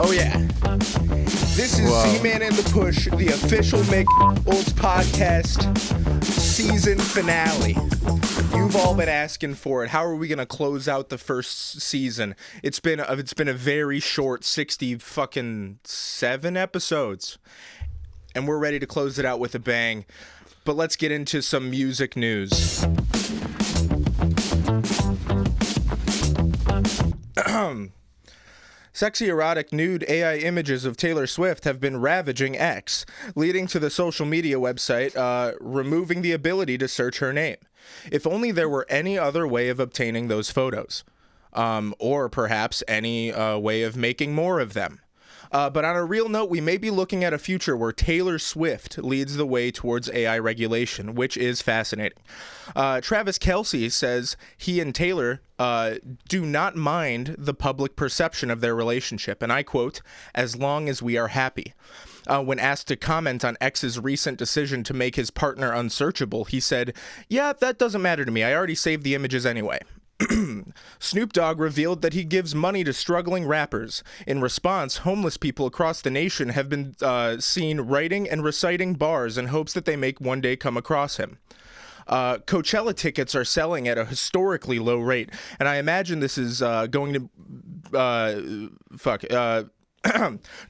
Oh, yeah. This is Z-Man and the Push, the official Mick Olds podcast season finale. You've all been asking for it. How are we going to close out the first season? It's been a very short 67 episodes. And we're ready to close it out with a bang. But let's get into some music news. Sexy, erotic, nude AI images of Taylor Swift have been ravaging X, leading to the social media website removing the ability to search her name. If only there were any other way of obtaining those photos, or perhaps any way of making more of them. But on a real note, we may be looking at a future where Taylor Swift leads the way towards AI regulation, which is fascinating. Travis Kelce says he and Taylor do not mind the public perception of their relationship, and I quote, "as long as we are happy." When asked to comment on X's recent decision to make his partner unsearchable, he said, "Yeah, that doesn't matter to me. I already saved the images anyway." Snoop Dogg revealed that he gives money to struggling rappers. In response, homeless people across the nation have been seen writing and reciting bars in hopes that they may one day come across him. Coachella tickets are selling at a historically low rate, and I imagine this is going to...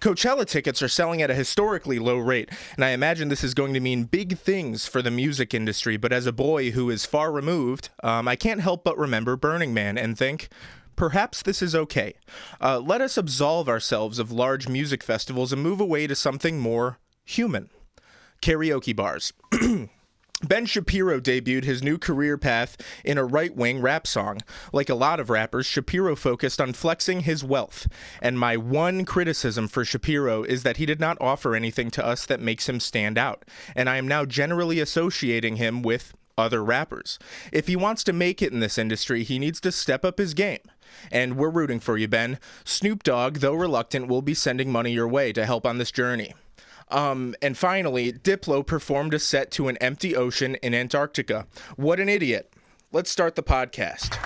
Coachella tickets are selling at a historically low rate, and I imagine this is going to mean big things for the music industry, but as a boy who is far removed, I can't help but remember Burning Man and think, perhaps this is okay. Let us absolve ourselves of large music festivals and move away to something more human. Karaoke bars. Ben Shapiro debuted his new career path in a right-wing rap song. Like a lot of rappers, Shapiro focused on flexing his wealth. And my one criticism for Shapiro is that he did not offer anything to us that makes him stand out. And I am now generally associating him with other rappers. If he wants to make it in this industry, he needs to step up his game. And we're rooting for you, Ben. Snoop Dogg, though reluctant, will be sending money your way to help on this journey. And finally, Diplo performed a set to an empty ocean in Antarctica. What an idiot. Let's start the podcast.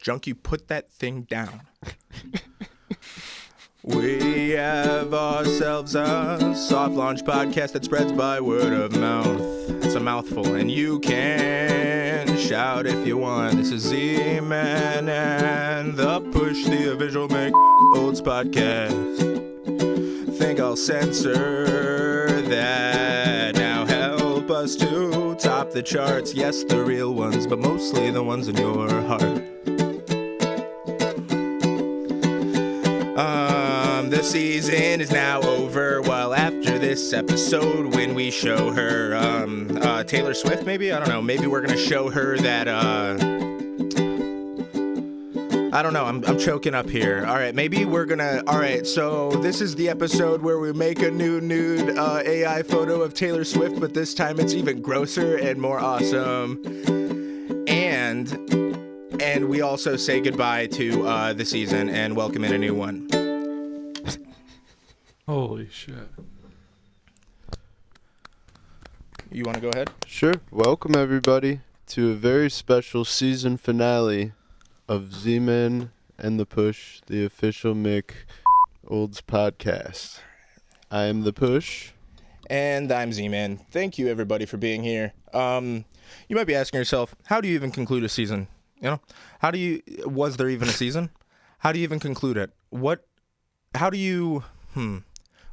Junkie, put that thing down. We have ourselves a soft launch podcast that spreads by word of mouth. It's a mouthful, and you can shout if you want. This is Z-Man and the Push, the official Mick Olds podcast. Think I'll censor that. Now help us to top the charts. Yes, the real ones, but mostly the ones in your heart. The season is now over. Well, after this episode, when we show her Taylor Swift, maybe? I don't know. Maybe we're going to show her that... I don't know. I'm choking up here. All right, maybe we're going to... All right, so this is the episode where we make a new nude AI photo of Taylor Swift, but this time it's even grosser and more awesome. And we also say goodbye to the season and welcome in a new one. Holy shit. You want to go ahead? Sure. Welcome, everybody, to a very special season finale of Z-Man and the Push, the official Mick Olds podcast. I am the Push. And I'm Z-Man. Thank you, everybody, for being here. You might be asking yourself, how do you even conclude a season? You know, was there even a season? How do you even conclude it?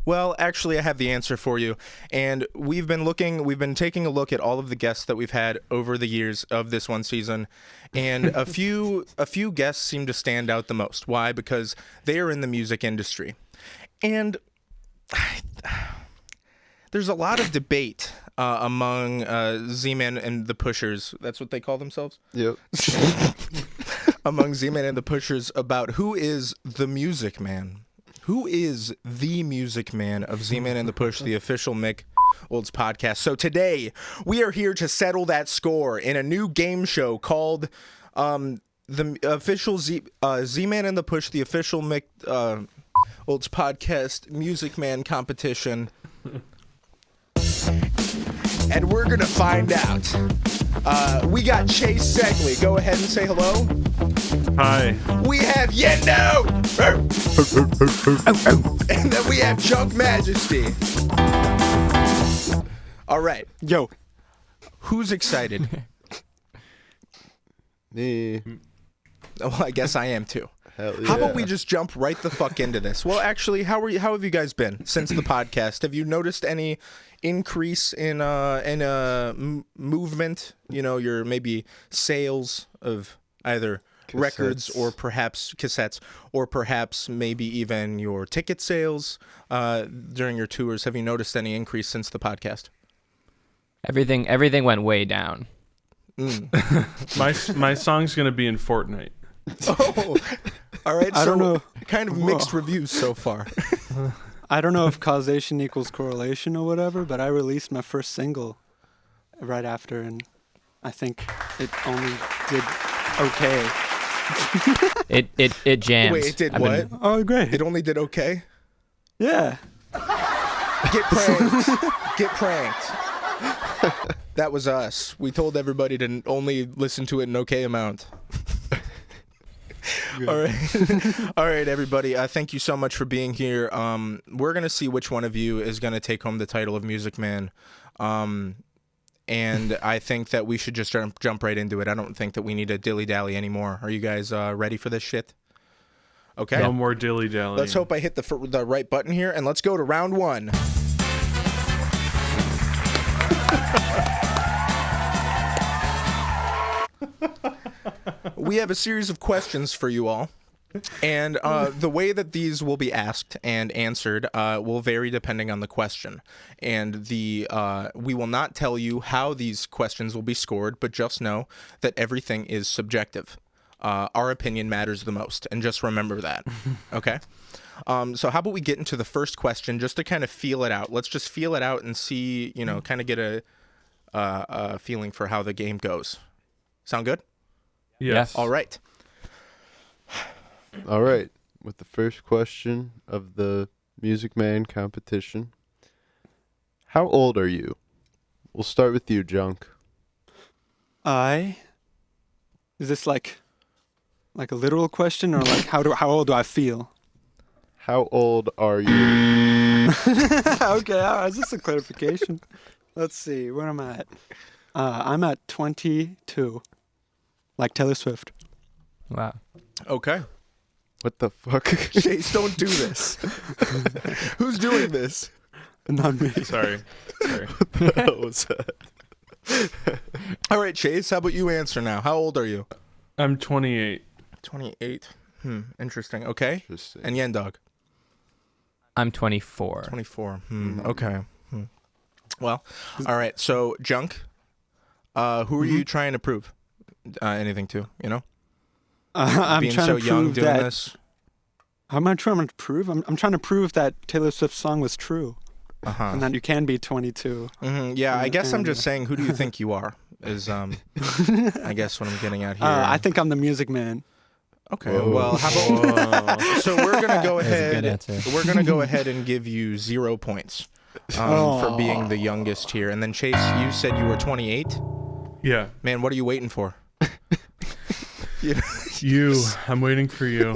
Well, actually, I have the answer for you. And we've been taking a look at all of the guests that we've had over the years of this one season. And a few guests seem to stand out the most. Why? Because they are in the music industry. And there's a lot of debate among Z-Man and the Pushers. That's what they call themselves? Yep. Among Z-Man and the Pushers about who is the music man. Who is the music man of Z-Man and the Push, the official Mick Olds podcast? So today, we are here to settle that score in a new game show called the official Z-Man and the Push, the official Olds Podcast Music Man competition. And we're going to find out. We got Chase Ceglie. Go ahead and say hello. Hi. We have Yendawg. And then we have Junk Majesty. All right. Yo. Who's excited? Me. Well, I guess I am too. Hell yeah. How about we just jump right the fuck into this? Well, actually, how have you guys been since the podcast? Have you noticed any increase in movement? You know, your maybe sales of either records or perhaps cassettes, or perhaps maybe even your ticket sales during your tours. Have you noticed any increase since the podcast? Everything went way down. My song's gonna be in Fortnite. Oh, all right. I don't know. Kind of mixed reviews so far. I don't know if causation equals correlation or whatever, but I released my first single right after, and I think it only did okay. It jammed. Wait, it did what? Oh, great. It only did okay? Yeah. Get pranked. Get pranked. That was us. We told everybody to only listen to it in okay amount. All right. All right, everybody. Thank you so much for being here. We're going to see which one of you is going to take home the title of Music Man. And I think that we should just jump right into it. I don't think that we need to dilly-dally anymore. Are you guys ready for this shit? Okay. No more dilly-dally. Let's hope I hit the right button here, and let's go to round one. We have a series of questions for you all, and the way that these will be asked and answered will vary depending on the question. And we will not tell you how these questions will be scored, but just know that everything is subjective. Our opinion matters the most, and just remember that. Okay? So how about we get into the first question just to kind of feel it out. Let's just feel it out and see, kind of get a feeling for how the game goes. Sound good? Yes. All right. All right. With the first question of the Music Man competition. How old are you? We'll start with you, Junk. Is this like a literal question, or like how old do I feel? How old are you? Okay, is this a clarification? Let's see, where am I at? I'm at 22, like Taylor Swift. Wow. Okay. What the fuck? Chase, don't do this. Who's doing this? Not me. Sorry. What the hell was that? All right, Chase, how about you answer now? How old are you? I'm 28. 28. Interesting. Okay. Interesting. And Yendawg? I'm 24. 24. Okay. Well, all right. So, Junk, who are you trying to prove anything to, I'm Being trying so to young prove doing that. this? How am I trying to prove? I'm trying to prove that Taylor Swift's song was true, Uh-huh. and that you can be 22. Yeah, I guess I'm just saying, who do you think you are? Is I guess what I'm getting at here. I think I'm the Music Man. Okay. Whoa. Well, how about so we're gonna go That's a ahead. good answer. We're gonna go ahead and give you 0 points for being the youngest here. And then Chase, you said you were 28. Yeah. Man, what are you waiting for? I'm waiting for you.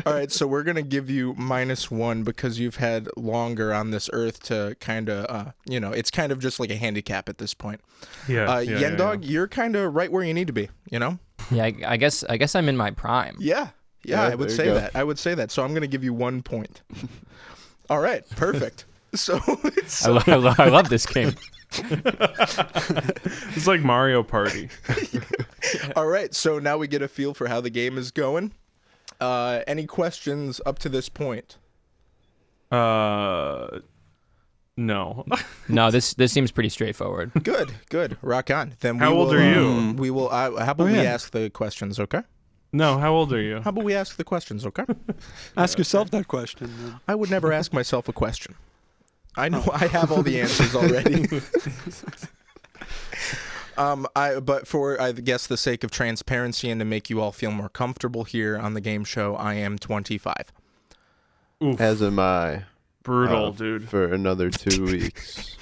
All right, so we're gonna give you -1 because you've had longer on this earth to kind of, it's kind of just like a handicap at this point. Yeah. Yendawg, you're kind of right where you need to be. Yeah, I guess I'm in my prime. Yeah, Yeah, I would there say you go. that. I would say that. So I'm gonna give you 1 point. All right, perfect. So I love this game. It's like Mario Party. all right, so now we get a feel for how the game is going. Any questions up to this point? No. No, this seems pretty straightforward. Good. Rock on. Then How old are you? We will. How about we ask the questions? Okay. No, how old are you? How about we ask the questions? Okay. Ask yourself that question. Then. I would never ask myself a question. I know I have all the answers already. But for, I guess, the sake of transparency and to make you all feel more comfortable here on the game show, I am 25. Oof. As am I. Brutal, dude. For another 2 weeks.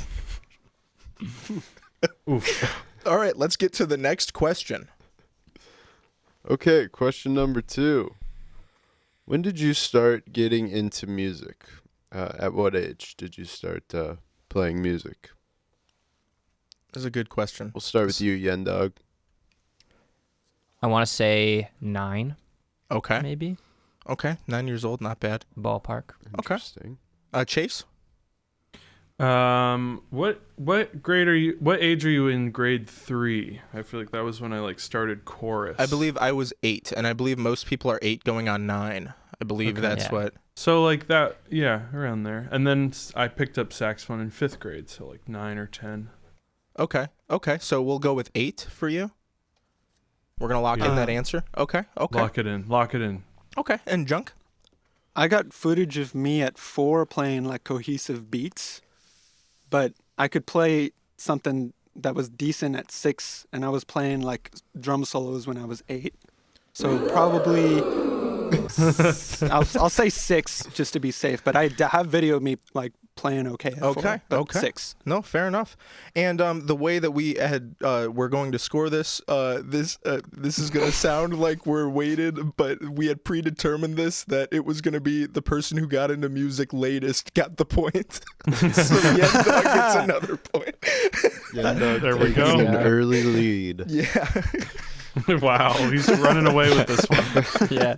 Oof. All right, let's get to the next question. Okay, question number 2. When did you start getting into music? At what age did you start playing music? That's a good question. We'll start with you, Yendawg. I want to say 9, Okay. maybe. Okay. 9 years old, not bad. Ballpark. Okay. Interesting. Chase? What grade are you? What age are you in grade 3? I feel like that was when I started chorus. I believe I was 8, and I believe most people are 8 going on 9. I believe Okay. that's Yeah. what. So that, yeah, around there. And then I picked up saxophone in 5th grade, so 9 or 10. Okay. Okay. So we'll go with 8 for you. We're gonna lock in that answer. Okay. Okay. Lock it in. Lock it in. Okay. And Junk? I got footage of me at 4 playing cohesive beats, but I could play something that was decent at 6, and I was playing drum solos when I was 8. So probably I'll say 6 just to be safe, but I have video of me playing okay at 4, Okay, but okay. 6. No, fair enough. And the way that we we're going to score this, this is gonna sound like we're weighted, but we had predetermined that it was gonna be the person who got into music latest got the point. So Yendawg gets another point. Yendawg There we takes go. an early lead. Yeah. Wow, he's running away with this one. Yeah.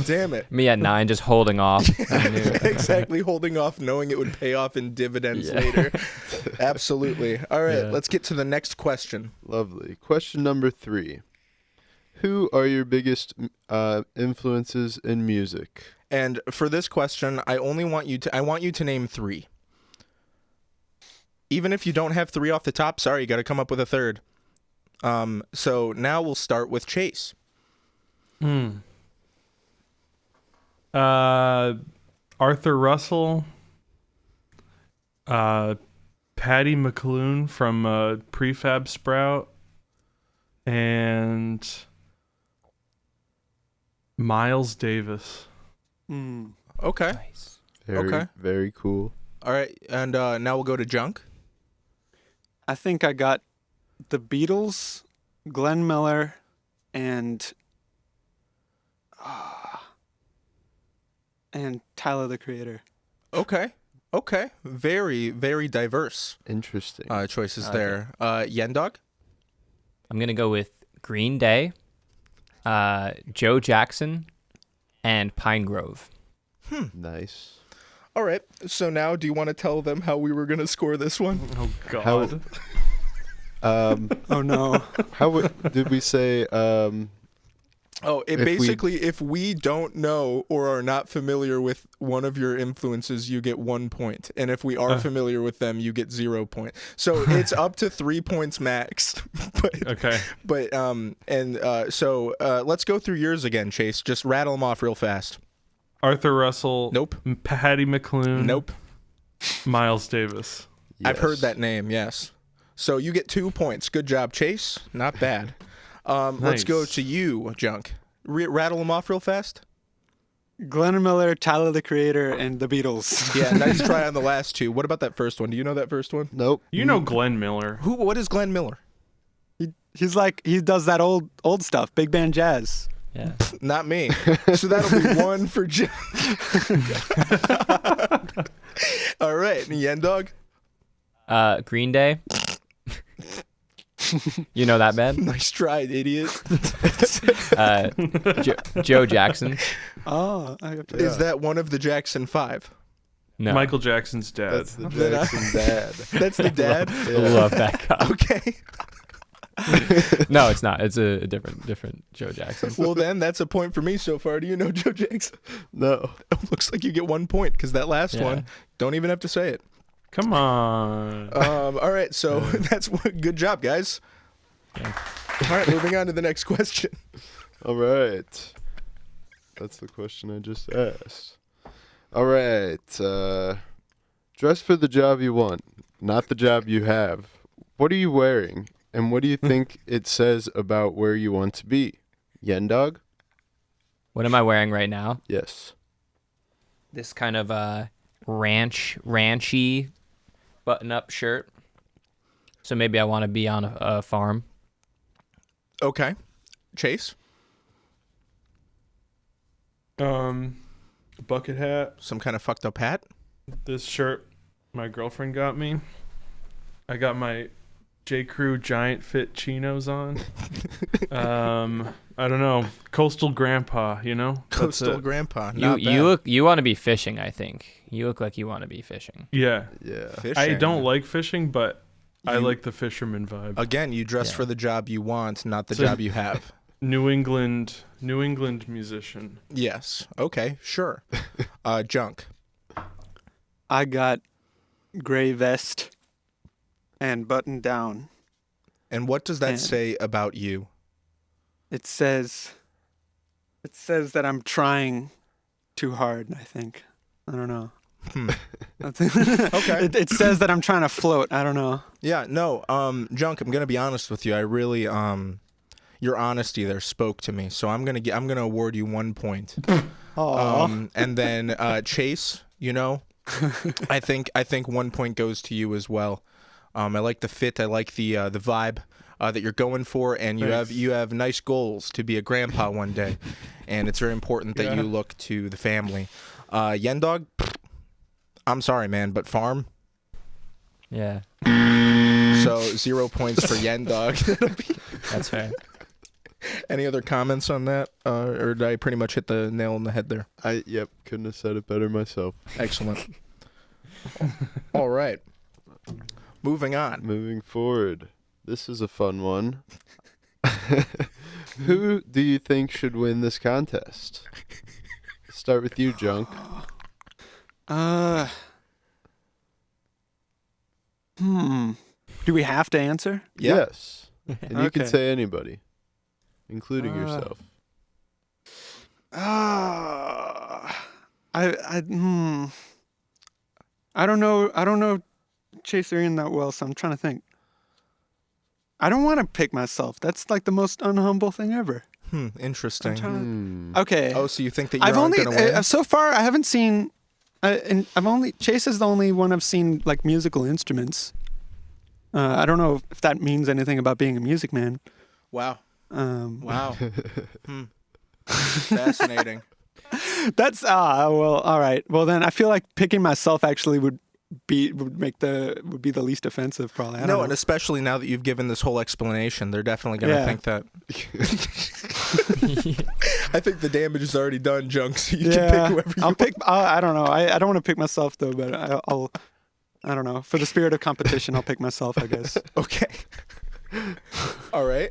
Damn it. Me at 9, just holding off. I knew. Exactly, holding off, knowing it would pay off in dividends later. Absolutely. All right, Yeah. let's get to the next question. Lovely. Question number 3. Who are your biggest influences in music? And for this question, I want you to name 3. Even if you don't have 3 off the top, sorry, you got to come up with a third. So now we'll start with Chase. Arthur Russell, Patty McClune from Prefab Sprout, and Miles Davis. Okay. Nice. Very, very cool. All right, and now we'll go to Junk. I think I got the Beatles, Glenn Miller, and Tyler, the Creator. Okay. Okay. Very, very diverse Interesting. choices Okay. there. Yendawg? I'm going to go with Green Day, Joe Jackson, and Pine Grove. Nice. All right. So now do you want to tell them how we were going to score this one? Oh God. Oh no. Did we say If we don't know or are not familiar with one of your influences, you get 1 point. And if we are familiar with them, you get 0 point. So it's up to 3 points max. Okay. So let's go through yours again, Chase. Just rattle them off real fast. Arthur Russell. Nope. Patty McClune. Nope. Miles Davis. I've heard yes. that name, yes. So you get 2 points. Good job, Chase. Not bad. Let's Nice. go to you, Junk. Rattle them off real fast. Glenn Miller, Tyler, the Creator, and the Beatles. Yeah, nice try on the last 2. What about that first one? Do you know that first one? Nope. You know Glenn Miller. What is Glenn Miller? He does that old stuff, big band jazz. Yeah. Not me. So that'll be 1 for Junk. All right, Yendawg. Green Day. You know that band? Nice try, idiot. Joe Jackson. Oh, Is that one of the Jackson 5? No. Michael Jackson's dad. That's the Jackson dad. That's the dad? I love that guy. Okay. No, it's not. It's a different Joe Jackson. Well, then, that's a point for me so far. Do you know Joe Jackson? No. Looks like you get 1 point because that last Yeah. one, don't even have to say it. Come on. All right, so that's good job, guys. Yeah. All right, moving on to the next question. All right. That's the question I just asked. All right. Dress for the job you want, not the job you have. What are you wearing? And what do you think it says about where you want to be? Yendawg? What am I wearing right now? Yes. This kind of ranchy button-up shirt. So maybe I want to be on a farm. Okay. Chase? Bucket hat. Some kind of fucked up hat? This shirt my girlfriend got me. I got my J. Crew giant fit chinos on. I don't know. Coastal grandpa, you know? That's Coastal it. grandpa. Not You want to be fishing, I think. You look like you want to be fishing. Yeah. Yeah. Fishing. I don't like fishing, but I You- like the fisherman vibe. Again, you dress Yeah. for the job you want, not the So- job you have. New England musician. Yes. Okay, sure. Junk. I got gray vest and button down. And what does that And- say about you? It says that I'm trying too hard, I think. I don't know. Hmm. Okay. It says that I'm trying to float. I don't know. Yeah, no, Junk, I'm gonna be honest with you. I really, your honesty there spoke to me. So I'm gonna award you 1 point. And then Chase, you know, I think 1 point goes to you as well. I like the fit. I like the vibe that you're going for, and Thanks. you have nice goals to be a grandpa one day, and it's very important that Yeah. you look to the family. Yendawg, I'm sorry, man, but farm. Yeah, So 0 points for Yendawg. that's fair. Any other comments on that, or did I pretty much hit the nail on the head there? Yep, couldn't have said it better myself. Excellent. All right. Moving on. Moving forward. This is a fun one. Who do you think should win this contest? Start with you, Junk. Do we have to answer? Yeah. Yes. And you can Okay. say anybody, including yourself. I don't know Chase Arian that well, so I'm trying to think. I don't want to pick myself. That's like the most unhumble thing ever. Interesting. Hmm. Okay. Oh, so you think that I've you're only going to win? so far I haven't seen and Chase is the only one I've seen like musical instruments. I don't know if that means anything about being a music man. Wow. Um, Wow. Fascinating. That's well, all right. Well, then I feel like picking myself actually would be the least offensive, probably. I don't No, know. and especially now that you've given this whole explanation, they're definitely going to Yeah. think that. I think the damage is already done, Junk, so you can yeah, pick whoever you I'll want. pick. I don't know. I don't want to pick myself though, but I'll. I don't know. For the spirit of competition, I'll pick myself, I guess. Okay. All right.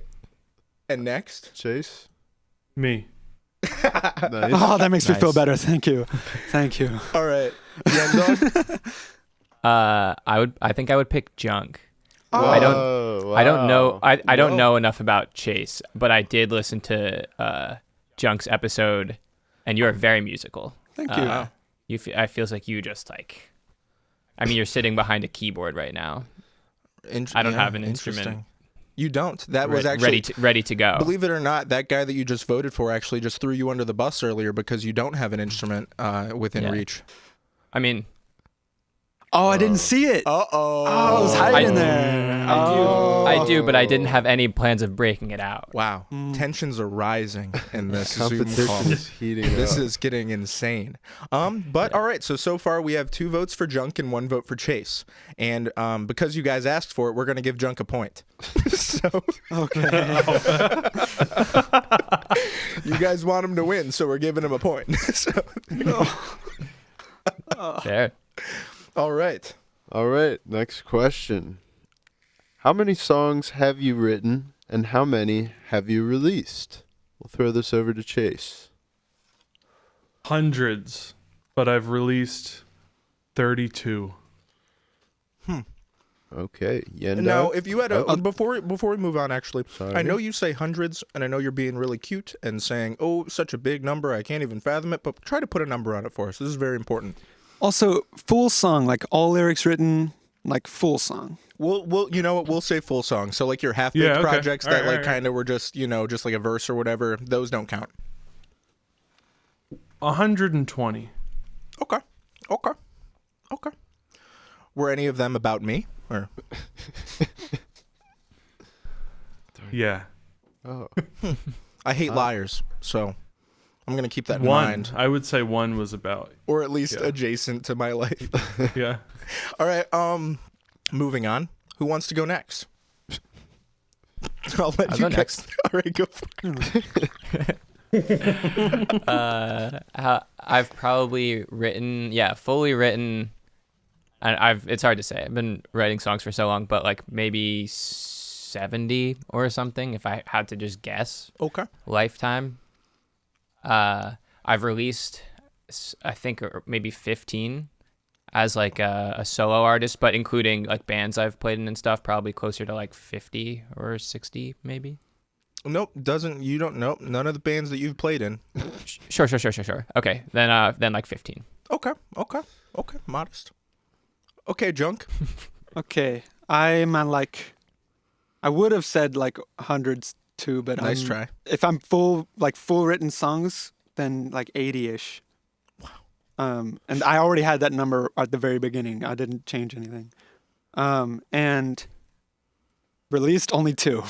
And next? Chase? Me. Nice. Oh, that makes me feel Nice. better. Thank you. Thank you. All right. Yendawg? I think I would pick Junk. Oh. I don't Whoa, I don't know wow. I don't Whoa. know enough about Chase, but I did listen to Junk's episode, and you're very musical. Thank you. I feels like you just like, I mean, you're sitting behind a keyboard right now. I don't have an instrument. Interesting. You don't. That was actually ready to go. Believe it or not, that guy that you just voted for actually just threw you under the bus earlier because you don't have an instrument within Yeah. reach. I mean, Oh, I didn't see it. Uh-oh. Oh, I was hiding there. I do, but I didn't have any plans of breaking it out. Wow. Tensions are rising in this Zoom Competition call. is heating This up. is getting insane. But all right, so far we have 2 votes for Junk and 1 vote for Chase. And because you guys asked for it, we're going to give Junk a point. So Okay. you guys want him to win, so we're giving him a point. So, Fair. all right. All right, next question. How many songs have you written and how many have you released? We'll throw this over to Chase. Hundreds, but I've released 32. Okay, Yendawg. Now, if you had a Oh. before we move on, actually, Sorry. I know you say hundreds, and I know you're being really cute and saying, "Oh, such a big number, I can't even fathom it." But try to put a number on it for us. This is very important. Also, full song, like all lyrics written, like full song. We'll you know what, we'll say full song. So like your half-baked Yeah, okay. projects All that right, like all right. kind of were just, just like a verse or whatever, those don't count. 120. Okay. Were any of them about me? Or Yeah. Oh. I hate liars, so I'm gonna keep that in One. mind. I would say one was about. Or at least Yeah. adjacent to my life. Yeah. All right, moving on. Who wants to go next? I'll let I'll you go guys- next. All right, go for it. I've probably written, fully written. And it's hard to say. I've been writing songs for so long, but like maybe 70 or something, if I had to just guess. Okay. Lifetime. I've released, I think, maybe 15 as like a solo artist, but including like bands I've played in and stuff, probably closer to like 50 or 60 maybe. Nope, nope, none of the bands that you've played in. Sure. Okay, then like 15. Okay, modest. Okay, Junk. Okay, I'm at like, I would have said like hundreds too, but Nice try. If I'm full written songs, then like 80-ish. Wow. And I already had that number at the very beginning. I didn't change anything. And released only 2.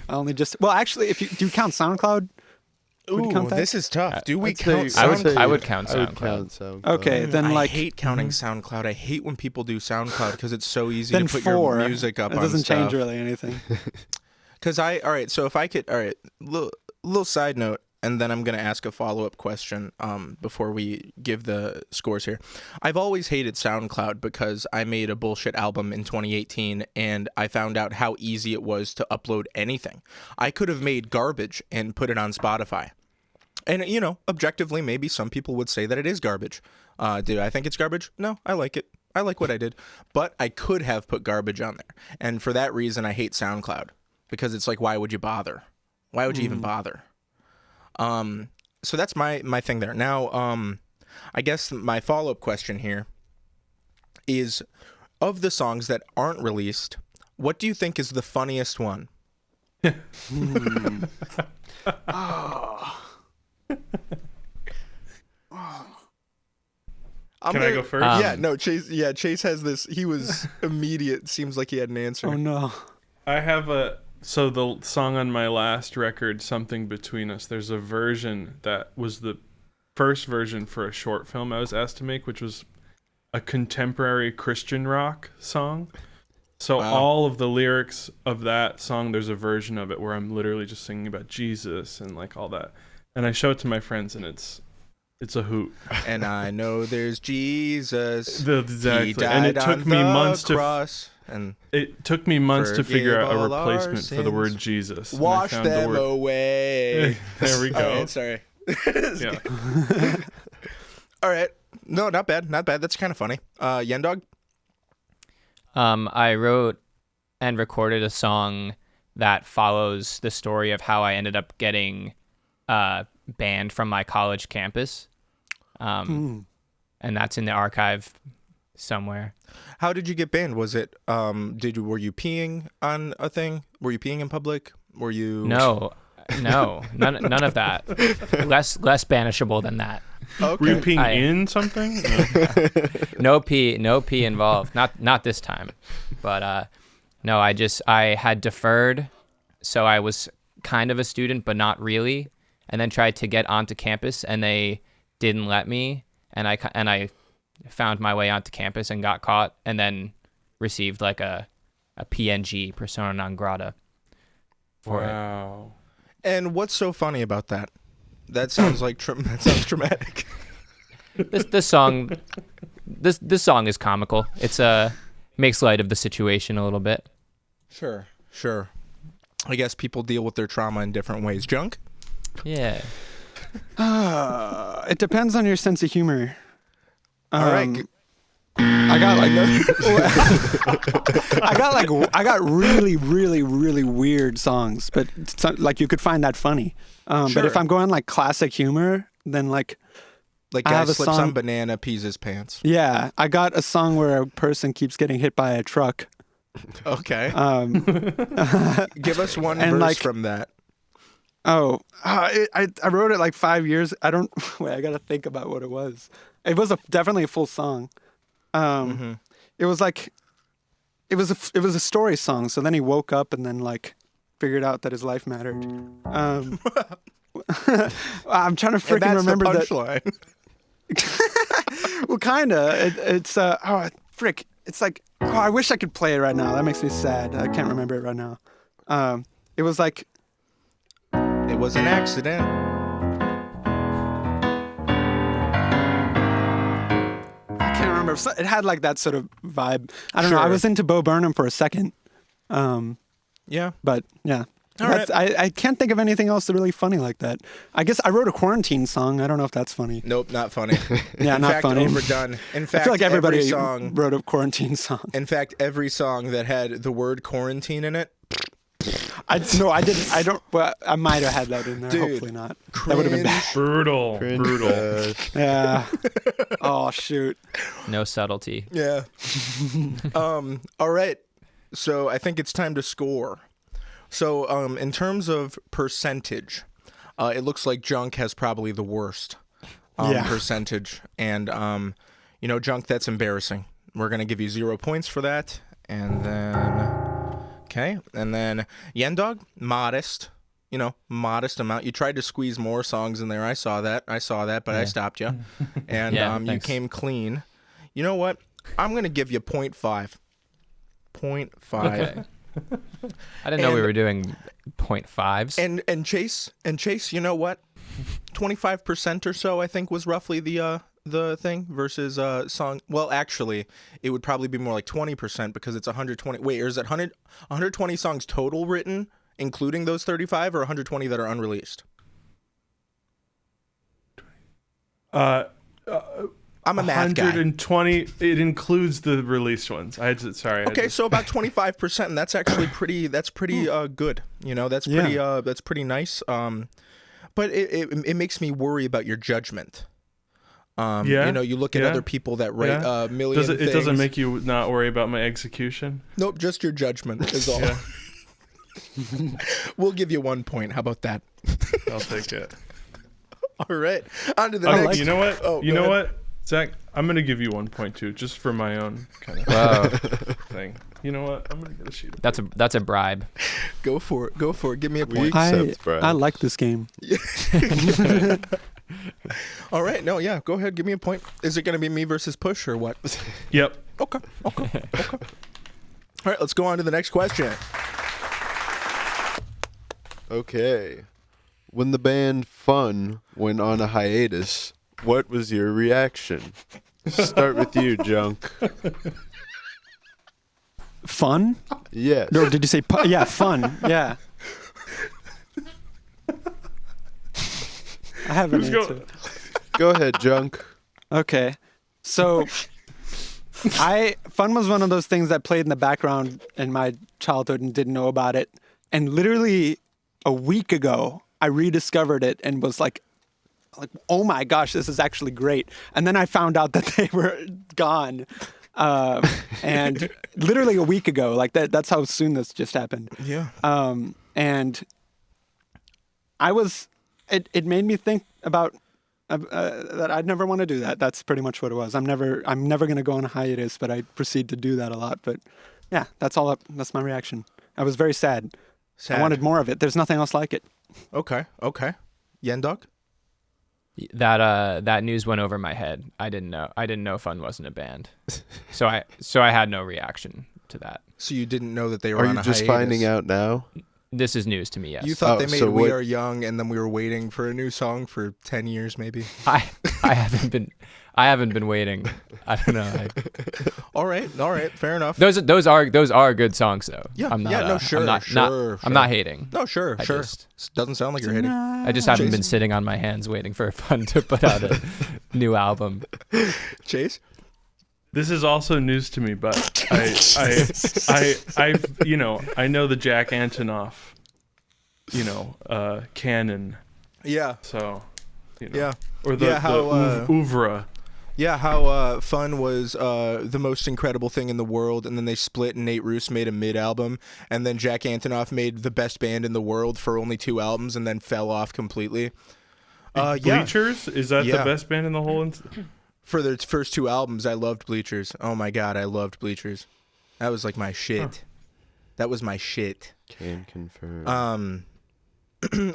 I only just, well, actually, if you count SoundCloud. Would you count that? This is tough. Do we I'd count say- SoundCloud? I would count I would SoundCloud. count SoundCloud. Okay, then I like hate counting SoundCloud. I hate when people do SoundCloud because it's so easy then to put 4. your music up It on doesn't change stuff. really anything. Because all right, so if I could, all right, little side note, and then I'm going to ask a follow-up question before we give the scores here. I've always hated SoundCloud because I made a bullshit album in 2018, and I found out how easy it was to upload anything. I could have made garbage and put it on Spotify. And, objectively, maybe some people would say that it is garbage. Do I think it's garbage? No, I like it. I like what I did. But I could have put garbage on there. And for that reason, I hate SoundCloud. Because it's like, why would you bother? Why would you even bother? So that's my thing there. Now, I guess my follow-up question here is, of the songs that aren't released, what do you think is the funniest one? Can I go first? Yeah, no, Chase. Yeah, Chase has this. He was immediate. Seems like he had an answer. Oh no. I have so the song on my last record, Something Between Us, there's a version that was the first version for a short film I was asked to make, which was a contemporary Christian rock song. So Wow. all of the lyrics of that song, there's a version of it where I'm literally just singing about Jesus and like all that. And I show it to my friends and it's a hoot. And I know there's Jesus. Exactly. He died And it on took me the months cross, and It took me months to figure Forgive out a all our replacement for the word sins. Jesus. And I wash found the them word- away. There we go. All right, sorry. Yeah. All right. No, not bad. Not bad. That's kind of funny. Yendawg? I wrote and recorded a song that follows the story of how I ended up getting banned from my college campus. And that's in the archive somewhere. How did you get banned? Was it were you peeing on a thing? Were you peeing in public? Were you No, none of that. Less banishable than that. Okay. Were you peeing I- in something? No pee involved. Not this time. But no, I had deferred, so I was kind of a student, but not really, and then tried to get onto campus, and they didn't let me, and I found my way onto campus and got caught, and then received like a PNG, persona non grata, for it. Wow. And what's so funny about that? That sounds like that sounds traumatic. This song is comical. It's makes light of the situation a little bit. Sure. I guess people deal with their trauma in different ways. Junk? Yeah. It depends on your sense of humor. All right. I got really, really, really weird songs, but like you could find that funny. But Sure. if I'm going like classic humor, then like Like I guy have a slips song- on banana, pees his pants. Yeah, I got a song where a person keeps getting hit by a truck. Okay. Give us one and, verse like- from that. I wrote it like 5 years. I don't wait. I gotta think about what it was. It was definitely a full song. It was like it was a story song. So then he woke up and then like figured out that his life mattered. I'm trying to And freaking that's remember the that. punchline. Well, kinda. It's frick. It's like I wish I could play it right now. That makes me sad. I can't remember it right now. It was like. It was an accident. I can't remember. It had like that sort of vibe. I don't know. I Sure. was into Bo Burnham for a second. Yeah. But yeah. All right. I can't think of anything else really funny like that. I guess I wrote a quarantine song. I don't know if that's funny. Nope, not funny. Yeah, In not fact, funny. overdone. In fact, I feel like everybody every song. wrote a quarantine song. In fact, every song that had the word quarantine in it. I didn't. I don't. Well, I might have had that in there. Dude, Hopefully not. That would have been bad. Brutal. Cringe Brutal. fest. Yeah. Oh shoot. No subtlety. Yeah. All right. So I think it's time to score. So in terms of percentage, it looks like Junk has probably the worst Yeah. percentage. And, Junk, that's embarrassing. We're going to give you 0 points for that. And then, okay. And then Yendawg, modest. Modest amount. You tried to squeeze more songs in there. I saw that, but I stopped you. And Yeah, you thanks. came clean. You know what? I'm going to give you 0.5. 0.5. Okay. I didn't know we And- were doing 0.5s. And Chase, you know what? 25% or so, I think, was roughly the thing versus song. Well, actually, it would probably be more like 20% because it's 120. Wait, or is it 120 songs total written, including those 35, or 120 that are unreleased? I'm a math guy. 120. It includes the released ones. Okay, so about 25%, and that's actually pretty. That's pretty good. That's pretty. That's pretty nice. But it makes me worry about your judgment. Yeah, You look at yeah, other people that write yeah. a million things. It doesn't make you not worry about my execution. Nope, just your judgment is all. Yeah, We'll give you 1 point. How about that? I'll take it. All right. On to the Oh, next. you know what? Oh, you go know ahead. what, Zach? I'm gonna give you 1 point too, just for my own kind of Whoa, thing. You know what? I'm gonna get a sheet. that's a bribe. Go for it. Go for it. Give me a We point. accept bribes. I like this game. All right. No, yeah. Go ahead. Give me a point. Is it going to be me versus Push or what? Yep. Okay. All right. Let's go on to the next question. Okay. When the band Fun went on a hiatus, what was your reaction? Start with you, Junk. Fun? Yes. No, did you say yeah, fun. Yeah. I have an Who's answer. Go ahead, Junk. Okay. So Fun was one of those things that played in the background in my childhood and didn't know about it. And literally a week ago, I rediscovered it and was like, oh my gosh, this is actually great. And then I found out that they were gone. And literally a week ago, like that's how soon this just happened. Yeah. And it made me think about that I'd never want to do that. That's pretty much what it was. I'm never going to go on a hiatus, but I proceed to do that a lot. But yeah, that's my reaction. I was very sad. Sad. I wanted more of it. There's nothing else like it. Okay. Yendawg? That news went over my head. I didn't know Fun wasn't a band, so I had no reaction to that. So you didn't know that they were Are on you a just hiatus. finding out now? This is news to me. Yes, You thought they made so We what- Are Young, and then we were waiting for a new song for 10 years, maybe. I haven't been waiting. I don't know. All right. Fair enough. Those are good songs though. Yeah, I'm not, yeah, no, I'm sure, not, sure. I'm not hating. No, sure. I just- Doesn't sound like you're hating. I just haven't been sitting on my hands waiting for Fun to put out a new album. Chase? This is also news to me, but I know the Jack Antonoff, canon. Yeah. So You know? Yeah. Or the oeuvre. Yeah, how Fun was the most incredible thing in the world, and then they split, and Nate Roos made a mid-album, and then Jack Antonoff made the best band in the world for only 2 albums, and then fell off completely. Bleachers? Is that Yeah. the best band in the whole... For their first 2 albums, I loved Bleachers. Oh my god, I loved Bleachers. That was like my shit. Huh. That was my shit. Can confirm.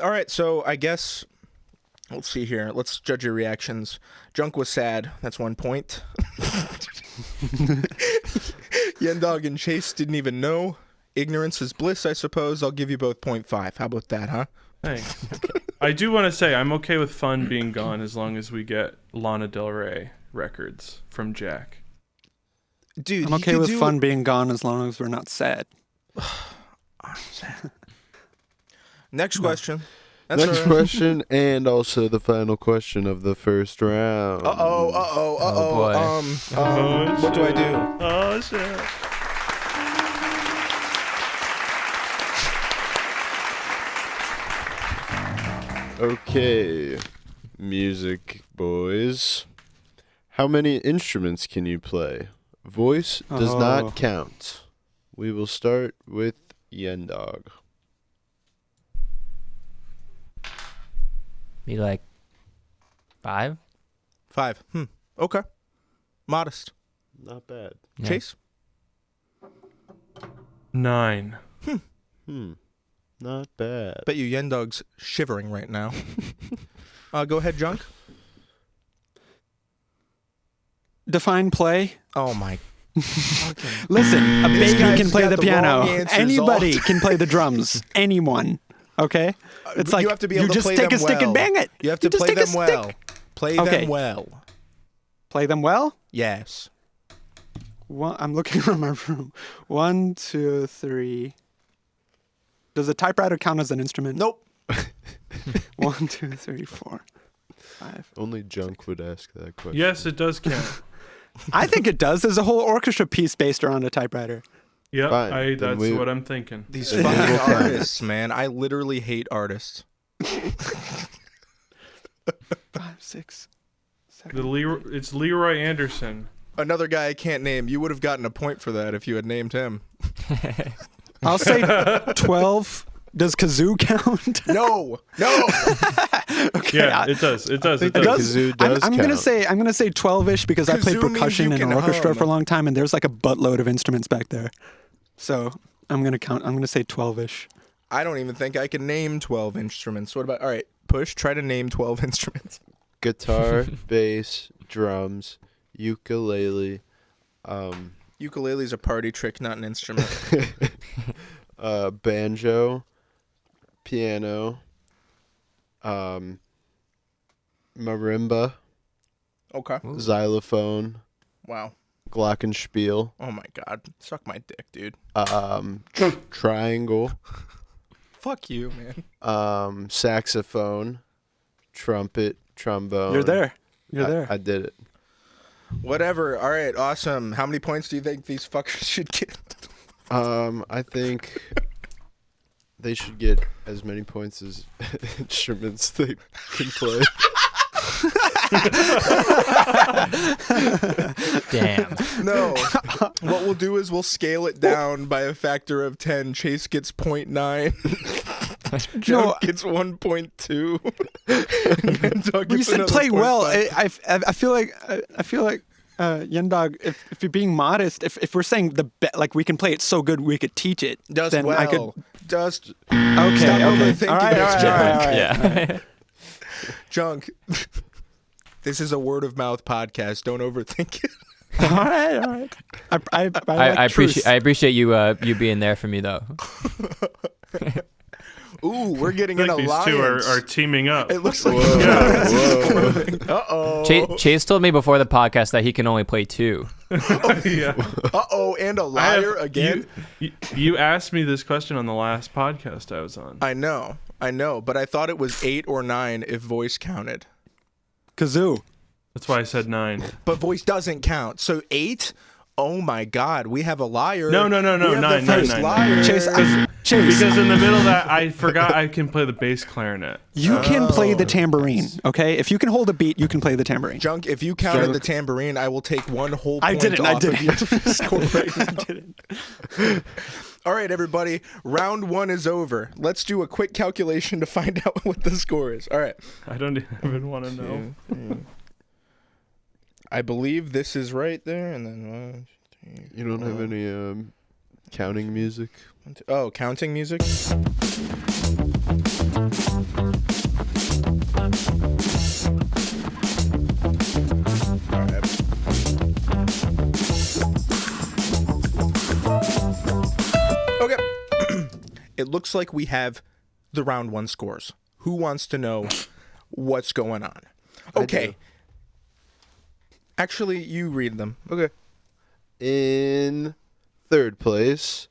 All right, so I guess... Let's see here. Let's judge your reactions. Junk was sad. That's 1 point. Yendawg and Chase didn't even know. Ignorance is bliss, I suppose. I'll give you both 0.5. How about that, huh? Thanks. I do want to say I'm okay with Fun being gone as long as we get Lana Del Rey records from Jack. Dude, I'm okay with Fun being gone as long as we're not sad. I'm sad. Next question. That's Next all right. question, and also the final question of the first round. Uh-oh. Oh, boy. What do I do? Oh, shit. Okay, music boys. How many instruments can you play? Voice does Oh. not count. We will start with Yendawg. Be like 5. 5. Okay. Modest. Not bad. Yeah. Chase? 9. Not bad. Bet you Yendawg's shivering right now. Go ahead, Junk. Define play. Oh my. Listen, a This baby guy's can play got the the piano. wrong answers Anybody all can play the drums. Anyone. Okay? It's like you have to be able you to just play take them a stick and well. bang it. You have to just play take a them well. stick. Play Okay. them well. Play them well? Yes. I'm looking around my room. 1, 2, 3. Does a typewriter count as an instrument? Nope. 1, 2, 3, 4, 5. Only Junk would ask that question. Yes, it does count. I think it does. There's a whole orchestra piece based around a typewriter. Yep, Fine, then that's we- what I'm thinking. These Then fucking we'll count. artists, man. I literally hate artists. 5, 6, 7. It's Leroy Anderson. Another guy I can't name. You would have gotten a point for that if you had named him. I'll say 12. Does kazoo count? No. Okay, Yeah, it does. It does. It think does. kazoo does I'm gonna count. say 12ish because I played Kazoo means percussion you in can an orchestra hum. for a long time, and there's like a buttload of instruments back there. So I'm gonna say 12ish. I don't even think I can name 12 instruments. What about... All right, Push, try to name 12 instruments. Guitar, bass, drums, ukulele, Ukulele's a party trick, not an instrument. banjo, piano, marimba, Okay. xylophone, Wow. glockenspiel, Oh my god. Suck my dick, dude. triangle, Fuck you, man. saxophone, trumpet, trombone. You're there. You're there. I did it. Whatever. All right, awesome. How many points do you think these fuckers should get? I think they should get as many points as instruments they can play. Damn. No. What we'll do is we'll scale it down by a factor of 10. Chase gets 0.9. Junk gets 1.2. And Doug But you gets said another play well. 0.5. I feel like Yendawg, if you're being modest, if we're saying like we can play it so good we could teach it, Does then well. I could. Just Okay. Stop Okay. overthinking All right. this, All right. Junk. All right. Yeah. Junk. This is a word of mouth podcast. Don't overthink it. All right. All right. I like truth. I appreciate you being there for me though. Ooh, we're getting I an think these alliance. two are teaming up. It looks like Whoa. Uh-oh. Chase told me before the podcast that he can only play 2. Yeah. Uh-oh, and a liar again? You asked me this question on the last podcast I was on. I know, but I thought it was 8 or 9 if voice counted. Kazoo. That's why I said 9. But voice doesn't count. So 8 Oh my God, we have a liar. No, We have the 9, first 9, 9, liar. 9. Chase, Because in the middle of that, I forgot I can play the bass clarinet. you can play the tambourine, okay? If you can hold a beat, you can play the tambourine. Junk, if you counted the tambourine, I will take 1 whole point I off of your score right now. I didn't. All right, everybody. Round 1 is over. Let's do a quick calculation to find out what the score is. All right. I don't even want to know. I believe this is right there, and then 1, 2, 3. You don't have any counting music? Oh, counting music. All right. Okay. It looks like we have the round 1 scores. Who wants to know what's going on? Okay. Actually, you read them. Okay. In third place,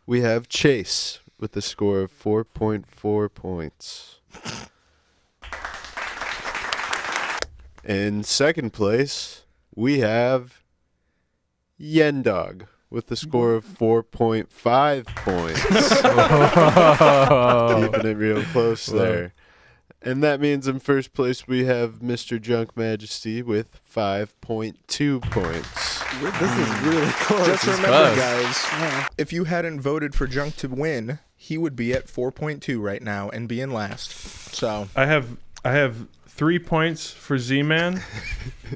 we have Chase with a score of 4.4 points. In second place, we have Yendawg with a score of 4.5 points. Keeping it real close there. And that means in first place we have Mr. Junk Majesty with 5.2 points. This is really close. Just remember, close. guys, Yeah. if you hadn't voted for Junk to win, he would be at 4.2 right now and be in last. So I have 3 points for Z-Man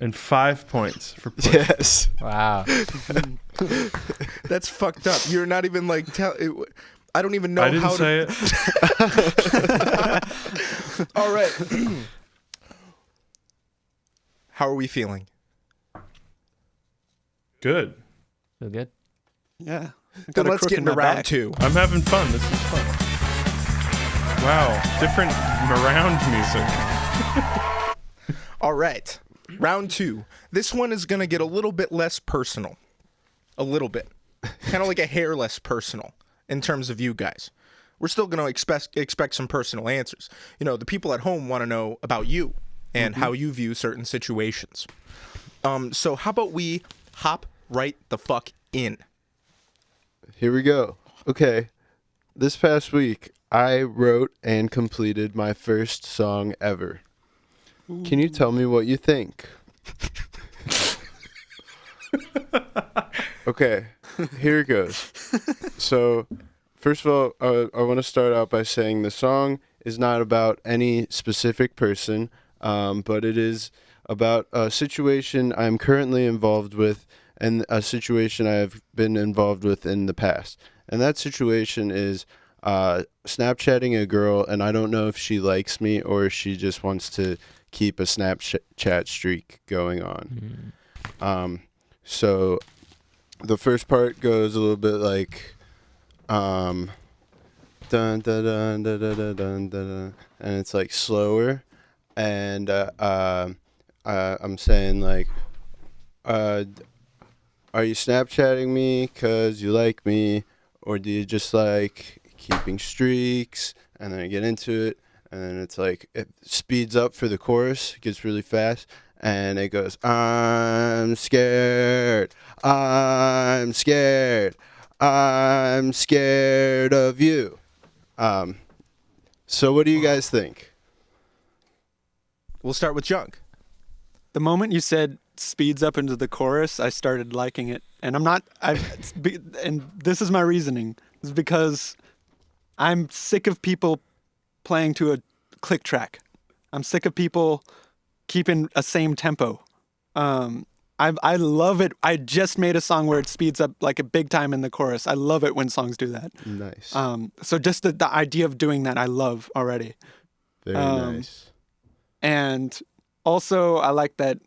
and 5 points for Push. Yes. Wow. that's fucked up. You're not even like I don't even know I didn't how say to. it. All right. How are we feeling? Good. Feel good? Yeah. I Then got a let's crook get in into my round back. 2. I'm having fun. This is fun. Wow. Different around music. All right. Round 2. This one is going to get a little bit less personal. A little bit. Kind of like a hair less personal in terms of you guys. We're still going to expect some personal answers. You know, the people at home want to know about you and how you view certain situations. So how about we hop right the fuck in? Here we go. Okay. This past week, I wrote and completed my first song ever. Can you tell me what you think? Okay, here it goes. So, first of all, I want to start out by saying the song is not about any specific person, but it is about a situation I'm currently involved with and a situation I've been involved with in the past. And that situation is Snapchatting a girl, and I don't know if she likes me or if she just wants to keep a Snapchat streak going on. So the first part goes a little bit like dun dun dun dun dun dun dun dun, and it's like slower, and I'm saying like are you Snapchatting me 'cause you like me, or do you just like keeping streaks? And then I get into it, and then it's like it speeds up for the chorus, it gets really fast, and it goes, I'm scared, I'm scared, I'm scared of you. So what do you guys think? We'll start with Junk. The moment you said speeds up into the chorus, I started liking it. And and this is my reasoning. It's because I'm sick of people playing to a click track. I'm sick of people keeping a same tempo. I love it. I just made a song where it speeds up like a big time in the chorus. I love it when songs do that. Nice. So just the idea of doing that, I love already. Very nice. And also, I like that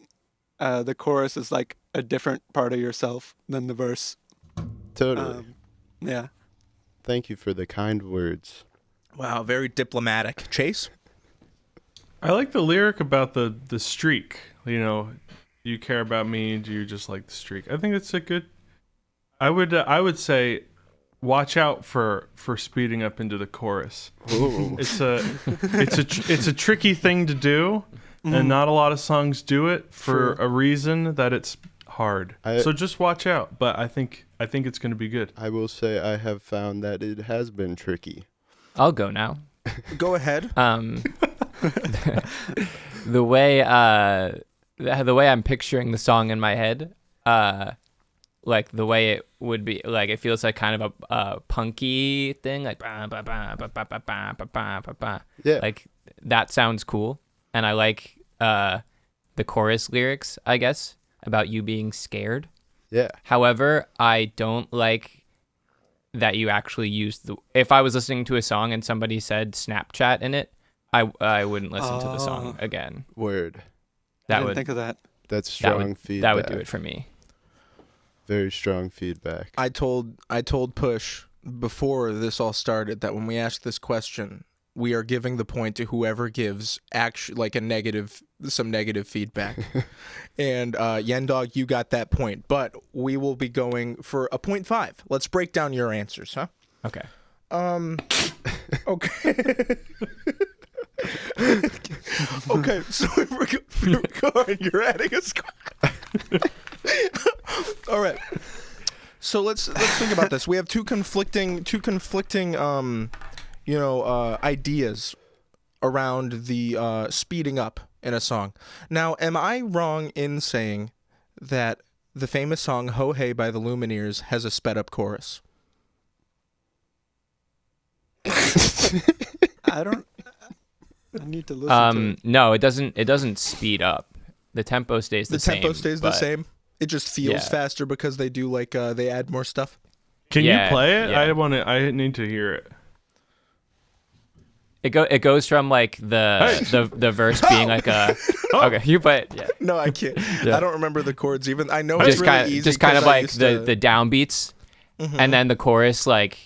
the chorus is like a different part of yourself than the verse. Totally. Yeah. Thank you for the kind words. Wow, very diplomatic. Chase? I like the lyric about the streak. You know, do you care about me? Do you just like the streak? I think it's a good. I would say, watch out for speeding up into the chorus. Ooh. It's a tricky thing to do, and not a lot of songs do it for a reason that it's hard. I- So just watch out. But I think it's going to be good. I will say I have found that it has been tricky. I'll go now. Go ahead. The way I'm picturing the song in my head, like the way it would be, like it feels like kind of a punky thing, like ba, ba, ba, ba, ba, ba, ba, ba, ba, ba, ba. Yeah. Like that sounds cool, and I like the chorus lyrics, I guess, about you being scared. Yeah. However, I don't like that you actually used the. If I was listening to a song and somebody said Snapchat in it, I wouldn't listen to the song again. Word. I That didn't would think of that. That's strong feedback. that would do it for me. Very strong feedback. I told Push before this all started that when we ask this question, we are giving the point to whoever gives like some negative feedback. And Yendawg, you got that point, but we will be going for a 0.5. Let's break down your answers, huh? Okay. Okay. Okay, so we're going. You're adding a score. All right. So let's think about this. We have two conflicting ideas around the speeding up in a song. Now, am I wrong in saying that the famous song "Ho Hey" by the Lumineers has a sped up chorus? I need to listen to it. No, it doesn't speed up. The tempo stays the same. The tempo stays the but- same. It just feels Yeah. faster because they do they add more stuff. Can Yeah, you play it? yeah. I need to hear it. It goes from like the verse being like a okay, you play it. Yeah. No, I can't. Yeah. I don't remember the chords even. I know it's Just really kind easy. of just kind 'cause of I like used the to- downbeats, and then the chorus like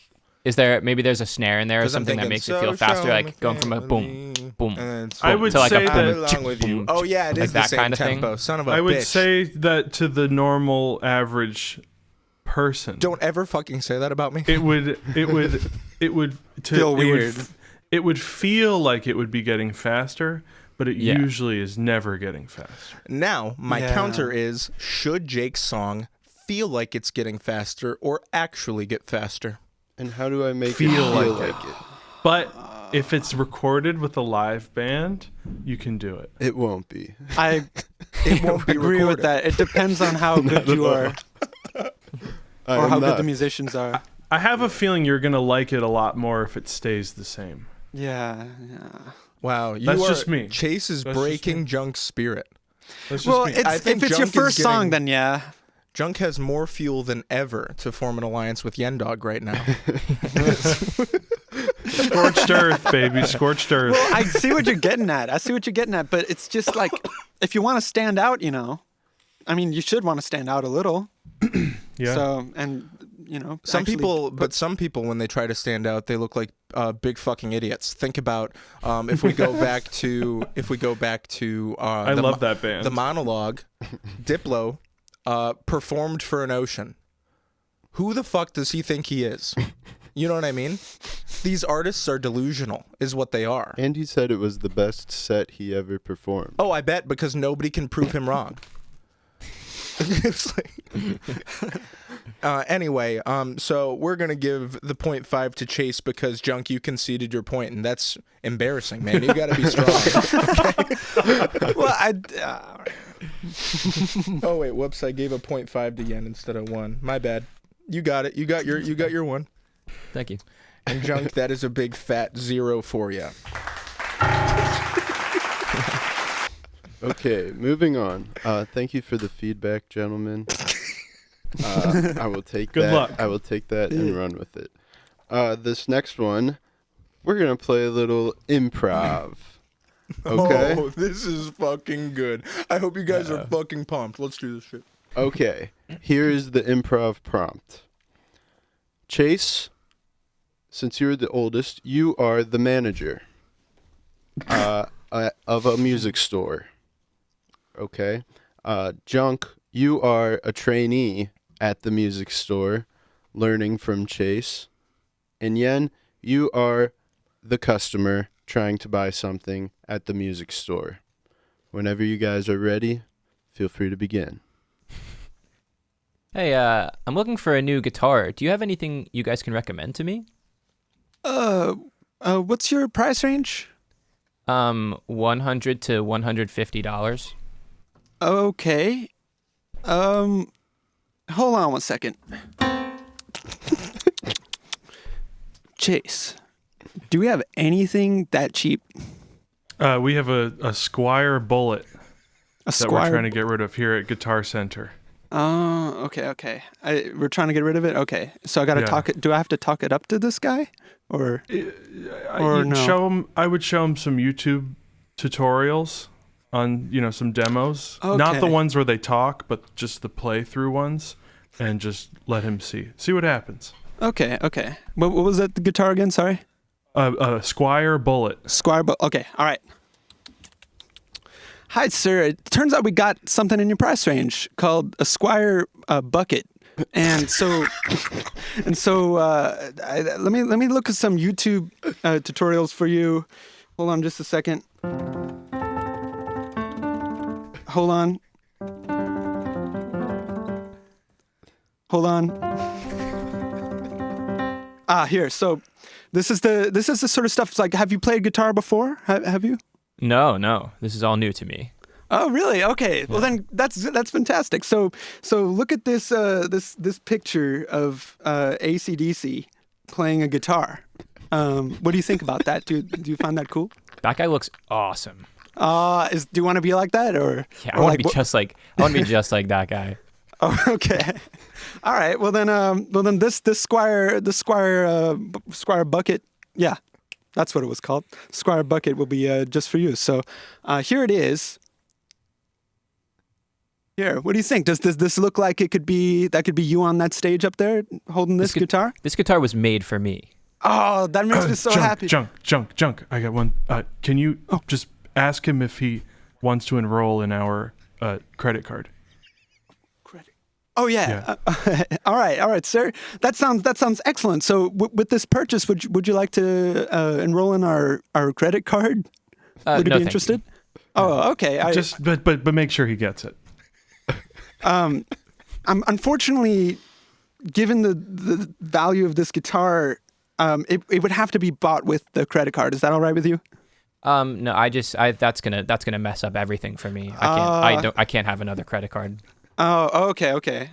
maybe there's a snare in there or 'cause I'm something that thinking, makes it feel "So faster, show like me going from a boom, boom. and then it's I would to like a say boom, I that belong with you. boom, Oh yeah, it is like the that same kind of thing. tempo. Son of a I would bitch. say that to the normal average person. Don't ever fucking say that about me. It would Feel weird. It would feel like it would be getting faster, but it Yeah. usually is never getting faster. Now, my Yeah. counter is: should Jake's song feel like it's getting faster or actually get faster? And how do I make Feel it feel like like it? But if it's recorded with a live band, you can do it. It won't be. I It won't be agree with recorded. that. It depends on how good you are or I'm how good not. the musicians are. I have a feeling you're going to like it a lot more if it stays the same. Yeah. Wow, you That's are, just me. Chase is That's just breaking me. Junk's spirit. That's just Well, me. I think if it's your Junk is first song, getting- then yeah. Junk has more fuel than ever to form an alliance with Yendawg right now. Scorched earth, baby. Scorched earth. Well, I see what you're getting at. But it's just like if you want to stand out, I mean, you should want to stand out a little. Yeah. So, and Some actually people, when they try to stand out, they look like big fucking idiots. Think about if we go back to I love that band. the monologue. Diplo performed for an ocean. Who the fuck does he think he is? You know what I mean? These artists are delusional, is what they are. And he said it was the best set he ever performed. Oh, I bet, because nobody can prove him wrong. It's like, anyway, so we're gonna give the 0.5 to Chase because Junk, you conceded your point, and that's embarrassing, man. You gotta be strong. well, Oh wait, whoops! I gave a 0.5 to Yen instead of 1. My bad. You got it. You got your 1. Thank you. And Junk, that is a big fat 0 for you. Okay, moving on. Thank you for the feedback, gentlemen. I will take Good that. luck. I will take that and run with it. This next one, we're gonna play a little improv. Okay. Oh, this is fucking good. I hope you guys are fucking pumped. Let's do this shit. Okay. Here is the improv prompt. Chase, since you're the oldest, you are the manager of a music store. Okay. Junk, you are a trainee at the music store, learning from Chase. And Yen, you are the customer trying to buy something at the music store. Whenever you guys are ready, feel free to begin. Hey, I'm looking for a new guitar. Do you have anything you guys can recommend to me? What's your price range? $100 to $150. Okay. Hold on one second. Chase, do we have anything that cheap? We have a Squire Bullet A that we're trying to get rid of here at Guitar Center. Oh, okay. We're trying to get rid of it. Okay, so I got to Yeah. talk it. Do I have to talk it up to this guy, or Or You'd no? I would show him some YouTube tutorials on some demos. Not the Okay. ones where they talk, but just the playthrough ones, and just let him see what happens. Okay. What was that? The guitar again? Sorry. Squire Bullet. Squire. Okay. All right. Hi, sir. It turns out we got something in your price range called a Squire bucket, and so let me look at some YouTube tutorials for you. Hold on, just a second. Hold on. Here. So, this is the sort of stuff. It's like, have you played guitar before? Have you? No. This is all new to me. Oh, really? Okay. Well, then that's fantastic. So look at this this picture of AC/DC playing a guitar. What do you think about that? Do you find that cool? That guy looks awesome. Do you want to be like that, or Yeah, or I want like to be just like that guy. Oh, okay. All right. Well then this Squire bucket. Yeah, that's what it was called. Squire bucket will be just for you. So here it is. Here, what do you think? Does this look like it could be you on that stage up there holding this guitar? This guitar was made for me. Oh, that makes me so happy. Junk. I got one. Can you just ask him if he wants to enroll in our credit card? Oh yeah. All right, sir. That sounds excellent. So with this purchase, would you like to enroll in our credit card? Would you No, be thank interested? Oh, okay. But make sure he gets it. I'm unfortunately, given the value of this guitar, it would have to be bought with the credit card. Is that all right with you? No, that's gonna mess up everything for me. I can't have another credit card. Oh, okay. Okay.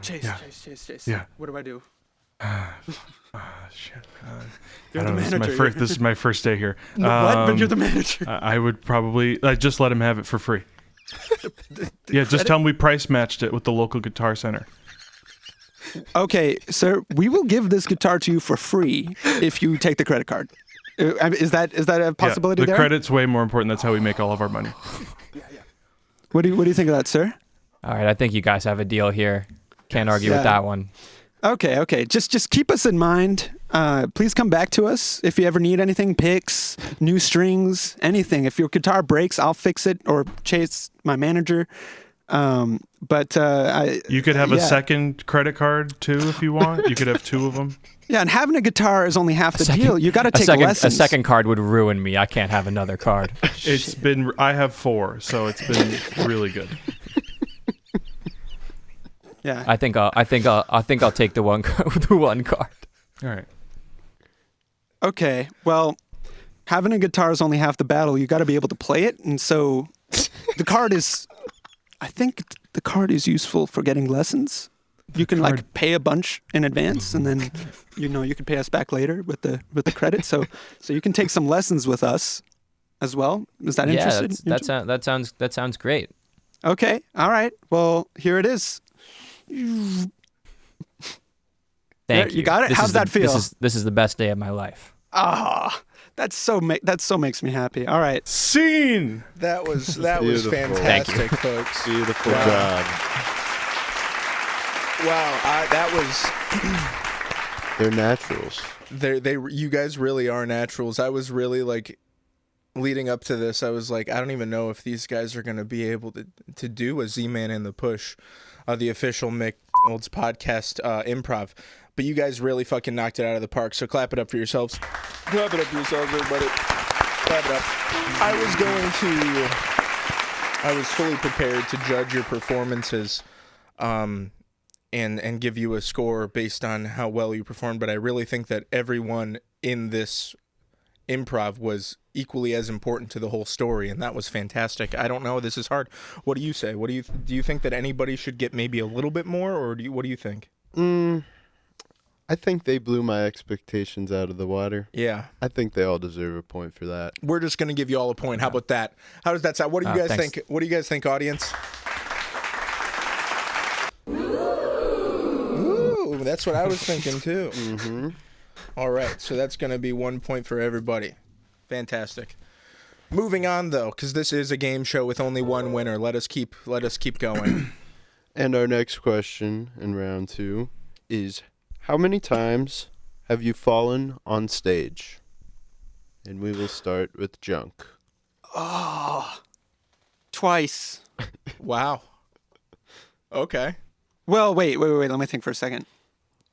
Chase. Yeah. What do I do? Shit. You're I the don't know, manager. this is my first day here. What? But you're the manager. I would probably just let him have it for free. Just tell him we price matched it with the local Guitar Center. Okay, sir. We will give this guitar to you for free if you take the credit card. Is that a possibility the there? credit's way more important. That's how we make all of our money. What do you think of that, sir? All right, I think you guys have a deal here. Can't argue with that one. Okay. Just keep us in mind. Please come back to us if you ever need anything, picks, new strings, anything. If your guitar breaks, I'll fix it, or Chase, my manager. You could have a second credit card too if you want. You could have two of them. Yeah, and having a guitar is only half the deal. You got to take lessons. A second card would ruin me. I can't have another card. I have 4, so it's been really good. Yeah. I think I'll take the one card. All right. Okay. Well, having a guitar is only half the battle. You got to be able to play it, and so the card is. I think the card is useful for getting lessons. You can pay a bunch in advance, and then you can pay us back later with the credit. So you can take some lessons with us as well. Is that interesting? That sounds great. Okay. All right. Well, here it is. Thank you. You got it. How's that feel? This is the best day of my life. That so makes me happy. All right. Scene. That was Beautiful. fantastic, folks. Beautiful Wow. job. Wow, that was. They're naturals. You guys really are naturals. I was really like, leading up to this, I was like, I don't even know if these guys are gonna be able to do a Z-Man in the Push, the official McDonald's podcast improv. But you guys really fucking knocked it out of the park. So clap it up for yourselves. Clap it up for yourselves, everybody. Clap it up. I was going to I was fully prepared to judge your performances, and give you a score based on how well you performed. But I really think that everyone in this improv was equally as important to the whole story, and that was fantastic. I don't know. This is hard. What do you say? What do you think that anybody should get maybe a little bit more, or what do you think? I think they blew my expectations out of the water. Yeah. I think they all deserve a point for that. We're just going to give you all a point. How about that? How does that sound? What do you guys Thanks. think? What do you guys think, audience? Ooh, that's what I was thinking too. Mm-hmm. All right, so that's going to be 1 point for everybody. Fantastic. Moving on though, because this is a game show with only one winner. Let us keep going. And our next question in round 2 is, how many times have you fallen on stage? And we will start with Junk. Oh, twice. Wow. Okay. Well, wait. Let me think for a second.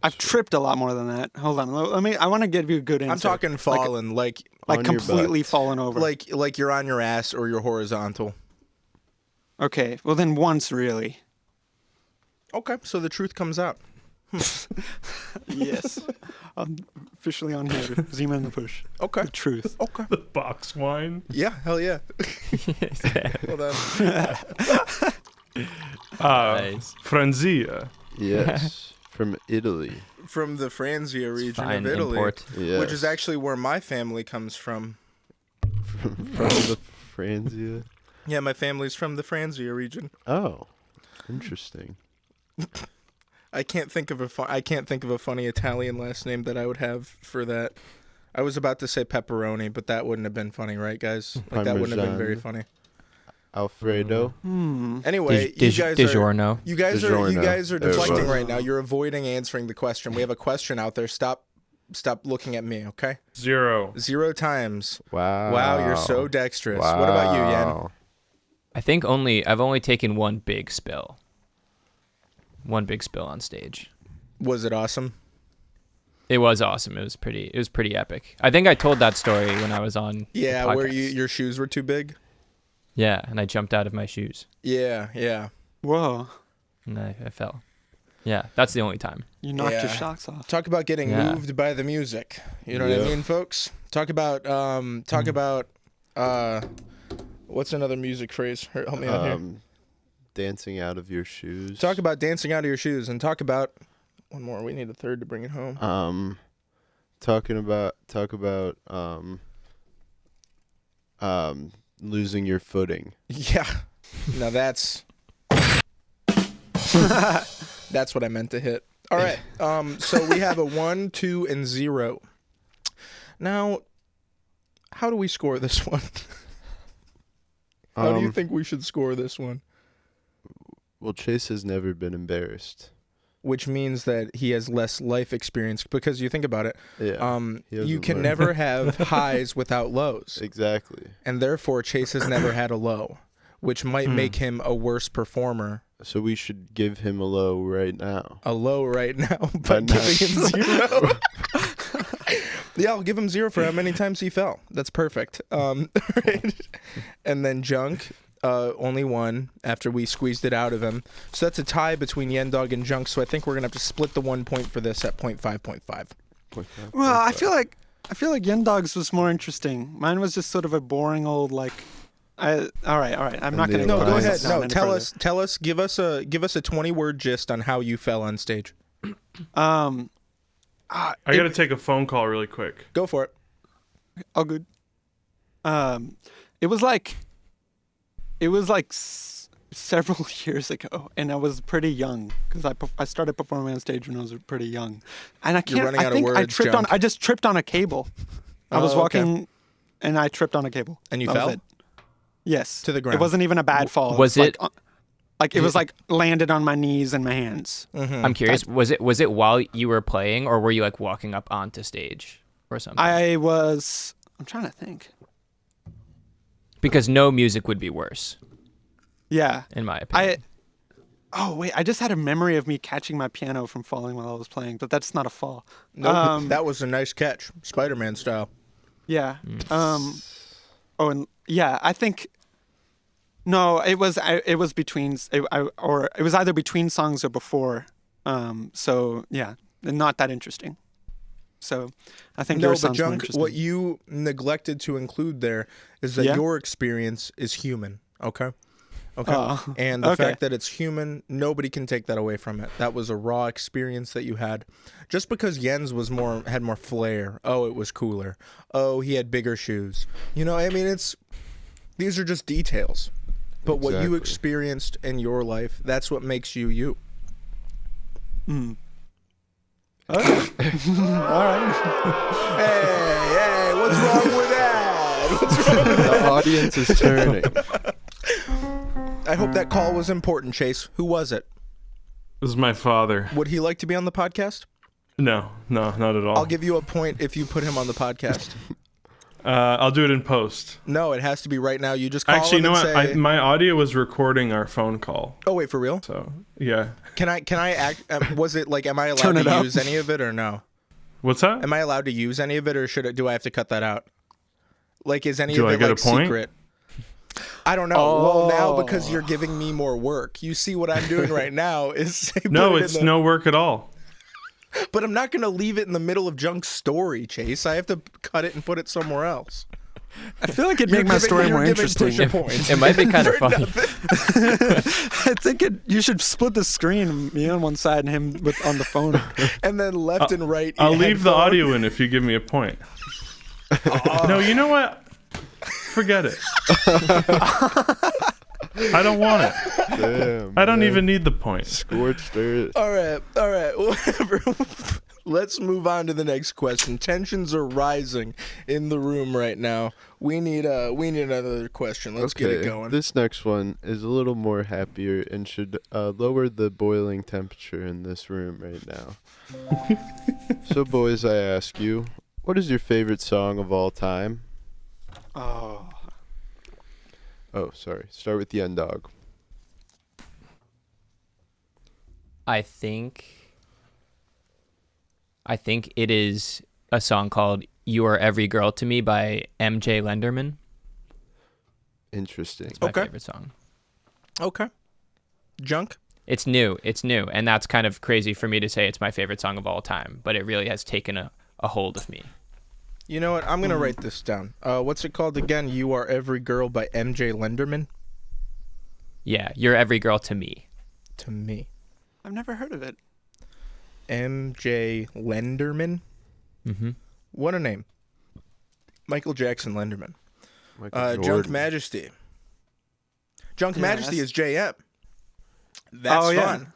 I've tripped a lot more than that. Hold on. I want to give you a good answer. I'm talking fallen, like on your completely butt. fallen over. like you're on your ass or you're horizontal. Okay. Well, then once really. Okay, so the truth comes out. Yes. I'm officially on here. Zima and the Push. Okay. The truth. Okay. The box wine. Yeah, hell yeah. Hold on. Nice. Franzia. Yes, from Italy. From the Franzia region Fine of Italy, import. Yes. which is actually where my family comes from. From the Franzia. Yeah, my family's from the Franzia region. Oh, interesting. I can't think of a funny Italian last name that I would have for that. I was about to say pepperoni, but that wouldn't have been funny, right, guys? Like that wouldn't have been very funny. Alfredo. Anyway, you guys DiGiorno. you guys are There it deflecting was. right now. You're avoiding answering the question. We have a question out there. Stop looking at me, okay? 0. 0 times. Wow. Wow, you're so dexterous. What about you, Yen? Wow. I think I've only taken one big spill. One big spill on stage. Was it awesome? It was awesome. It was pretty epic. I think I told that story when I was on Yeah, the where podcast. your shoes were too big? Yeah, and I jumped out of my shoes Yeah. Whoa. and I fell. Yeah, that's the only time. You knocked Yeah. your socks off. Talk about getting Yeah. moved by the music. You know what I Yeah. mean, folks? Talk about what's another music phrase? Help me out here. Dancing out of your shoes. Talk about dancing out of your shoes, and talk about one more. We need a third to bring it home. Talk about losing your footing. Yeah. Now that's what I meant to hit. All right. So we have a 1, 2, and 0. Now, how do we score this one? How do you think we should score this one? Well, Chase has never been embarrassed. Which means that he has less life experience, because you think about it. Yeah. he You hasn't can learned. never have highs without lows. Exactly. And therefore, Chase has never had a low, which might make him a worse performer. So we should give him a low right now. A low right now by But giving him 0. Yeah, I'll give him 0 for how many times he fell. That's perfect. Right. And then Junk, only 1 after we squeezed it out of him. So that's a tie between Yendawg and Junk. So I think we're gonna have to split the 1 point for this at 0.5. Well, I feel like Yendawg's was more interesting. Mine was just sort of a boring old like. All right. I'm not gonna. the No, go Nice. ahead. No, any tell further. us. Give us a 20-word gist on how you fell on stage. I got to take a phone call really quick. Go for it. All good. It was like several years ago, and I was pretty young because I started performing on stage when I was pretty young, and I can't. running I out of think I words, tripped Junk. I just tripped on a cable. I was Oh, okay. walking, and I tripped on a cable. And you That was fell? it. Yes, To the ground. It wasn't even a bad fall. Was it- Like it was like landed on my knees and my hands. I'm curious. Was it while you were playing, or were you like walking up onto stage or something? I'm trying to think. Because no music would be worse, Yeah. in my opinion. Oh wait, I just had a memory of me catching my piano from falling while I was playing, but that's not a fall. Nope, that was a nice catch, Spider-Man style. Yeah. Oh, and yeah, I think No, it was between or it was either between songs or before. So yeah, not that interesting. So I think No, yours but sounds more Junk, interesting. what you neglected to include there is that Yeah? your experience is human. Okay. Okay. Oh, And the okay. fact that it's human, nobody can take that away from it. That was a raw experience that you had. Just because Jens had more flair. Oh, it was cooler. Oh, he had bigger shoes. You know, I mean, these are just details. But what you Exactly. experienced in your life, that's what makes you you. Okay. All right. Hey, what's wrong with that? What's wrong with The audience is turning. I hope that call was important, Chase. Who was it? This is my father. Would he like to be on the podcast? No, not at all. I'll give you a point if you put him on the podcast. I'll do it in post. No, it has to be right now. You just call Actually, you him know and what? say, My audio was recording our phone call. oh, wait, for real? So, yeah. Can I act? Was it like, am I allowed Turn it to up. use any of it or no? What's that? Am I allowed to use any of it or do I have to cut that out? Like, is any Do of I it get like a point? secret? I don't know. Well, now Oh. because you're giving me more work, you see what I'm doing right now is say, No, put it it's in the, no work at all. But I'm not going to leave it in the middle of Junk's story, Chase. I have to cut it and put it somewhere else. I feel like it'd make my story more interesting. Push a point. It might be kind of For funny. nothing. I think you should split the screen, me on one side and him on the phone. And then left and right. I'll leave the headphone. audio in if you give me a point. No, you know what? Forget it. I don't want it. Damn. I don't man. even need the point. Scorched earth. All right, whatever. Let's move on to the next question. Tensions are rising in the room right now. We need another question. Let's get it going. This next one is a little more happier and should lower the boiling temperature in this room right now. So, boys, I ask you, what is your favorite song of all time? Oh. Oh, sorry. Start with Yendawg. I think it is a song called "You Are Every Girl to Me" by MJ Lenderman. Interesting. It's my Okay. favorite song. Okay. Junk? It's new, and that's kind of crazy for me to say it's my favorite song of all time, but it really has taken a hold of me. You know what? I'm going to write this down. What's it called again? You Are Every Girl by MJ Lenderman? Yeah, "You're Every Girl to Me." To me. I've never heard of it. MJ Lenderman? Mm-hmm. What a name. Michael Jackson Lenderman. Michael Junk Jordan. Majesty. Junk Yeah, Majesty that's- is JM. That's Oh, yeah. fun.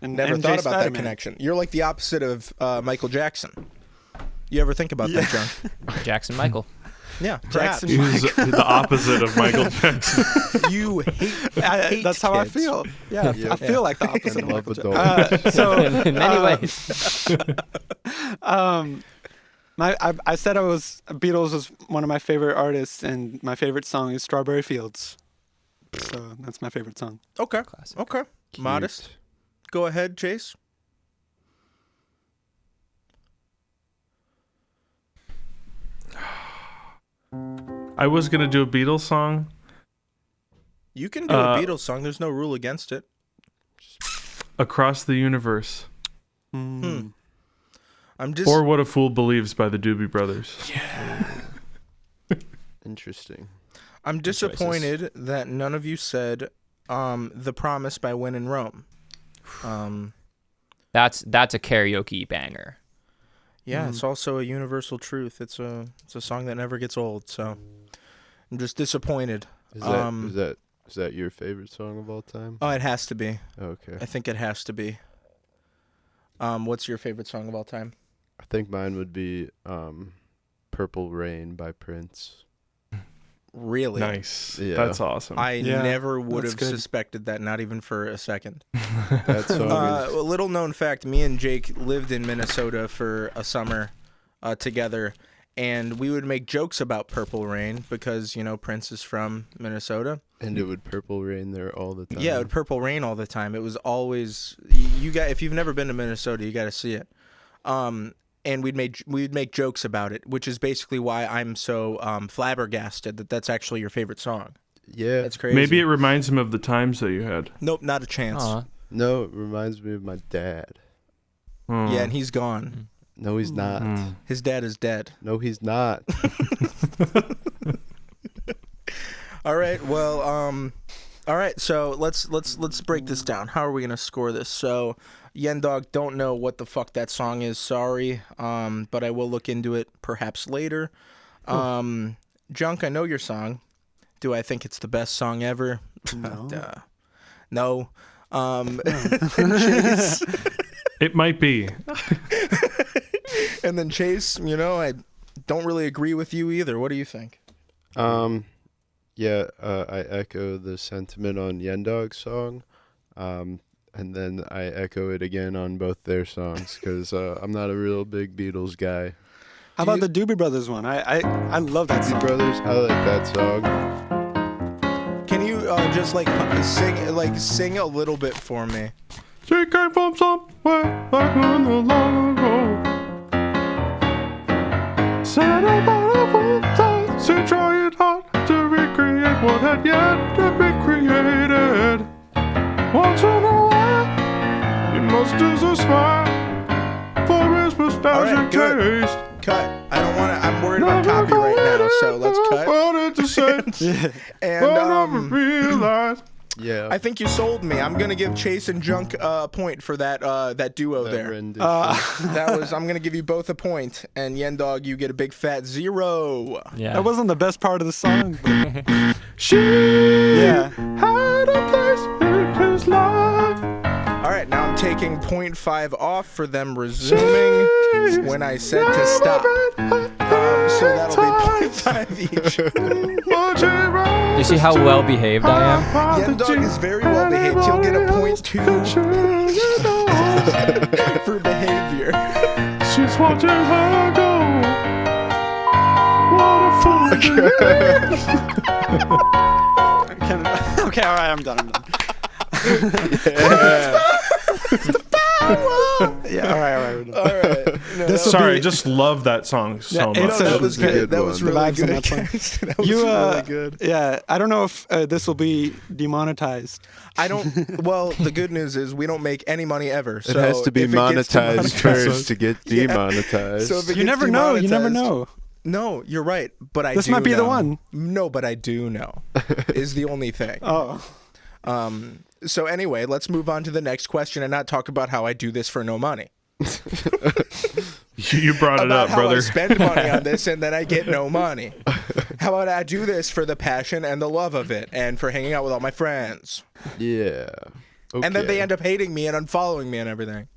And Never MJ thought about that Spider-Man. connection. You're like the opposite of Michael Jackson. You ever think about that, Junk? Jackson Michael. Yeah, perhaps. Jackson He's the opposite of Michael Jackson. You hate That's how I kids. feel. Yeah, Yeah. I feel like the opposite And of love Michael adults. In many ways. I said Beatles was one of my favorite artists, and my favorite song is "Strawberry Fields." So that's my favorite song. Okay. Classic. Okay. Modest. Go ahead, Chase. I was going to do a Beatles song. You can do a Beatles song. There's no rule against it. Across the Universe. I'm just Or What a Fool Believes by the Doobie Brothers. Interesting. I'm disappointed that none of you said "The Promise" by When in Rome. That's a karaoke banger. Yeah, it's also a universal truth. It's a song that never gets old. So I'm just disappointed. Is that your favorite song of all time? Oh, it has to be. Okay. I think it has to be. What's your favorite song of all time? I think mine would be Purple Rain by Prince. Really? Nice. Yeah. That's awesome. I Yeah, never would that's have good. suspected that, not even for a second. That song is A little known fact, me and Jake lived in Minnesota for a summer together, and we would make jokes about Purple Rain because, Prince is from Minnesota. and it would purple rain there all the time. Yeah, it would Purple Rain all the time. It was always, if you've never been to Minnesota, you got to see it. And we'd make jokes about it, which is basically why I'm so flabbergasted that that's actually your favorite song. Yeah. That's crazy. Maybe it reminds him of the times that you had. Nope, not a chance. Aw. No, it reminds me of my dad. Oh. Yeah, and he's gone. No, he's not. Mm. His dad is dead. No, he's not. All right. Well, all right. So let's break this down. How are we gonna score this? So, Yendawg, don't know what the fuck that song is. Sorry. But I will look into it perhaps later. Junk, I know your song. Do I think it's the best song ever? No. No. Chase. It might be. And then Chase, I don't really agree with you either. What do you think? Yeah, I echo the sentiment on Yendawg's song. And then I echo it again on both their songs because I'm not a real big Beatles guy. How about the Doobie Brothers one? I love that Doobie song. Brothers, I like that song. Can you just sing a little bit for me? She came from somewhere back in the long ago. Said about a full time, she tried hard to recreate what had yet to be created. Once in a while, he musters a smile for his nostalgic Alright, good. taste. Cut. I don't want to. I'm worried about copyright now, so let's cut. Wanted to say, And but never realized. Yeah. I think you sold me. I'm gonna give Chase and Junk a point for that duo that there. rendition. I'm gonna give you both a point, and Yendawg, you get a big fat 0. Yeah. That wasn't the best part of the song, but She yeah. had a place in his life. All right, now I'm taking 0.5 off for them resuming when I said to stop. So that'll be 0.5 each. You see how well behaved I am? Yendawg is very well behaved. He'll get a 0.2 for behavior. She's watching her go. What a fool. Okay, all right, I'm done. Yeah, all right, we're done. All right. No, This will Sorry, be- just love that song so much. it's that was a good good. That was one. really Vibes on good. that song. guys. That was You, really good. Yeah, I don't know if this will be demonetized. I don't. Well, the good news is we don't make any money ever. It So has to be if it gets monetized demonetized- first to get Yeah. demonetized. So if it You gets never know. You never demonetized- know. No, you're right. But I This do might be the know. one. No, but I do know. Is the only thing. Oh, So anyway, let's move on to the next question and not talk about how I do this for no money. You brought it About up, how brother. I spend money on this and then I get no money. How about I do this for the passion and the love of it and for hanging out with all my friends. Yeah. Okay. And then they end up hating me and unfollowing me and everything.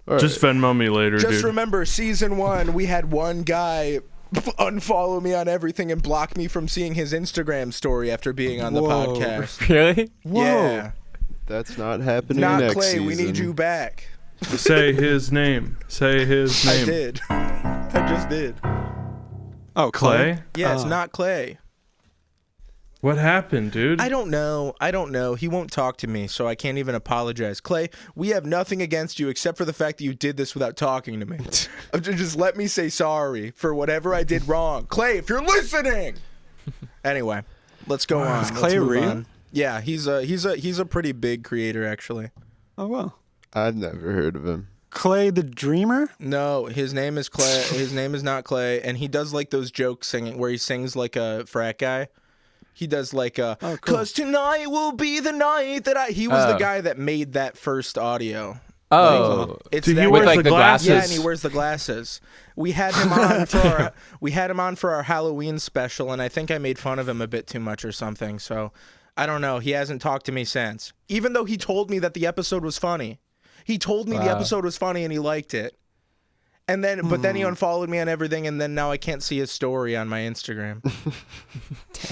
All right. Just Venmo me later, Just dude. remember, season 1, we had one guy unfollow me on everything and block me from seeing his Instagram story after being on the Whoa. podcast. Really? Yeah. That's not happening Not next Clay, season. we need you back. Say his name. Say his I name. did. I just did. oh, Clay? Yeah, it's not Clay. What happened, dude? I don't know. He won't talk to me, so I can't even apologize. Clay, we have nothing against you except for the fact that you did this without talking to me. Just let me say sorry for whatever I did wrong. Clay, if you're listening. Anyway, let's go on. Is Let's Clay move real? on. Yeah, he's a pretty big creator actually. Oh well. I've never heard of him. Clay the Dreamer. No, his name is Clay. His name is not Clay, and he does like those jokes singing where he sings like a frat guy. He does like a, Oh, cool. 'cause tonight will be the night that I. He was the Oh. guy that made that first audio. Oh. It's Dude, he that wears With like the glasses. Yeah, and he wears the glasses. We had him on for our Halloween special, and I think I made fun of him a bit too much or something. So I don't know. He hasn't talked to me since, even though he told me that the episode was funny. He told me the Wow. episode was funny and he liked it. And then, but then he unfollowed me on everything, and then now I can't see his story on my Instagram.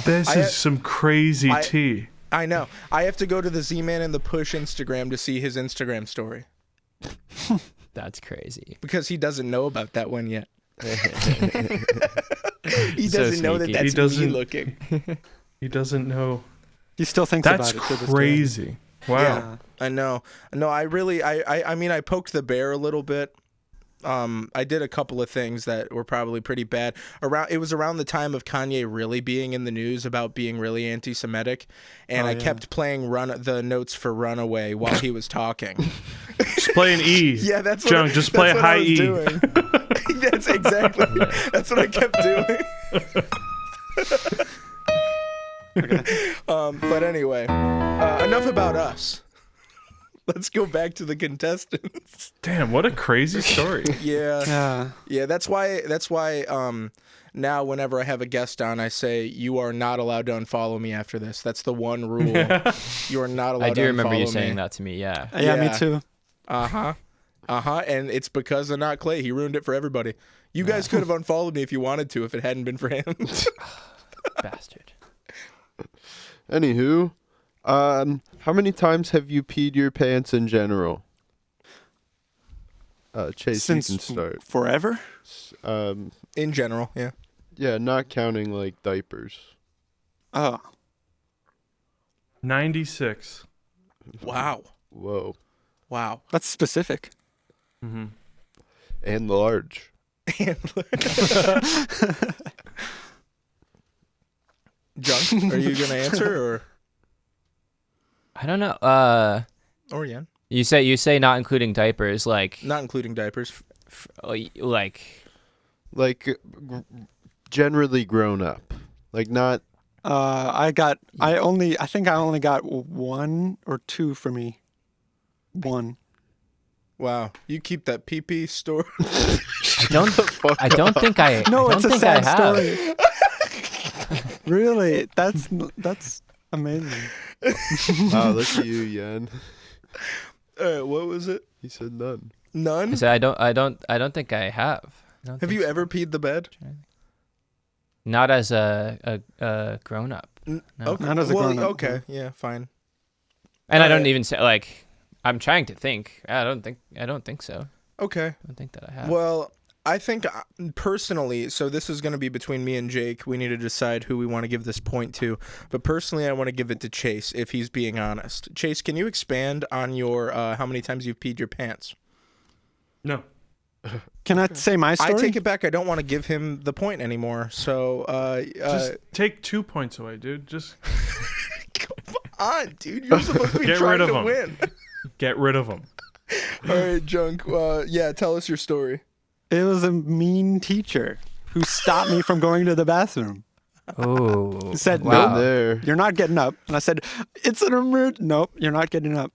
This I- is some crazy I- tea. I know. I have to go to the Z-Man and the Push Instagram to see his Instagram story That's crazy. because he doesn't know about that one yet. He So doesn't know that sneaky. that's He doesn't- me looking. He doesn't know. He still thinks That's about it. to this day. crazy. Wow. Yeah, I know. No, I really, I mean, I poked the bear a little bit, I did a couple of things that were probably pretty bad. It was around the time of Kanye really being in the news about being really anti-Semitic, and I kept playing the notes for Runaway while he was talking. Just play an E. Yeah, that's Junk. Just play that's high what I was E. doing. That's exactly. That's what I kept doing. But anyway, enough about us. Let's go back to the contestants. Damn, what a crazy story. Yeah. That's why. Now, whenever I have a guest on, I say you are not allowed to unfollow me after this. That's the one rule. You are not allowed. I do to remember you unfollow saying me. that to me. Yeah. Yeah, me too. And it's because of not Clay. He ruined it for everybody. You guys could have unfollowed me if you wanted to, if it hadn't been for him. Bastard. Anywho, how many times have you peed your pants in general? Chase, Since you can start. forever? In general, yeah. Yeah, not counting like diapers. Oh. 96. Wow. Whoa. Wow. That's specific. Mm-hmm. And large. Junk, are you gonna answer I don't know. or Yen? You say not including diapers, like Not including diapers. like Generally grown up. Like not. I think I only got 1 or 2 for me. 1. Wow. You keep that pee store. I don't think I No, I it's don't a think I sad have. story. Really? That's amazing. Wow, look at you, Yen. What was it? He said none. None? I said I don't think I have. Have you ever peed the bed? Not as a grown up. No. Okay. Not as a grown-up. Okay. Yeah, fine. And I don't even say like I'm trying to think. I don't think so. Okay. I don't think that I have. Well, I think personally, so this is going to be between me and Jake. We need to decide who we want to give this point to. But personally, I want to give it to Chase if he's being honest. Chase, can you expand on your how many times you've peed your pants? No. Can I say my story? I take it back. I don't want to give him the point anymore. So Just take 2 points away, dude. Just come on, dude. You're supposed to be Get trying rid of to him. win. get rid of them. All right, Junk. Yeah, tell us your story. It was a mean teacher who stopped me from going to the bathroom. Oh. He said, wow. Been there. You're not getting up. And I said, it's an emergency. Nope, you're not getting up.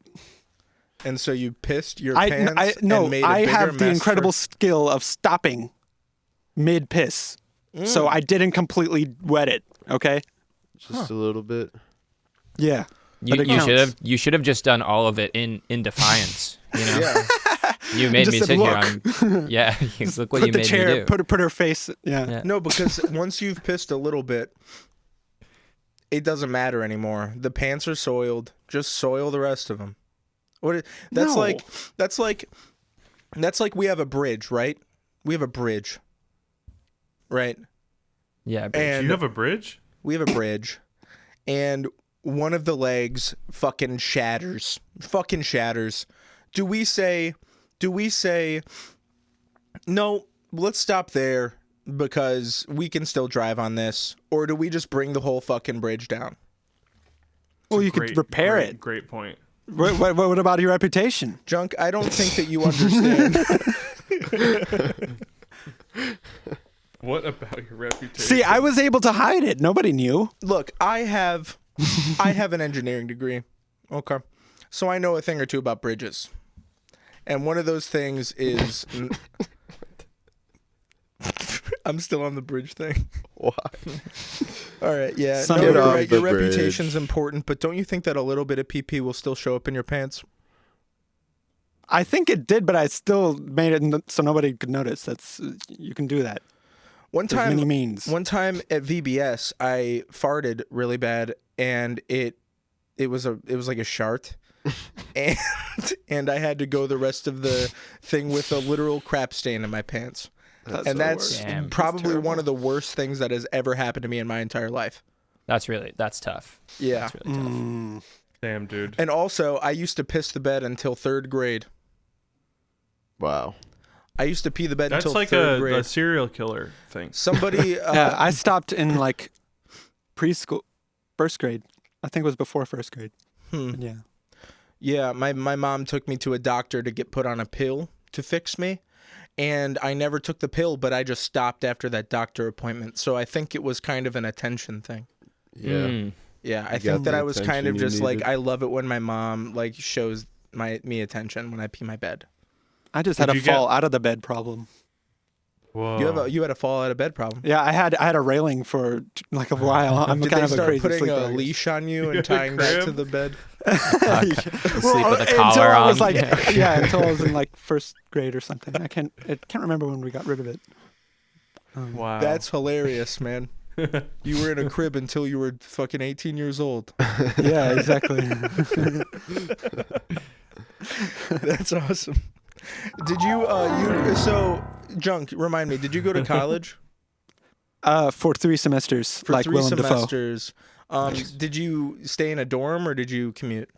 And so you pissed your pants and made a I bigger have the mess incredible for- skill of stopping mid-piss. So I didn't completely wet it, okay? Just a little bit. Yeah. You, But it you should have just done all of it in defiance. You know, Yeah. you made Just me said, sit here. "Look." Yeah, look what Put you the made chair, me do. put her face. Yeah. Yeah. No, because once you've pissed a little bit, it doesn't matter anymore. The pants are soiled. Just soil the rest of them. That's No. like we have a bridge, right? We have a bridge, right? Yeah, but And Do you have a bridge? we have a bridge, and one of the legs fucking shatters. Fucking shatters. Do we say, no, let's stop there because we can still drive on this? Or do we just bring the whole fucking bridge down? Well, you could repair it. Great point. What about your reputation? Junk, I don't think that you understand. What about your reputation? See, I was able to hide it. Nobody knew. Look, I have an engineering degree. Okay. So I know a thing or two about bridges. And one of those things is I'm still on the bridge thing. Why? All right, yeah. Son No, of you're a- right. Your the bridge. reputation's important, but don't you think that a little bit of PP will still show up in your pants? I think it did, but I still made it so nobody could notice. That's you can do that. One There's time many means. One time at VBS, I farted really bad, and it was like a shart, and I had to go the rest of the thing with a literal crap stain in my pants, and the that's worst. Damn. probably one of the worst things that has ever happened to me in my entire life. that's tough. Yeah, That's really tough. Mm. Damn, dude. and also I used to piss the bed until third grade. Wow. I used to pee the bed That's until like third a grade. serial killer thing. Somebody, Yeah, I stopped in like preschool, first grade. I think it was before first grade. But yeah. yeah, my mom took me to a doctor to get put on a pill to fix me. And I never took the pill, but I just stopped after that doctor appointment. So I think it was kind of an attention thing. Yeah. Yeah, I You got think that the I was kind of attention you just like, needed. I love it when my mom like shows me attention when I pee my bed. I just Did had a you get- fall out of the bed problem. Whoa. You had a fall out of bed problem. Yeah, I had a railing for like a while. I'm Did kind they of a start crazy putting sleeper, a I guess. leash on you and had a tying that to crib? the bed? Sleep with a until collar I was on. like, until I was in like first grade or something. I can't remember when we got rid of it. Wow. That's hilarious, man. You were in a crib until you were fucking 18 years old. Yeah, exactly. That's awesome. Did you so Junk, remind me, did you go to college For 3 semesters, for like 3 Willem Dafoe. semesters? Did you stay in a dorm or did you commute?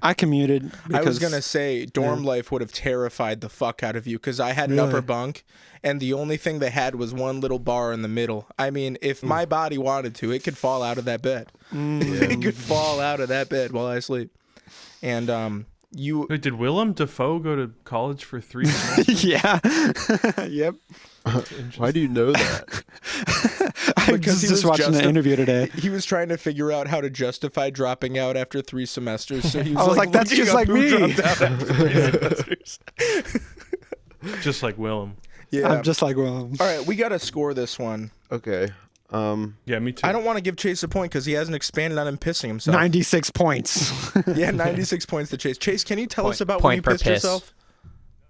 I commuted. I was because- gonna say dorm life would have terrified the fuck out of you because I had an Really? upper bunk, and the only thing they had was one little bar in the middle. I mean, if my body wanted to, it could fall out of that bed. It could fall out of that bed while I sleep. And you Wait, did Willem Dafoe go to college for 3 semesters? Yeah. Yep. Why do you know that? I Because was he just was watching the interview today. he was trying to figure out how to justify dropping out after 3 semesters. So he was I was like, that's looking just up like who me. dropped out after 3 semesters. Just like Willem. Yeah. I'm just like, well, All right, we got to score this one. Okay. Yeah, me too. I don't want to give Chase a point because he hasn't expanded on him pissing himself. 96 points. Yeah, 96 points to Chase. Chase, can you tell us about when point you per pissed piss. yourself?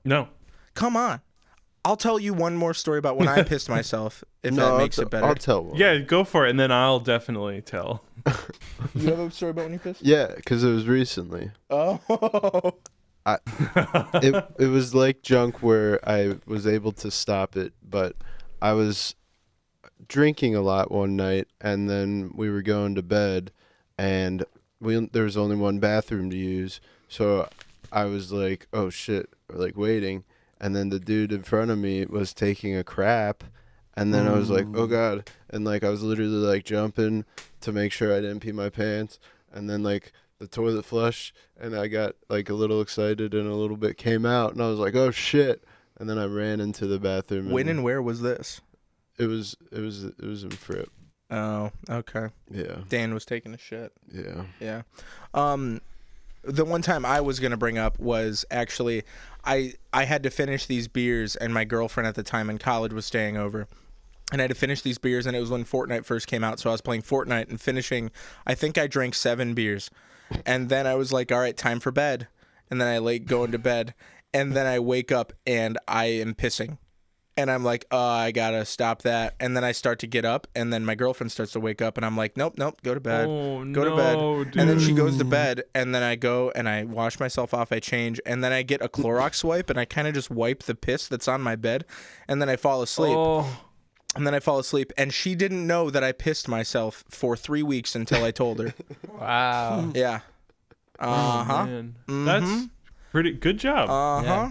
No. Come on. I'll tell you one more story about when I pissed myself, if No, that makes it better. I'll tell one. Yeah, go for it, and then I'll definitely tell. You have a story about when you pissed? Yeah, because it was recently. Oh. It was like Junk where I was able to stop it, but I was drinking a lot one night, and then we were going to bed, and there was only one bathroom to use, so I was like, oh shit, like waiting, and then the dude in front of me was taking a crap, and then I was like, oh god, and like I was literally like jumping to make sure I didn't pee my pants, and then like the toilet flushed, and I got like a little excited, and a little bit came out, and I was like, oh shit, and then I ran into the bathroom. When and where was this? It was in Fripp. Oh, okay. Yeah. Dan was taking a shit. Yeah. Yeah. The one time I was going to bring up was actually I had to finish these beers, and my girlfriend at the time in college was staying over. And I had to finish these beers, and it was when Fortnite first came out, so I was playing Fortnite and finishing. I think I drank 7 beers. And then I was like, all right, time for bed. And then I go into bed, and then I wake up, and I am pissing. And I'm like, I gotta stop that. And then I start to get up, and then my girlfriend starts to wake up, and I'm like, nope, go to bed. Oh, Go to no, bed. dude. And then she goes to bed, and then I go and I wash myself off, I change, and then I get a Clorox wipe, and I kind of just wipe the piss that's on my bed, and then I fall asleep. Oh, And then I fall asleep, and she didn't know that I pissed myself for 3 weeks until I told her. Wow. Yeah. Uh-huh. man. That's pretty good job. Uh-huh.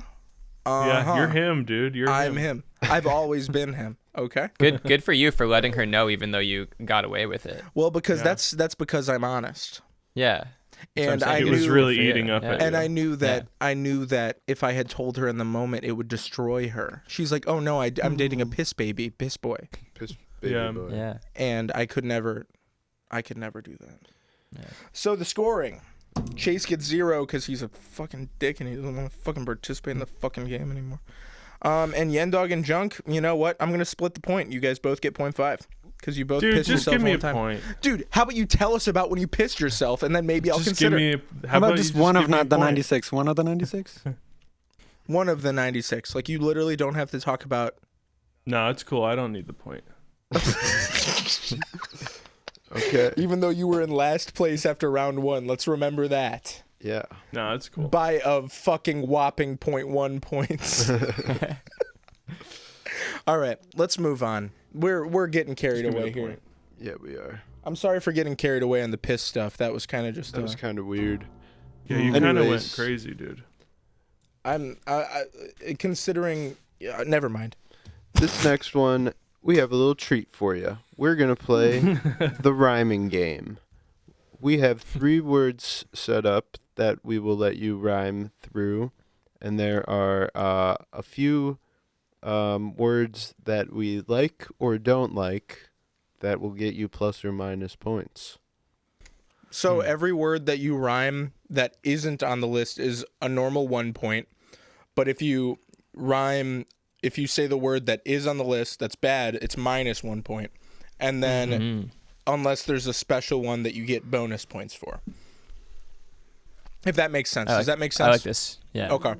Yeah, you're him, dude. You're I'm him. I've always been him. Okay. Good for you for letting her know, even though you got away with it. Well, because Yeah. that's because I'm honest. Yeah. And saying. I It knew was really for you. eating up Yeah. at and you. I knew that if I had told her in the moment, it would destroy her. She's like, "Oh no, I'm dating a piss baby, piss boy," Piss baby Yeah. boy. Yeah. and I could never do that. Yeah. So the scoring, Chase gets 0 because he's a fucking dick and he doesn't want to fucking participate in the fucking game anymore. And Yendawg and Junk, you know what? I'm gonna split the point. You guys both get 0.5 because you both Dude, pissed just yourself give me all a the time. point. Dude, how about you tell us about when you pissed yourself, and then maybe I'll Just consider give me. how about you just one of give me a not the point? 96? One of the 96? one of the 96. Like you literally don't have to talk about. No, it's cool. I don't need the point. Okay. Even though you were in last place after round 1, let's remember that. Yeah. No, it's cool. By a fucking whopping 0.1 points. All right, let's move on. We're getting carried Just give me away a here. point. Yeah, we are. I'm sorry for getting carried away on the piss stuff. That was kind of just. That was kind of weird. Yeah, you kind of went Anyways. crazy, dude. I'm considering. Never mind. This next one, we have a little treat for you. We're going to play the rhyming game. We have 3 words set up that we will let you rhyme through. And there are a few words that we like or don't like that will get you plus or minus points. So every word that you rhyme that isn't on the list is a normal 1 point. But if you say the word that is on the list that's bad, it's minus 1 point. And then unless there's a special one that you get bonus points for. If that makes sense. Does that make sense? I like this. Yeah. Okay.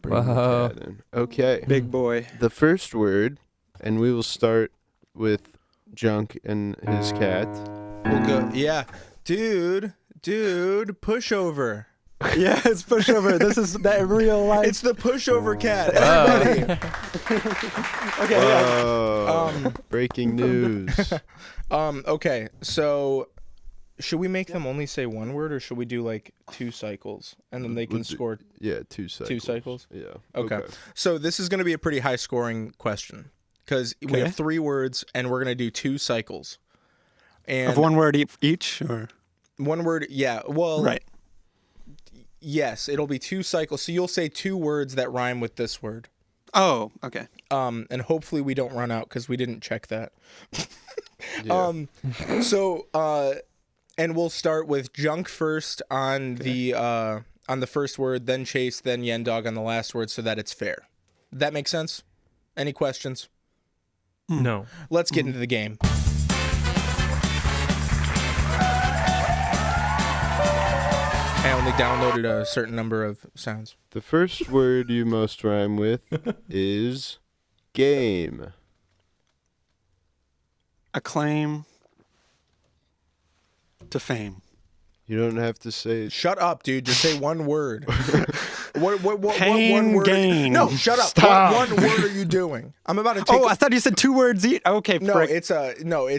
Whoa. Okay. Big boy. The first word, and we will start with Junk and his cat. We'll go. Yeah. Dude, pushover. Yeah, it's pushover. This is that real life. It's the pushover cat. Everybody. Okay, yeah. Whoa. Breaking news. Okay, so should we make them only say one word, or should we do like 2 cycles and then they can score? Yeah, 2 cycles. 2 cycles? Yeah. Okay. So this is going to be a pretty high scoring question because we have 3 words and we're going to do 2 cycles. And Of 1 word each, or 1 word, yeah. Well, right. Yes, it'll be 2 cycles. So you'll say 2 words that rhyme with this word. Oh, okay. And hopefully we don't run out because we didn't check that. Yeah. And we'll start with Junk first on the first word, then Chase, then Yendawg on the last word, so that it's fair. That make sense? Any questions? No. Let's get into the game. I only downloaded a certain number of sounds. The first word you must rhyme with is game. Acclaim to fame. You don't have to say Shut up, dude. Just say 1 word. What Pain, one word? gain. No, shut up. Stop. What 1 word are you doing? I'm about to take. Oh, I thought you said 2 words each. Okay, No, frick. it's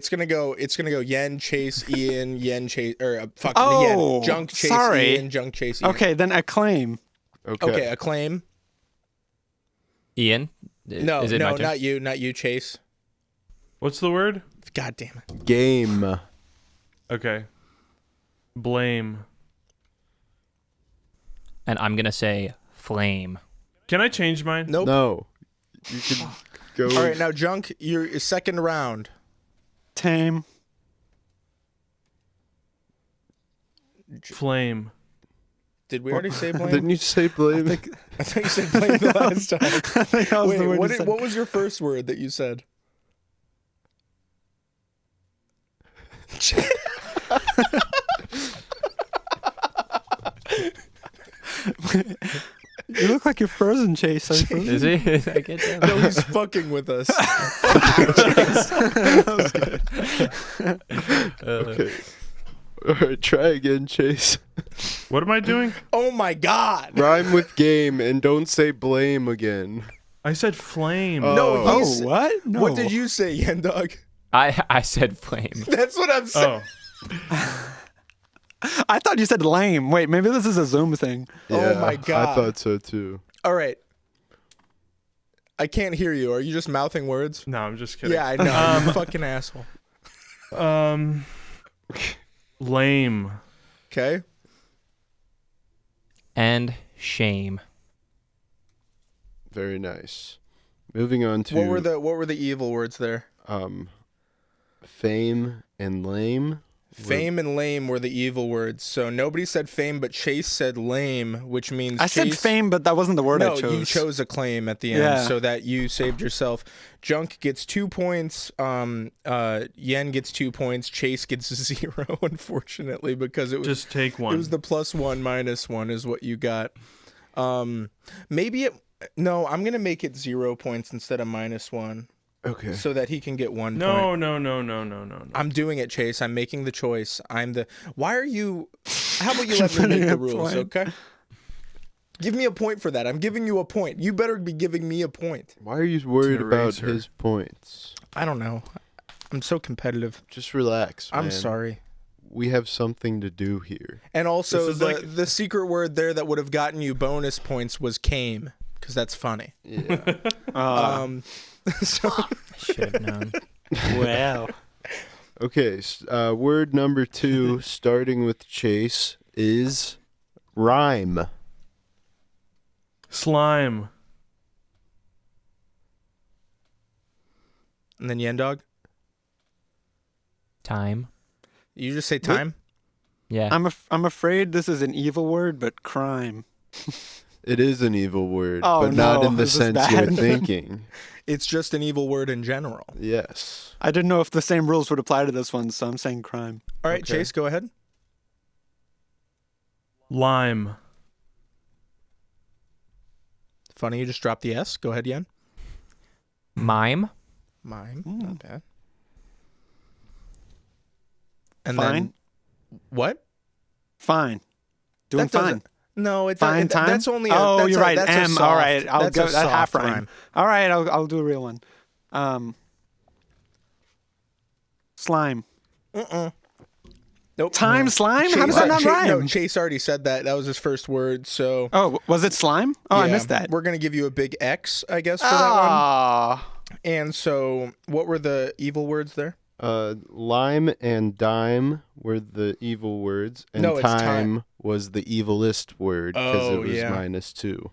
gonna go Yen, Chase, Ian, Yen, Chase, or Oh, Yen, Junk, Chase, sorry. Ian, Junk, Chase, Ian. Okay, then acclaim. Okay, acclaim. Ian? No, Is it my no, turn? not you, Chase. What's the word? God damn it. game. Okay. Blame. And I'm going to say flame. Can I change mine? Nope. No. You can go. All right, now Junk, your second round. Tame. Flame. Did we already say blame? Didn't you say blame? I thought you said blame the last time. I think that was Wait, the word you said. what was your first word that you said? You look like you're frozen, Chase. Are you frozen? Is he? I can't tell. No, he's fucking with us. Okay. All right, try again, Chase. What am I doing? Oh my God. Rhyme with game and don't say blame again. I said flame. No, Oh, he's, what? No. What did you say, Yendawg? I said flame. That's what I'm saying. Oh. I thought you said lame. Wait, maybe this is a Zoom thing. Oh my God. I thought so too. All right. I can't hear you. Are you just mouthing words? No, I'm just kidding. Yeah, I know. You fucking asshole. Lame. Okay. And shame. Very nice. Moving on to What were the evil words there? fame and lame. Fame and lame were the evil words. So nobody said fame, but Chase said lame, which means I said Chase- fame, but that wasn't the word No, I chose. you chose a claim at the end, Yeah. so that you saved yourself. Junk gets 2 points. Yen gets 2 points. Chase gets 0, unfortunately, because it was Just take one. It was the +1 -1 is what you got. Maybe it. No, I'm gonna make it 0 points instead of -1, Okay. so that he can get 1 point. No. I'm doing it, Chase. I'm making the choice. Why are you? How about you let me make the a rules, point. okay? Give me a point for that. I'm giving you a point. You better be giving me a point. Why are you worried an about eraser. his points? I don't know. I'm so competitive. Just relax, man. I'm sorry. we have something to do here. And also, This is the secret word there that would have gotten you bonus points was came, because that's funny. Yeah. So Should have known. Wow. Okay, word number 2, starting with Chase, is rhyme. Slime. and then Yendawg. Time. You just say time. Yeah. I'm afraid this is an evil word, but crime. It is an evil word, Oh, but not no, in the this is sense you're bad. thinking. It's just an evil word in general. Yes. I didn't know if the same rules would apply to this one, so I'm saying crime. All right, Okay. Chase, go ahead. Lime. Funny, you just dropped the S. Go ahead, Yen. Mime. Mime, not bad. And Fine. then what? Fine. Doing That doesn't- fine. No, it's Fine time. That's only. Oh, that's you're right. That's M. A soft, All right. I'll that's go a that half soft rhyme. All right. I'll do a real one. Slime. Nope. Time slime? How does Chase- that not rhyme? No, Chase already said that. That was his first word. So. Oh, was it slime? Oh, I yeah, missed that. We're gonna give you a big X, I guess, for that one. Ah. And so, what were the evil words there? Lime and dime were the evil words, and No, it's time. was the evilest word because Oh, it was yeah. -2.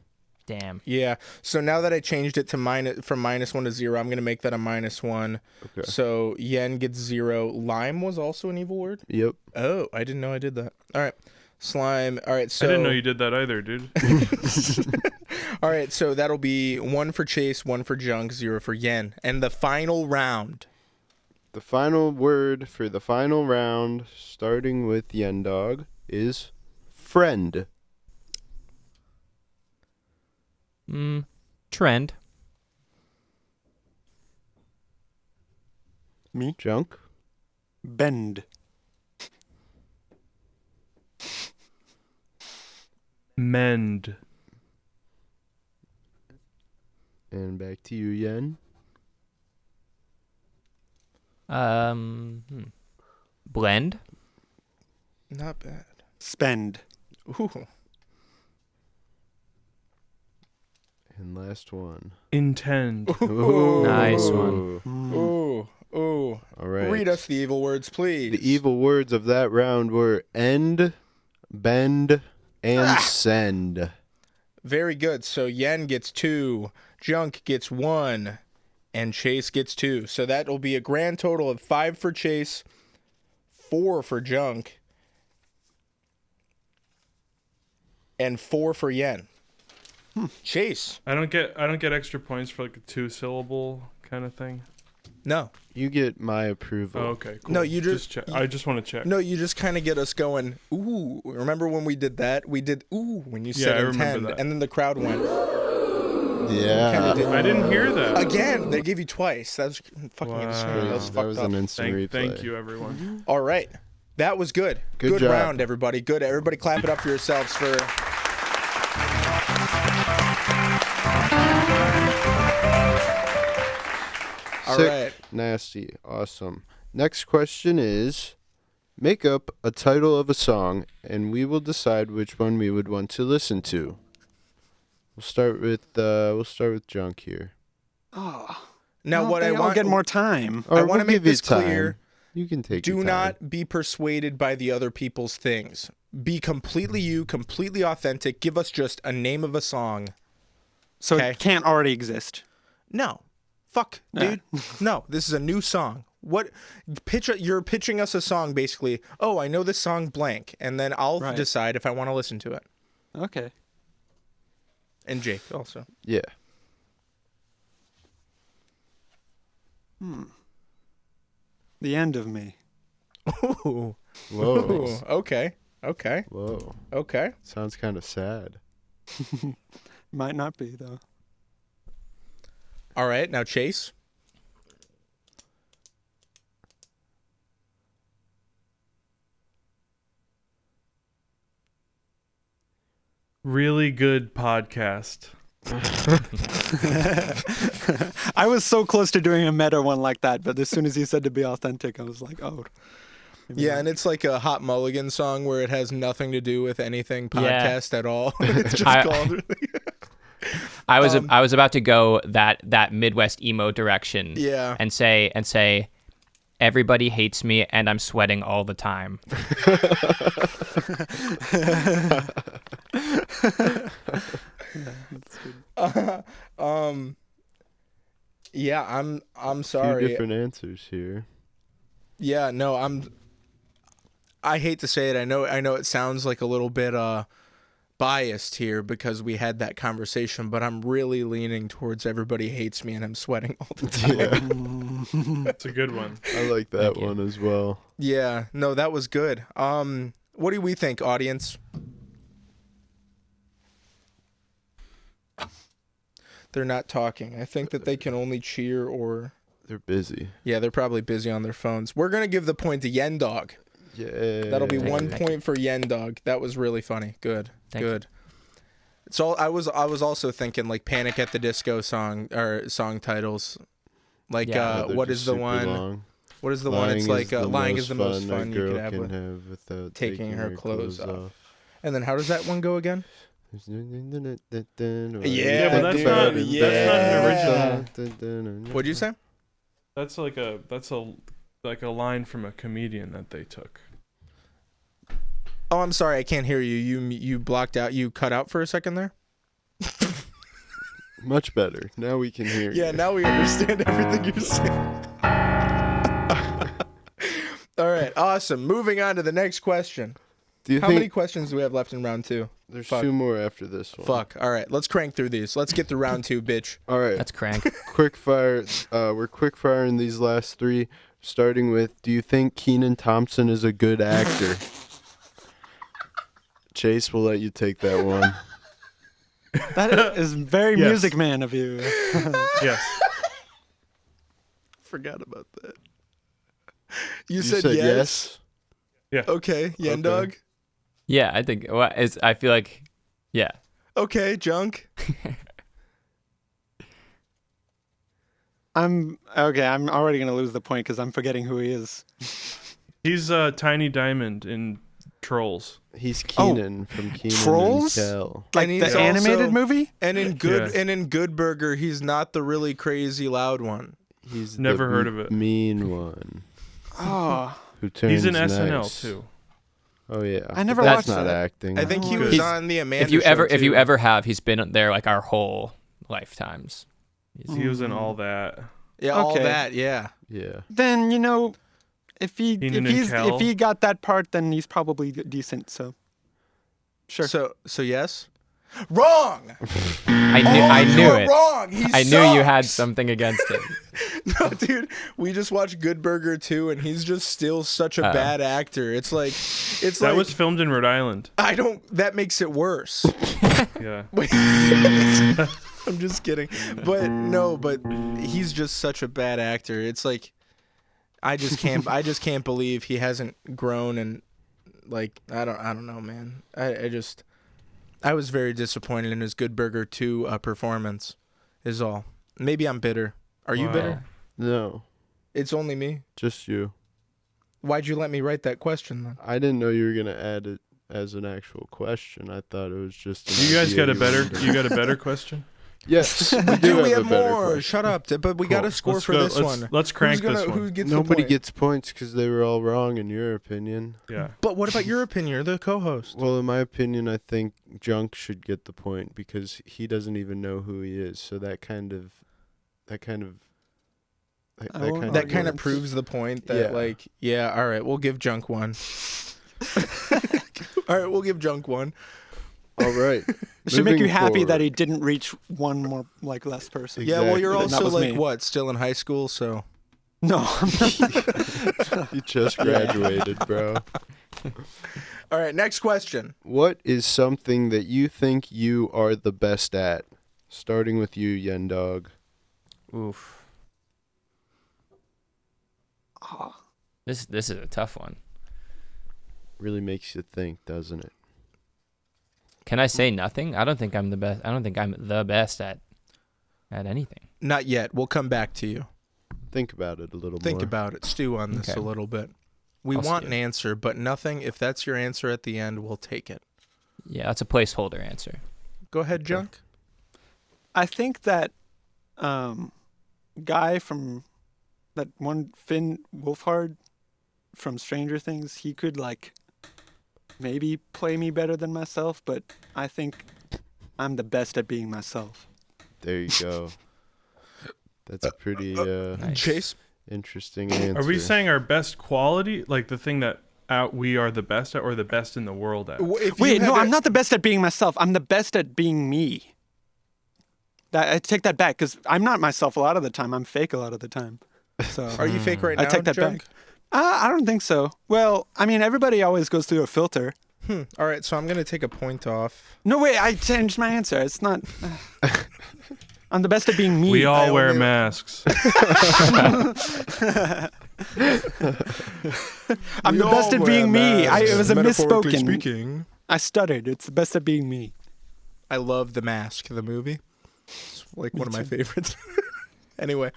Damn. Yeah. So now that I changed it to from -1 to 0, I'm gonna make that a -1. Okay. So Yen gets 0. Lime was also an evil word. Yep. Oh, I didn't know I did that. All right. Slime. All right. So I didn't know you did that either, dude. All right. So that'll be 1 for Chase, 1 for Junk, 0 for Yen, and the final round. The final word for the final round, starting with Yendawg, is friend. Trend. Me? Junk. Bend. Mend. And back to you, Yen. Blend. Not bad. Spend. Ooh. And last one. Intend. Ooh. Nice one. Ooh. Ooh. All right. Read us the evil words, please. The evil words of that round were end, bend, and send. Very good. So Yen gets 2, Junk gets 1, and Chase gets 2. So that will be a grand total of 5 for Chase, 4 for Junk, and 4 for Yen. Chase. I don't get extra points for like a 2-syllable kind of thing. No. You get my approval. Oh, okay, cool. No, you just- check. I just want to check. No, you just kind of get us going, ooh. Remember when we did that? We did ooh when you Yeah, said I remember intend, that. and then the crowd went, Yeah. Kinda did- I didn't hear that. again. They gave you twice. That was fucking Wow. absurd. That was That fucked was up. an instant replay. Thank you, everyone. All right. That was good. Good job. round, everybody. Good. Everybody clap it up for yourselves for. All Sick, right. nasty, awesome. Next question is, make up a title of a song, and we will decide which one we would want to listen to. We'll start with Junk here. Oh. Now, what I I'll want get more time. Or I want to we'll make give you this time. clear. You can take. Do your time. not be persuaded by the other people's things. Be completely you, completely authentic. Give us just a name of a song. So Okay. it can't already exist. No. Fuck, Yeah. dude. No, this is a new song. You're pitching us a song basically. Oh, I know this song blank, and then I'll Right. decide if I want to listen to it. Okay. And Jake also. Yeah. The end of me. Ooh. Whoa. Ooh. Okay. Okay. Whoa. Okay. Sounds kind of sad. Might not be, though. All right. Now Chase. Really good podcast. I was so close to doing a meta one like that, but as soon as he said to be authentic, I was like, oh. Yeah, and it's like a Hot Mulligan song where it has nothing to do with anything Yeah. podcast at all. It's just I- called. I was about to go that Midwest emo direction. Yeah. And say, everybody hates me and I'm sweating all the time. Yeah, I'm Few sorry. different answers here. Yeah, no, I hate to say it. I know it sounds like a little bit biased here because we had that conversation, but I'm really leaning towards everybody hates me and I'm sweating all the time. That's a good one. I like that Thank you. one as well. Yeah, no, that was good. What do we think, audience? They're not talking. I think that they can only cheer or... They're busy. Yeah, they're probably busy on their phones. We're going to give the point to Yendawg. Yeah. That'll be Thank you, 1 thank point for Yendawg. That was really funny. Good. Thank Good. So I was also thinking like Panic at the Disco song or song titles. Like Yeah. They're what just is the super one? long. What is the one? It's like lying is the most a fun you girl could have. can With. have without taking her clothes off. And then how does that one go again? Yeah, but that's not an original. What'd you say? That's like a line from a comedian that they took. Oh, I'm sorry, I can't hear you. You blocked out. You cut out for a second there. Much better. Now we can hear you. Yeah, now we understand everything you're saying. All right, awesome. Moving on to the next question. Do you How think many questions do we have left in round 2? there's Fuck. 2 more after this one? Fuck. All right, let's crank through these. Let's get through round 2, bitch. All right. That's crank. Quick fire. We're quick firing these last 3. Starting with, do you think Kenan Thompson is a good actor? Chase, we'll let you take that one. That is very Yes. Music Man of you. Yes. Forgot about that. You, You said, said yes? Yeah. Okay, Yendawg. Yeah, I think. I feel like. Yeah. Okay, Junk. I'm already gonna lose the point because I'm forgetting who he is. He's Tiny Diamond in Trolls. He's Kenan from Kenan Trolls? and Kel. Like And the he's animated also- movie? And in Good Yeah. and in Good Burger, he's not the really crazy loud one. He's Never the heard of it. mean one Oh, who turns He's in nice. SNL too. Oh yeah. I never That's watched not that. acting. I think he Oh. was He's- on the Amanda If you Show, ever too. have, he's been there like our whole lifetimes. He was in all that. Yeah, all Okay. that, yeah. Yeah. then if Keenan and Kel? he got that part, then he's probably decent. So, sure. So yes? Wrong! I knew You're it. wrong! He I knew you had sucks! something against him. No, dude, we just watched Good Burger 2, and he's just still such a bad actor. It's like... That was filmed in Rhode Island. That makes it worse. Yeah. I'm just kidding. But he's just such a bad actor. It's like I just can't believe he hasn't grown, and like I don't know, man. I was very disappointed in his Good Burger 2 performance is all. Maybe I'm bitter. Are you Wow. bitter? No. It's only me. Just you. Why'd you let me write that question then? I didn't know you were gonna add it as an actual question. I thought it was just. an You guys idea got a better. wanted to- You got a better question. Yes, we do Dude, we have have a better more. question. Shut up. But we got a score Let's for go- this let's- one. Let's crank this Who one. gets Nobody the point? gets points because they were all wrong in your opinion. Yeah. But what about your opinion? You're the co-host. Well, in my opinion, I think Junk should get the point because he doesn't even know who he is. So that kind of I won't That kind of arguments. proves the point that, all right, we'll give Junk one. All right, we'll give Junk one. All right. It should make you Moving happy that forward. he didn't reach one more less person. Yeah, well, you're Exactly. That also was like me. what? Still in high school, so No, I'm not. You just graduated, bro. all right. Next question. What is something that you think you are the best at? Starting with you, Yendawg. Oof. This is a tough one. Really makes you think, doesn't it? Can I say nothing? I don't think I'm the best. I don't think I'm the best at anything. Not yet. We'll come back to you. Think about it a little Think more. about it. Stew on this Okay. a little bit. We I'll want see. an answer, but nothing. If that's your answer at the end, we'll take it. Yeah, that's a placeholder answer. Go ahead, Junk. I think that guy from that one Finn Wolfhard from Stranger Things, he could like maybe play me better than myself, but I think I'm the best at being myself. There you go. That's a pretty Nice. Chase. interesting answer. Are we saying our best quality, like the thing that we are the best at, or the best in the world at? If you Wait, had no, to- I'm not the best at being myself. I'm the best at being me. I take that back because I'm not myself a lot of the time. I'm fake a lot of the time. So Are you fake right now? I take that Junk? back. I don't think so. Well, I mean, everybody always goes through a filter. All right, so I'm gonna take a point off. No, wait, I changed my answer. It's not. I'm the best at being me. We all wear only- masks. I'm the best at being me. It was a Metaphorically misspoken. speaking. I stuttered. It's the best at being me. I love The Mask, the movie. It's like one of my favorites. Anyway,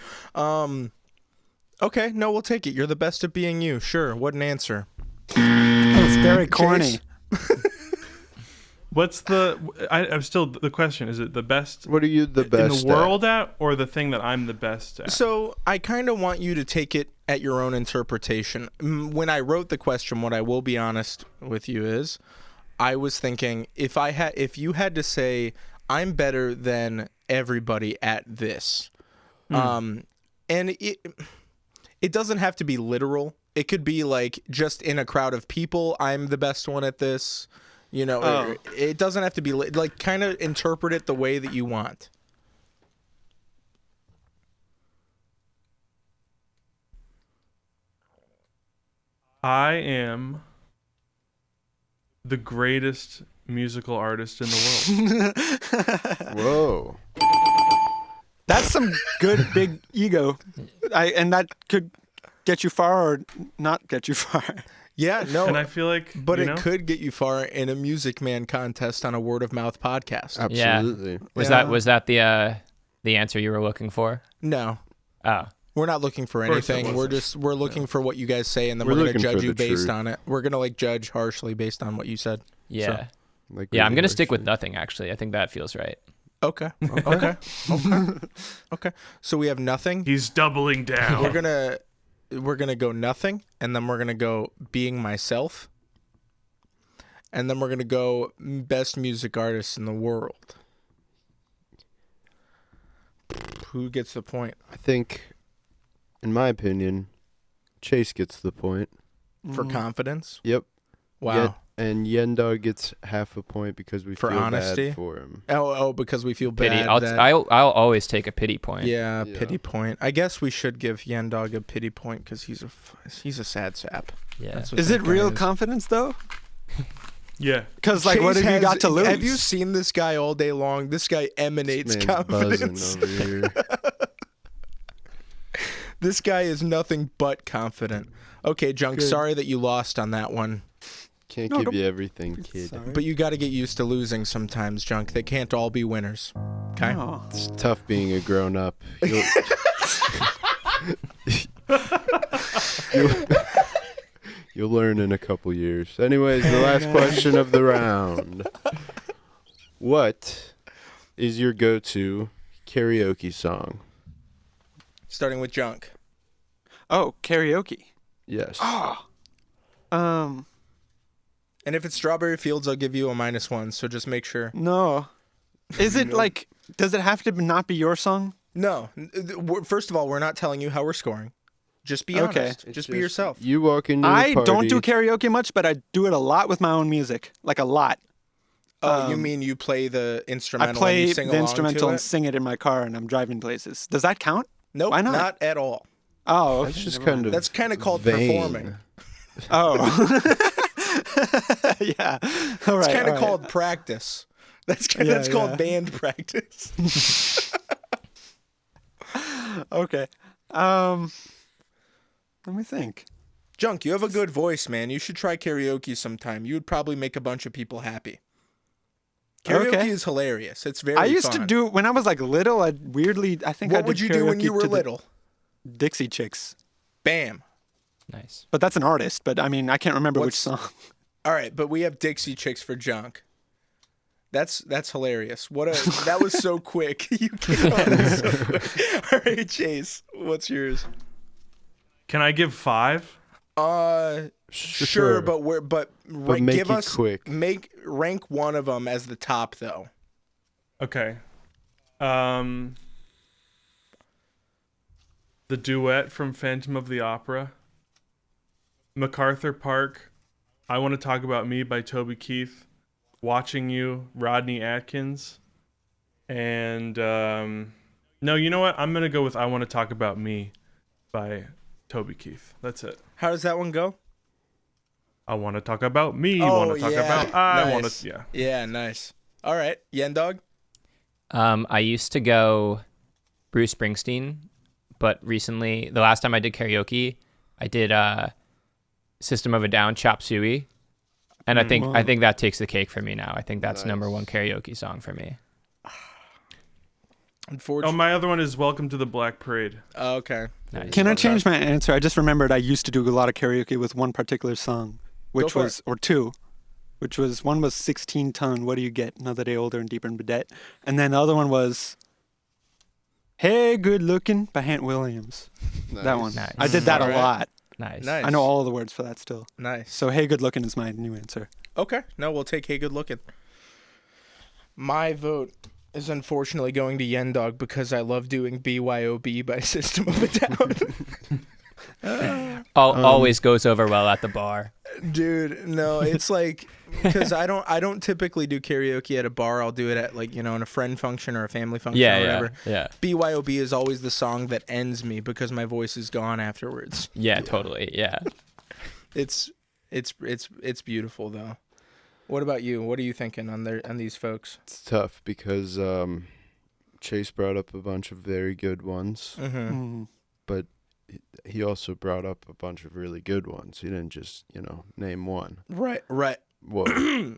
okay, no, we'll take it. You're the best at being you. Sure. What an answer. It's very corny. What's the? I'm still the question. Is it the best What are you the best in the world at, or the thing that I'm the best at? So I kind of want you to take it at your own interpretation. When I wrote the question, what I will be honest with you is, I was thinking if you had to say I'm better than everybody at this, and it doesn't have to be literal. It could be like just in a crowd of people, I'm the best one at this. You know, it doesn't have to be like kind of interpret it the way that you want. I am the greatest musical artist in the world. Whoa. That's some good big ego. And that could get you far or not get you far. Yeah, no. And I feel like, But you it know, could get you far in a Music Man contest on a word of mouth podcast. Absolutely. Was Yeah. that the answer you were looking for? No, Oh, we're not looking for course it anything. We're looking for what you guys say, and then We're we're gonna looking judge for you the based truth. on it. We're gonna like judge harshly based on what you said. yeah. Like Yeah, I'm really gonna stick with harshly. nothing. Actually, I think that feels right. Okay. Okay. Okay. So we have nothing. he's doubling down. We're gonna go nothing, and then we're gonna go being myself, and then we're gonna go best music artist in the world. Who gets the point? I think, in my opinion, Chase gets the point. For confidence? Yep. Wow. And Yendawg gets half a point because we For feel honesty? bad for him. Oh, because we feel Pity. bad. I'll always take a pity point. Yeah, Yeah. pity point. I guess we should give Yendawg a pity point because he's a sad sap. Yeah. That's what Is that it guy real is. confidence though? Yeah. Because like, what Chase have you has- got to lose? Have you seen this guy all day long? This guy emanates This man's buzzing confidence. over here. This guy is nothing but confident. Okay, Junk, Good. sorry that you lost on that one. Can't No, give don't- you everything, kid. Sorry. But you got to get used to losing sometimes, Junk. They can't all be winners. Okay? Oh. It's tough being a grown up. You'll learn in a couple years. Anyways, the last question of the round. What is your go-to karaoke song? Starting with Junk. Oh, karaoke. Yes. Um, And if it's Strawberry Fields, I'll give you a -1, so just make sure. no. Is it like? Does it have to not be your song? No. First of all, we're not telling you how we're scoring. Just be Okay. honest. Just be yourself. You walk into I a party. don't do karaoke much, but I do it a lot with my own music, like a lot. Oh, you mean you play the I instrumental and play you sing the along instrumental to and it? sing it in my car, and I'm driving places. Does that count? Nope, Why not? at all. Oh, okay. That's just never kind mind. of. That's kind of called vain. performing. Oh. Yeah. All right. It's kind all of right. called practice. That's Yeah, called yeah. band practice. Okay. Let me think. Junk, you have a good voice, man. You should try karaoke sometime. You would probably make a bunch of people happy. Karaoke Okay. is hilarious. It's very I used fun. to do when I was like little. I weirdly, I think I What did would you do when karaoke you were to the little? Dixie Chicks. Bam. Nice. But that's an artist. But I mean, I can't remember which song. All right, but we have Dixie Chicks for Junk. That's hilarious. That was so quick. You came on this so quick. All right, Chase, what's yours? Can I give 5? Sure, but make give it us quick. Rank one of them as the top though. Okay. The duet from Phantom of the Opera. MacArthur Park. I Want to Talk About Me by Toby Keith. Watching You, Rodney Atkins. And no, you know what? I'm gonna go with I Want to Talk About Me by Toby Keith. That's it. How does that one go? I want to talk about me. Oh, Want to talk yeah. about I Nice. want to. Yeah. Yeah, nice. All right, Yendawg. I used to go Bruce Springsteen, but recently, the last time I did karaoke, I did System of a Down, Chop Suey, and I think that takes the cake for me now. I think that's number one karaoke song for me. Unfortunately. My other one is Welcome to the Black Parade. Oh, okay. Nice. Can I change my answer? I just remembered I used to do a lot of karaoke with one particular song, Go for it. or two, which was, one was 16 Ton, What Do You Get? Another Day Older and Deeper in Bidet. And then the other one was Hey Good Looking by Hant Williams. That one. Nice. I did that All a right. lot. Nice. Nice. I know all of the words for that still. Nice. So Hey Good Looking is my new answer. Okay. No, we'll take Hey Good Looking. My vote is unfortunately going to Yendawg because I love doing BYOB by System of a Down. Always goes over well at the bar. Dude, no, it's like because I don't typically do karaoke at a bar. I'll do it at in a friend function or a family function or whatever. Yeah. BYOB is always the song that ends me because my voice is gone afterwards. Yeah, totally. Yeah. It's beautiful though. What about you? What are you thinking on these folks? It's tough because Chase brought up a bunch of very good ones, but he also brought up a bunch of really good ones. He didn't just, name one. Right. Whoa. Sorry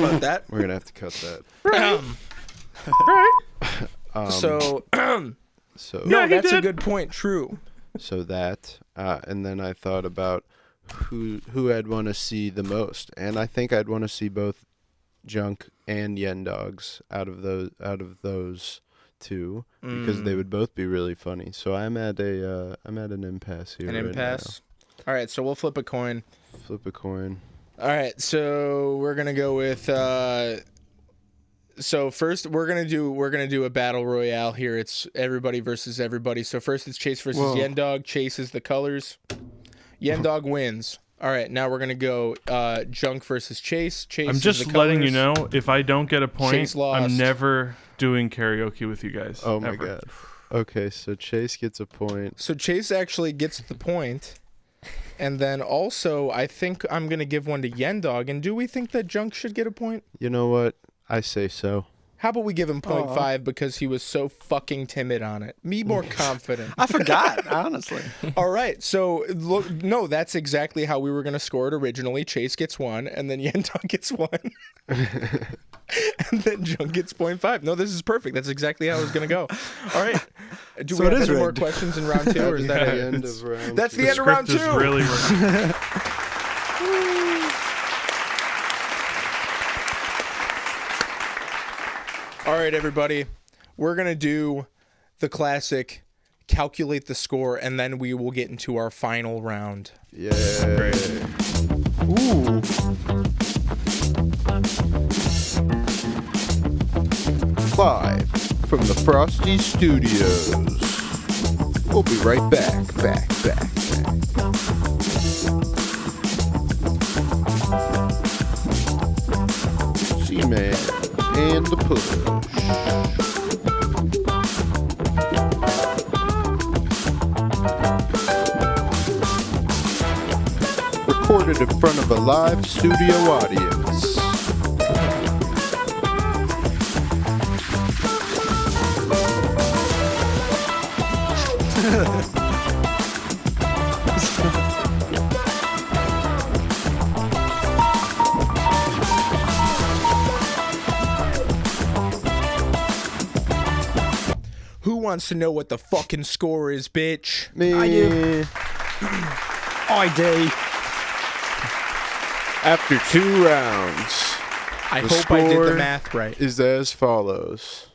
about that. We're going to have to cut that. So Yeah, he that's a did. good point. True. So that, and then I thought about who I'd want to see the most, and I think I'd want to see both Junk and Yendawgs out of those two because they would both be really funny. So I'm at an impasse here. An right impasse. All right, so we'll flip a coin. now. Flip a coin. All right, so we're gonna go with. So first, we're gonna do a battle royale here. It's everybody versus everybody. So first, it's Chase versus Whoa. Yendawg. Chase is the colors. Yendawg wins. All right, now we're gonna go Junk versus Chase. Chase. I'm is just the letting you colors. know, if I don't get a point, Chase lost. I'm never doing karaoke with you guys. Oh my ever. god. Okay, so Chase gets a point. So Chase actually gets the point. And then also, I think I'm gonna give one to Yendawg. And do we think that Junk should get a point? You know what? I say so. How about we give him 0.5 because he was so fucking timid on it? Me more confident. I forgot, honestly. All right, so look, no, that's exactly how we were going to score it originally. Chase gets 1, and then Yendawg gets 1. And then Junk gets 0.5. No, this is perfect. That's exactly how it was going to go. All right. Do So we it have is any more rigged. questions in round 2, or is that the it? end of round That's two. the end of round 2. Script is really working. All right, everybody. We're going to do the classic calculate the score, and then we will get into our final round. Yeah. Ooh. Live from the Frosty Studios. We'll be right back. C-Man and the Push. Recorded in front of a live studio audience. Who wants to know what the fucking score is, bitch? Me. I do. Oi, day. After 2 rounds, I The hope I did the score math right. is as follows.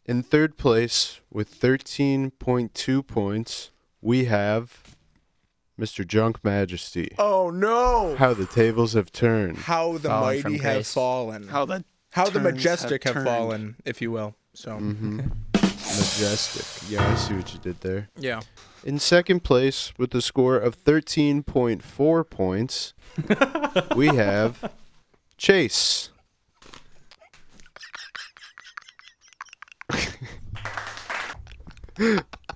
In third place with 13.2 points, we have Mr. Junk Majesty. Oh no! How the tables have turned. How the Fallen from mighty have grace. fallen. How How the turns majestic have turned. fallen, if you will. So Majestic. Yeah, I see what you did there. yeah. In second place with a score of 13.4 points, we have Chase.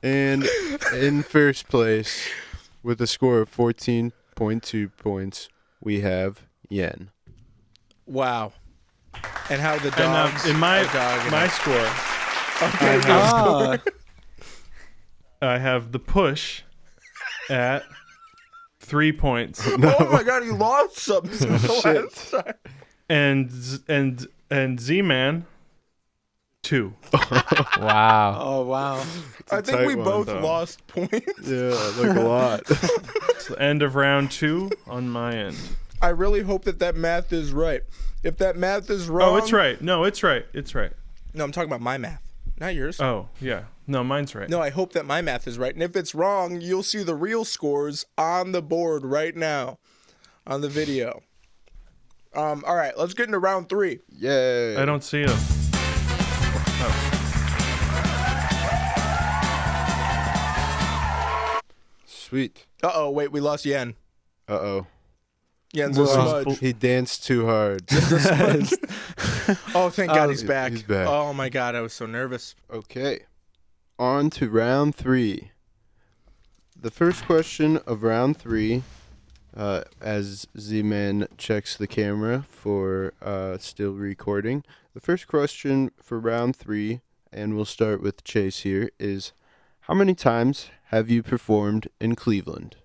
And in first place with a score of 14.2 points, we have Yen. Wow. And how the And dogs in my are dogging my it. score, Okay, I have- go I have the push at 3 points, Oh my god, you lost something since the last time. and Z-Man 2. Wow. Oh, wow. I think tight we one, both though. lost points. Yeah, like a lot. It's the end of round 2 on my end. I really hope that math is right. If that math is wrong... Oh, it's right. No, it's right. It's right. No, I'm talking about my math, not yours. Oh, yeah. No, mine's right. No, I hope that my math is right. And if it's wrong, you'll see the real scores on the board right now on the video. All right, let's get into round 3. Yay. I don't see him. Sweet. Uh-oh, wait, we lost Yen. Uh-oh. Yen's a Well, smudge. He danced too hard. Oh, thank God he's back. He's back. Oh my God, I was so nervous. Okay. On to round 3. The first question of round 3, as Z-Man checks the camera for still recording. The first question for round 3, and we'll start with Chase here, is how many times have you performed in Cleveland?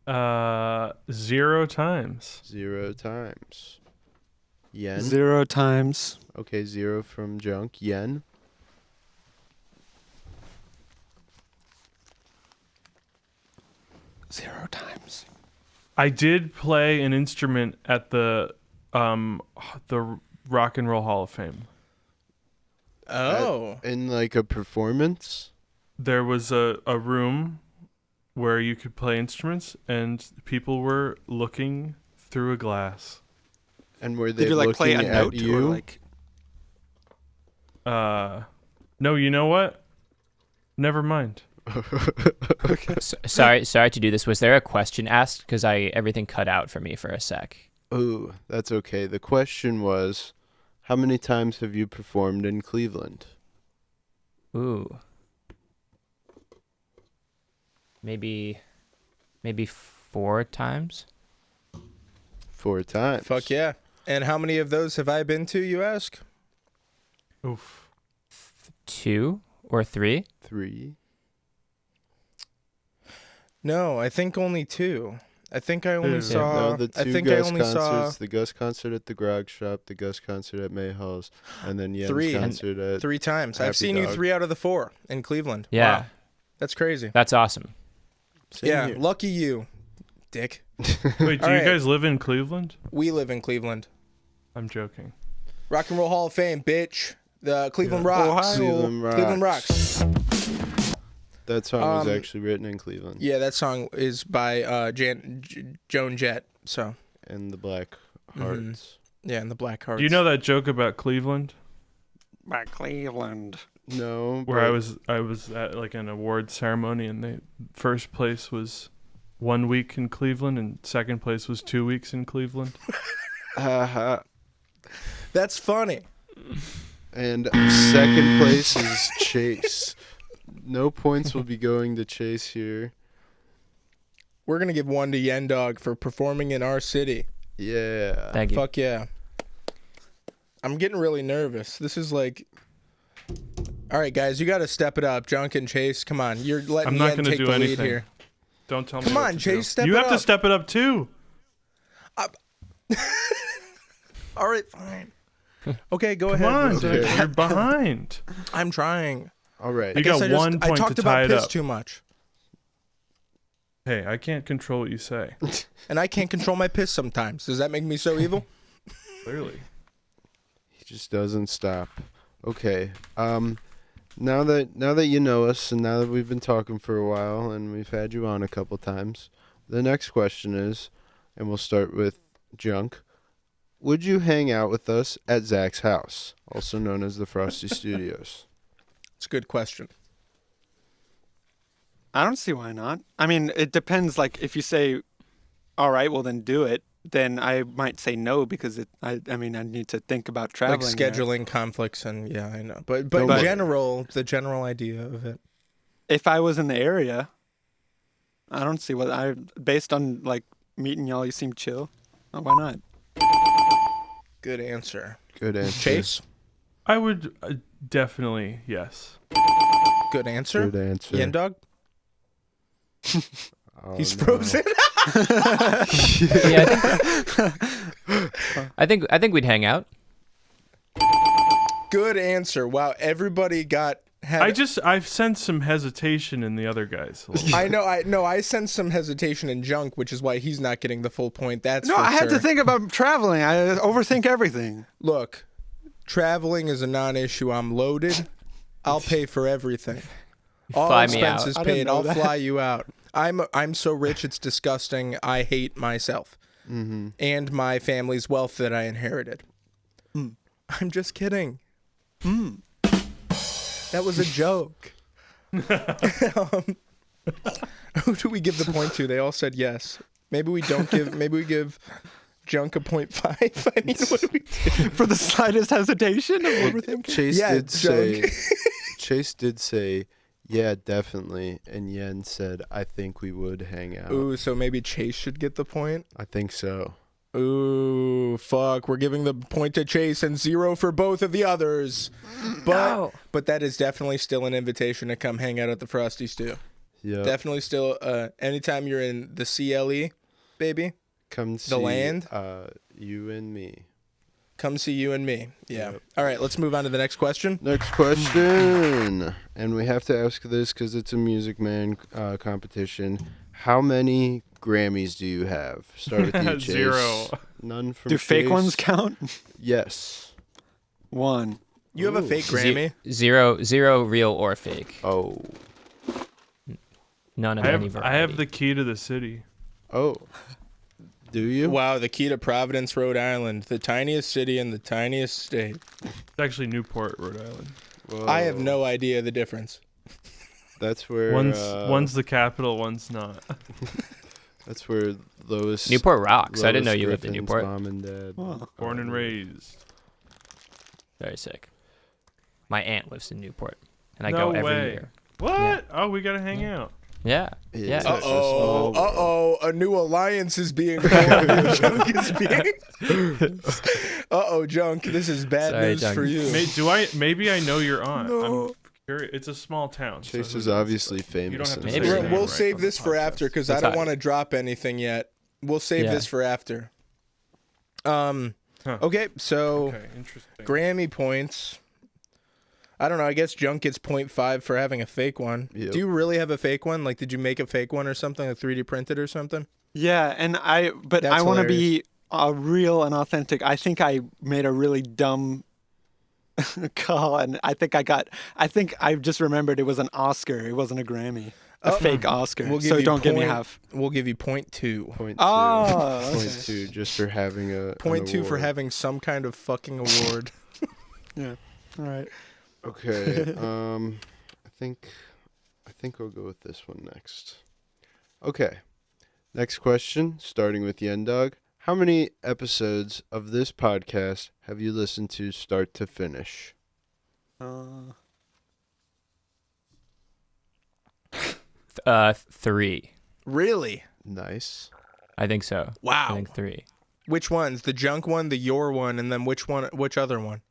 0 times. 0 times. Yen? 0 times. Okay, 0 from Junk. Yen? Zero times. I did play an instrument at the Rock and Roll Hall of Fame. Oh. In like a performance? There was a room where you could play instruments, and people were looking through a glass. And were they Did you like play a looking note at you? or like? No, you know what? Never mind. Sorry to do this. Was there a question asked? Because everything cut out for me for a sec. Ooh, that's okay. The question was, how many times have you performed in Cleveland? Ooh. Maybe 4 times. 4 times. Fuck yeah. And how many of those have I been to, you ask? Oof. 2 or 3? 3. No, I think only 2. I think I only Yeah. saw. No, the 2 I think Gus I only concerts, saw the Gus concert at the Grog Shop, the Gus concert at Mayhall's, and then Yen's 3. concert at 3 times. I've Happy seen you Dog. 3 out of the 4 in Cleveland. Yeah. Wow. That's crazy. That's awesome. Same Yeah, here. lucky you, dick. Wait, do All you right. guys live in Cleveland? We live in Cleveland. I'm joking. Rock and Roll Hall of Fame, bitch. The Cleveland Rocks. Cleveland Rocks. Cleveland Rocks. That song was Um, actually written in Cleveland. Yeah, that song is by Joan Jett. So, And the Black Mm-hmm. Hearts. yeah, and the Black Hearts. Do you know that joke about Cleveland? By Cleveland. No, Where but I was at like an award ceremony, and the first place was 1 week in Cleveland, and second place was 2 weeks in Cleveland. haha. That's funny. And second place is Chase. No points will be going to Chase here. We're going to give 1 to Yendawg for performing in our city. Yeah. Thank you. Fuck yeah. I'm getting really nervous. This is like... All right, guys, you got to step it up. Junk and Chase, come on. You're letting I'm not Yen going to take do the lead anything. here. Don't tell me. Come what on, to Chase, do. step You it have to up. step it up too. All right, fine. Okay, go Come ahead. on, Okay. dude, you're behind. I'm trying. All right. You Guess got I just- 1 I point talked to about tie it piss up. too much. Hey, I can't control what you say. And I can't control my piss sometimes. Does that make me so evil? Clearly. He just doesn't stop. Okay. Now that you know us, and now that we've been talking for a while, and we've had you on a couple times, the next question is, and we'll start with Junk. Would you hang out with us at Zach's house, also known as the Frosty Studios? It's a good question. I don't see why not. I mean, it depends. Like, if you say, all right, well, then do it, then I might say no because I need to think about traveling. Like there. scheduling conflicts and yeah, I know. But Don't in worry. general, the general idea of it. If I was in the area, I don't see based on like meeting y'all, you seem chill. Oh, why not? Good answer. Good answer. Chase? I would definitely, yes. Good answer. Good answer. Yendawg? Oh, He's no. frozen. Yeah, I think we'd hang out. Good answer. Wow, everybody I've sensed some hesitation in the other guys. I know. I sense some hesitation in Junk, which is why he's not getting the full point. That's No, for I had sure. to think about traveling. I overthink everything. Look, traveling is a non-issue. I'm loaded. I'll pay for everything. All Fly me out. expenses I didn't paid. know I'll that. fly you out. I'm so rich it's disgusting. I hate myself and my family's wealth that I inherited. I'm just kidding. That was a joke. Who do we give the point to? They all said yes. Maybe we don't give. Maybe we give Junk a 0.5. I mean, what do we do? For the slightest hesitation of overthinking. Chase did say, yeah, definitely. And Yen said, I think we would hang out. Ooh, so maybe Chase should get the point. I think so. Ooh, fuck. We're giving the point to Chase and 0 for both of the others. But that is definitely still an invitation to come hang out at the Frosty Stew. Yeah. Definitely still, anytime you're in the CLE, baby, Come see the land. you and me. Come see you and me. Yeah. Yep. All right, let's move on to the next question. Next question. And we have to ask this because it's a Music Man competition. How many Grammys do you have? Start with you, Chase. 0. None from Do fake Chase? ones count? Yes. 1. You have a fake Grammy. Zero real or fake. Oh. None of I any have, variety. I have the key to the city. Oh. Do you? Wow, the key to Providence, Rhode Island, the tiniest city in the tiniest state. It's actually Newport, Rhode Island. Whoa. I have no idea the difference. That's where One's the capital, one's not. That's where Lois. Newport rocks. I didn't Lois know you lived in Griffin's Newport. Mom and dad. Oh. Born and raised. Very sick. My aunt lives in Newport, and I No go every way. year. What? Yeah. Oh, we gotta hang out. Yeah. Yeah. Yeah. Such a small world. A new alliance is being formed. Junk is being. Junk, this is bad Sorry, news Junk. for you. Maybe I know your aunt. No. I'm curious. It's a small town. so Chase who is knows? obviously You famous. don't have to in say Maybe. your this name We'll right save on this the for podcast. after because I That's don't all want to drop anything yet. We'll save Yeah. this for after. Huh. Okay, so Okay, interesting. Grammy points. I don't know. I guess Junk gets 0.5 for having a fake one. Yep. Do you really have a fake one? Like, did you make a fake one or something, like 3D printed or something? Yeah, and I That's want to hilarious. be real and authentic. I think I made a really dumb call, and I think I just remembered it was an Oscar. It wasn't a Grammy. A Oh. fake Oscar. We'll give So you don't give me point- half. We'll give you 0.2. Point Oh, two. okay. Point two, just for having a. an 0.2 for award. having some kind of fucking award. Yeah. All right. Okay. I think I'll go with this one next. Okay. Next question, starting with Yendawg. How many episodes of this podcast have you listened to start to finish? 3. Really? Nice. I think so. I Wow. think 3. Which ones? The Junk one, the Your one, and then which one? Which other one?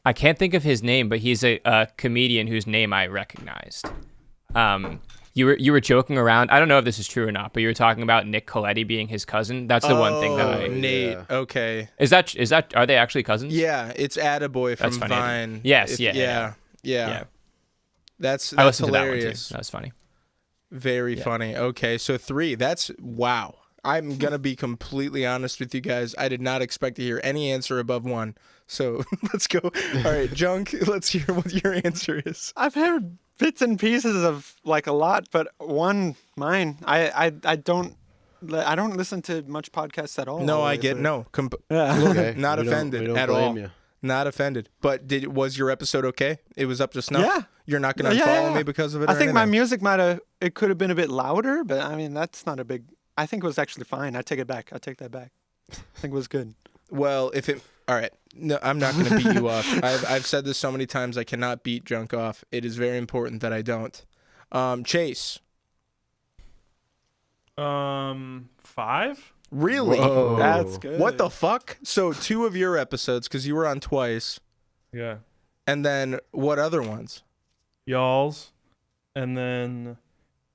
I can't think of his name, but he's a comedian whose name I recognized. You were joking around. I don't know if this is true or not, but you were talking about Nick Coletti being his cousin. That's the one thing that Oh, I Nate. Yeah. Okay. is that are they actually cousins? Yeah, it's Attaboy from That's funny. Vine. Yes, If- yeah. yeah. That's I listened hilarious. to that one too. That was funny. Very funny. Okay, so 3. That's wow. I'm gonna be completely honest with you guys. I did not expect to hear any answer above 1. So let's go. All right, Junk. Let's hear what your answer is. I've heard bits and pieces of like a lot, but mine. I don't listen to much podcasts at all. No, I get so- no. Yeah. Look, Okay, not we don't- offended we don't at blame all. you. Not offended. But was your episode okay? It was up to snuff. Yeah. You're not gonna Yeah, unfollow yeah. me because of it. I or think my anything? music it could have been a bit louder, but I mean that's not a big. I think it was actually fine. I take it back. I take that back. I think it was good. Well, if it. All right. No, I'm not gonna beat you off. I've said this so many times. I cannot beat Junk off. It is very important that I don't. Chase. 5. Really? Whoa. That's good. What the fuck? So 2 of your episodes, because you were on twice, Yeah. and then what other ones? Y'all's, and then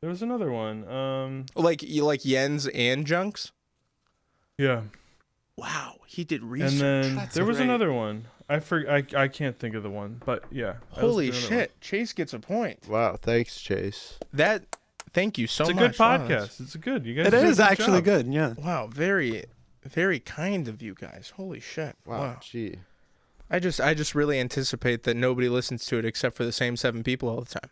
there was another one. Like Yen's and Junk's? Yeah. Wow, he did research. And then That's there was great. another one. I can't think of the one, but yeah. that was Holy the other one. shit! Chase gets a point. Wow, thanks, Chase. Thank you so It's a much. good Wow, podcast. It's good. You guys. It do a is good actually job. good. Yeah. Wow, very, very kind of you guys. Holy shit! Wow, gee. I just really anticipate that nobody listens to it except for the same 7 people all the time.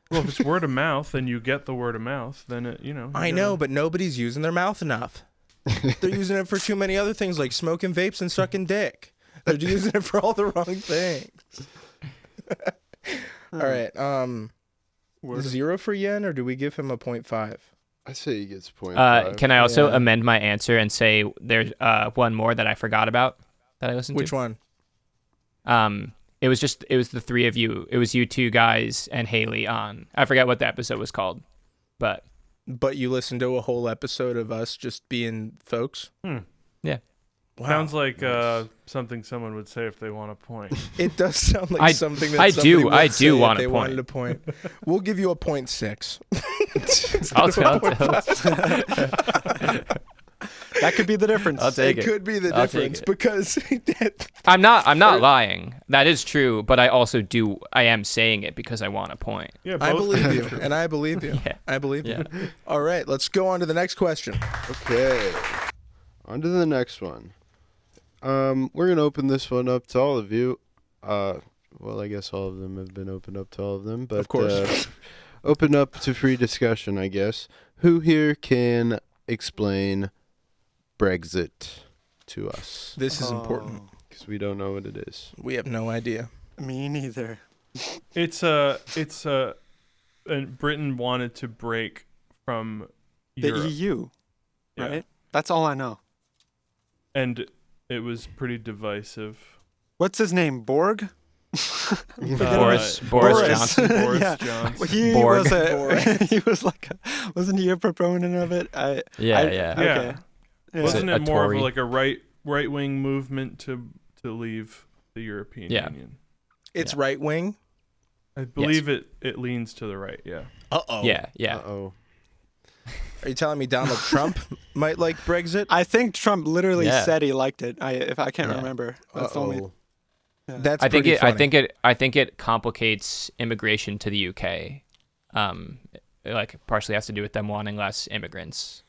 Well, if it's word of mouth and you get the word of mouth, then it, I know, but nobody's using their mouth enough. They're using it for too many other things like smoking vapes and sucking dick. They're using it for all the wrong things. All right. Word. 0 for Yen, or do we give him a 0.5? I say he gets 0.5. Can I also Yeah. amend my answer and say there's one more that I forgot about that I listened Which to? one? It was the 3 of you. It was you 2 guys and Haley on. I forgot what the episode was called, but But you listened to a whole episode of us just being folks? yeah. Wow. Sounds like something someone would say if they want a point. It does sound like I- something that I somebody do- would I say do if want a they point. wanted a point. We'll give you a 0.6. That could be the difference. I'll take It it. could be the I'll take difference it. because I'm not lying. That is true, but I am saying it because I want a point. Yeah, I both believe are you, true. and I believe you. Yeah. I believe Yeah. you. All right, let's go on to the next question. Okay. On to the next one. We're going to open this one up to all of you. Well, I guess all of them have been opened up to all of them, but Of course. open up to free discussion, I guess. Who here can explain Brexit to us? This is important. Because we don't know what it is. We have no idea. Me neither. It's and Britain wanted to break from The Europe, EU, Yeah. right? That's all I know. and it was pretty divisive. What's his name? Borg? Boris Boris. Johnson. Boris Yeah. Johnson. He Borg. was he was like wasn't he a proponent of it? Yeah. Yeah. Okay. Yeah. Wasn't it it a more Tory? of like a right wing movement to leave the European Yeah. Union? It's Yeah. right wing. I believe it leans to the right. Yeah. Uh-oh. Yeah. Uh-oh. Are you telling me Donald Trump might like Brexit? I think Trump literally Yeah. said he liked it. If I can't Yeah. remember. That's the only. Uh-oh. That's I think pretty it. I funny. think it complicates immigration to the UK. Like partially has to do with them wanting less immigrants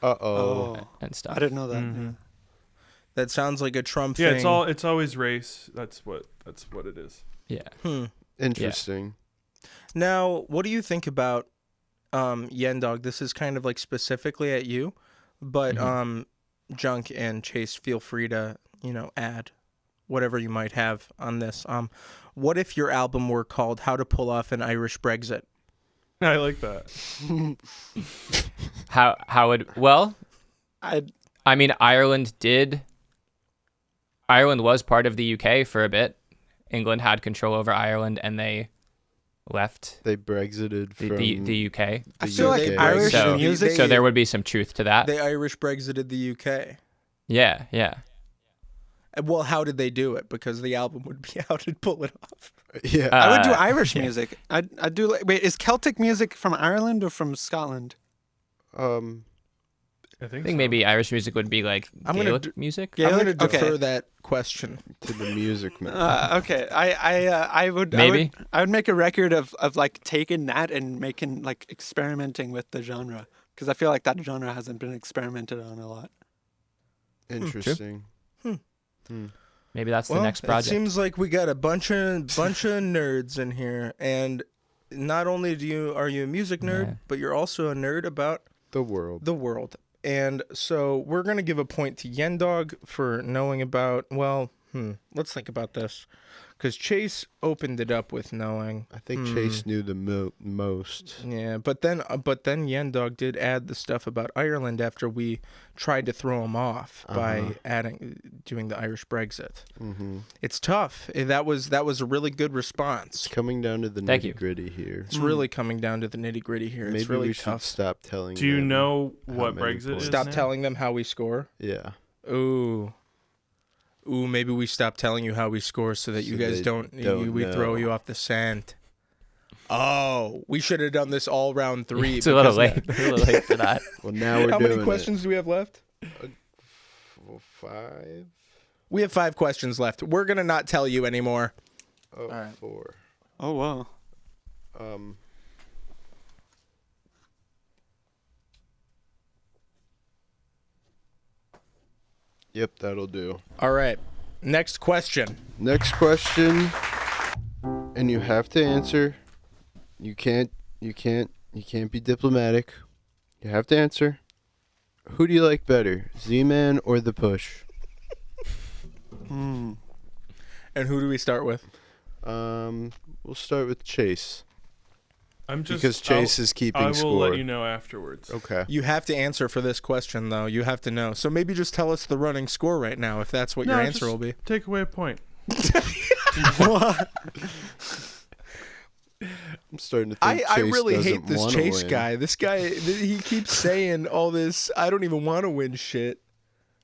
Uh-oh. I and stuff. didn't know that. Mhm. That sounds like a Trump Yeah. thing. It's always race. That's what it is. Yeah. Interesting. Now, what do you think about Yendawg? This is kind of like specifically at you, but Junk and Chase, feel free to, add whatever you might have on this. What if your album were called How to Pull Off an Irish Brexit? I like that. How would well? I mean, Ireland was part of the UK for a bit. England had control over Ireland, and they left They Brexited from the UK. I the feel like UK. Irish So- music. So there would be some truth to that. They Irish Brexited the UK. Yeah. Well, how did they do it? Because the album would be How to Pull It Off. Yeah. I would do Uh, Irish music. I do. Wait, is Celtic music from Ireland or from Scotland? I I think think so. maybe Irish music would be like I'm gonna Gaelic d- music. Yeah. I'm going to Gaelic? Okay. defer that question. To the music, man. Okay, I would Maybe. I would make a record of like taking that and making like experimenting with the genre because I feel like that genre hasn't been experimented on a lot. Interesting. Maybe that's the Well, next it project. seems like we got a bunch of nerds in here, and not only are you a music nerd, Yeah. but you're also a nerd about The world. the world. And so we're gonna give a point to Yendawg for knowing about. Well, let's think about this, because Chase opened it up with knowing. I think Chase knew the most. Yeah, but then Yendawg did add the stuff about Ireland after we tried to throw him off by doing the Irish Brexit. Mm-hmm. It's tough. That was a really good response. It's coming down to the Thank you. nitty gritty here. It's really coming down to the nitty gritty here. Maybe It's really we should tough. stop telling. Do you them know how what many Brexit points. is? Stop now? telling them how we score. Yeah. Ooh, maybe we stop telling you how we score so that you So guys they don't we throw know. you off the scent. Oh, we should have done this all round 3. It's a little because late. A little late for that. Well, now we're How doing many questions do we have left? it. 5. We have 5 questions left. We're gonna not tell you anymore. Oh, right. 4. Oh wow. Yep, that'll do. All right. Next question. Next question, and you have to answer. You can't be diplomatic. You have to answer. Who do you like better, Z-Man or the Push? Hmm. And who do we start with? We'll start with Chase I'm just because Chase is keeping I will score. let you know afterwards. Okay. You have to answer for this question, though. You have to know. So maybe just tell us the running score right now, if that's what your answer just will be. Take away a point. I'm starting to think I Chase really hate doesn't this wanna Chase win. guy. This guy, he keeps saying all this. I don't even want to win shit.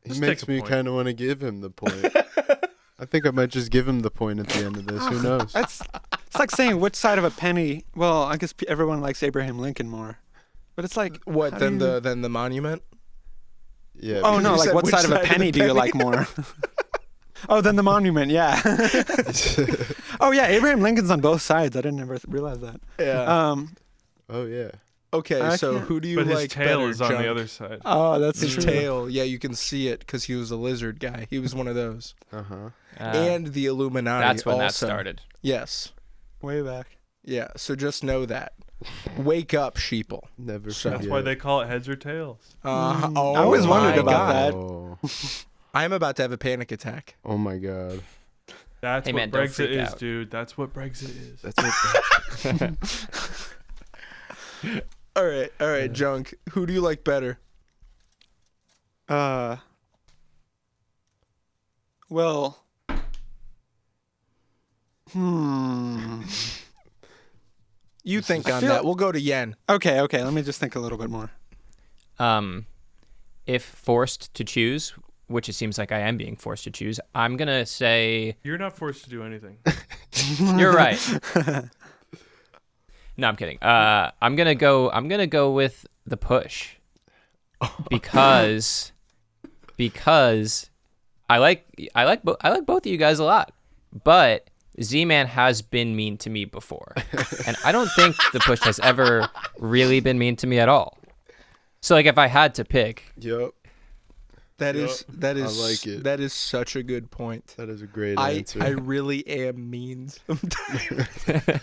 He Just makes take a me point. kind of want to give him the point. I think I might just give him the point at the end of this. Who knows? It's like saying which side of a penny. Well, I guess everyone likes Abraham Lincoln more, but it's like What how than do you- the monument? Yeah. Oh because no, you like said what which side of a side of the penny do you penny? like more? Oh, then the monument, yeah. Oh yeah, Abraham Lincoln's on both sides. I didn't ever realize that. Yeah. Oh yeah. Okay, I so can't- who do you But his like tail better, is on Junk? the other side. Oh, that's His true. tail, yeah, you can see it because he was a lizard guy. He was one of those. Uh-huh. And the Illuminati. that's when that also. started. Yes. Way back. Yeah. So just know that. Wake up, sheeple. Never So- That's forget. why they call it heads or tails. Oh, I always wondered my about God. that. Oh. I'm about to have a panic attack. Oh my god. That's Hey, what man, don't Brexit freak is, out. dude. That's what Brexit is. That's what. All right, Junk. Who do you like better? Well. You think I on feel- that. We'll go to Yen. Okay. Let me just think a little bit more. If forced to choose, which it seems like I am being forced to choose, I'm gonna say You're not forced to do anything. you're right. No, I'm kidding. I'm gonna go with the Push because I like both of you guys a lot, but Z-Man has been mean to me before, and I don't think the Push has ever really been mean to me at all. So like if I had to pick, Yep. That Yep. is like it. That is such a good point. That is a great I answer. really am mean sometimes.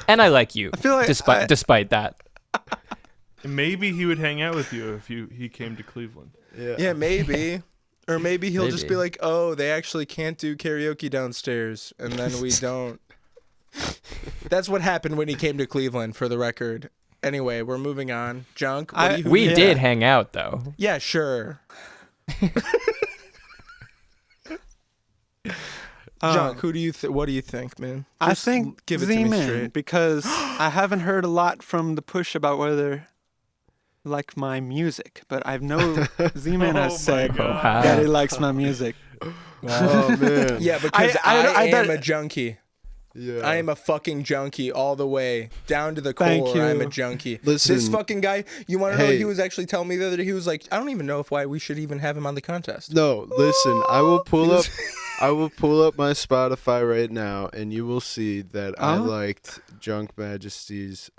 and I like you, I feel like despite that. Maybe he would hang out with you if he came to Cleveland. yeah. Yeah, maybe. Or maybe he'll just be Maybe. like, "Oh, they actually can't do karaoke downstairs," and then we don't. That's what happened when he came to Cleveland, for the record. Anyway, we're moving on. Junk, who We do you- did hang out though. Yeah, sure. Junk, who do you what do you think, man? I Just think give it to me Z-Man straight. because I haven't heard a lot from the Push about whether like my music, but I know Z-Man Oh has my said God. that he likes my music. Oh man. Yeah, because I I am don't- a junkie. Yeah. I am a fucking junkie all the way down to the Thank core. I'm a you. junkie. Listen, This fucking guy. You want to know? What hey. he was actually telling me the other day. He was like, I don't even know if why we should even have him on the contest. No, listen. I will pull up my Spotify right now, and you will see that I liked Junk Majesty's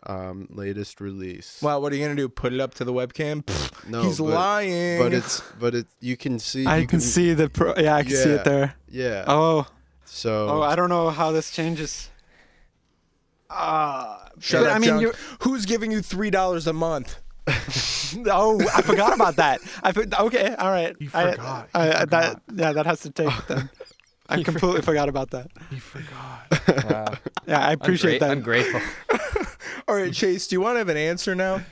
latest release. Wow, what are you gonna do? Put it up to the webcam? Pfft, No, he's lying. but you can see. I can see the I can see Yeah. it there. Yeah. Oh, So I don't know how this changes. Shut but up, I mean, Junk. Who's giving you $3 a month? Oh, I forgot about that. Okay, all right. He forgot. He That that has to take it then. I completely forgot about that. He forgot. Wow. Yeah, I appreciate that. I'm grateful. All right, Chase. Do you want to have an answer now?